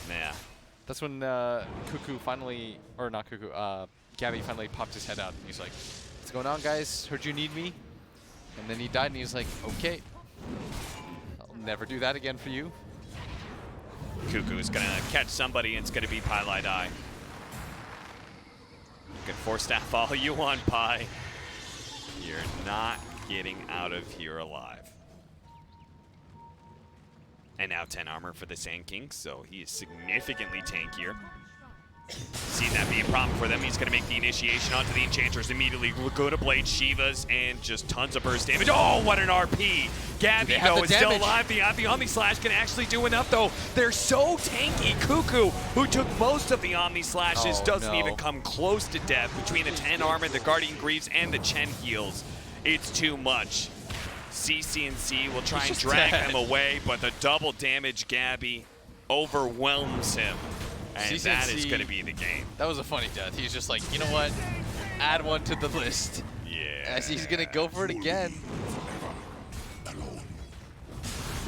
yeah. That's when Cuckoo finally, or not Cuckoo, Gabby finally popped his head out, and he's like, what's going on, guys? Heard you need me? And then he died, and he was like, okay. I'll never do that again for you. Cuckoo's going to catch somebody, and it's going to be Pie Die. You can force staff all you want, Pie. You're not getting out of here alive. And now 10 armor for the Sand King, so he is significantly tankier. Seen that be a problem for them. He's going to make the initiation onto the Enchantress immediately. Laguna Blade, Shivas, and just tons of burst damage. Oh, what an RP! Gabby, though, is still alive. The Omni Slash can actually do enough, though. They're so tanky. Cuckoo, who took most of the Omni Slashes, doesn't even come close to death. Between the 10 armor, the Guardian Greaves, and the Chen heals, it's too much. CCNC will try and drag them away, but the double damage Gabby overwhelms him. And CCNC, that is going to be the game. That was a funny death. He's just like, you know what? Add one to the list. Yeah. As he's going to go for it again.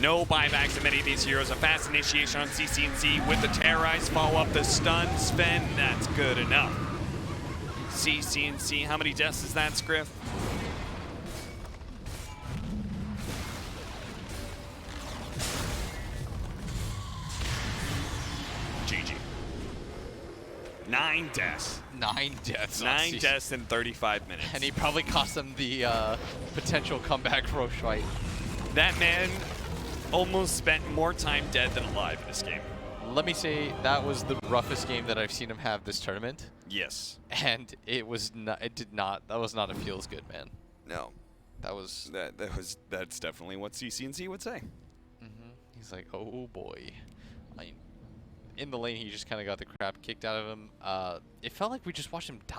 No buybacks of many of these heroes. A fast initiation on CCNC with the Terrorize. Follow up the stun. Sven, that's good enough. CCNC, how many deaths is that, Scriff? GG. 9 deaths. 9 deaths. 9 deaths in 35 minutes. And he probably cost them the potential comeback Roche fight. That man almost spent more time dead than alive in this game. Let me say that was the roughest game that I've seen him have this tournament. Yes. And it was not. It did not. That was not a feels good, man. No. That was. That's definitely what CCNC would say. He's like, oh boy. In the lane, he just kind of got the crap kicked out of him. It felt like we just watched him die.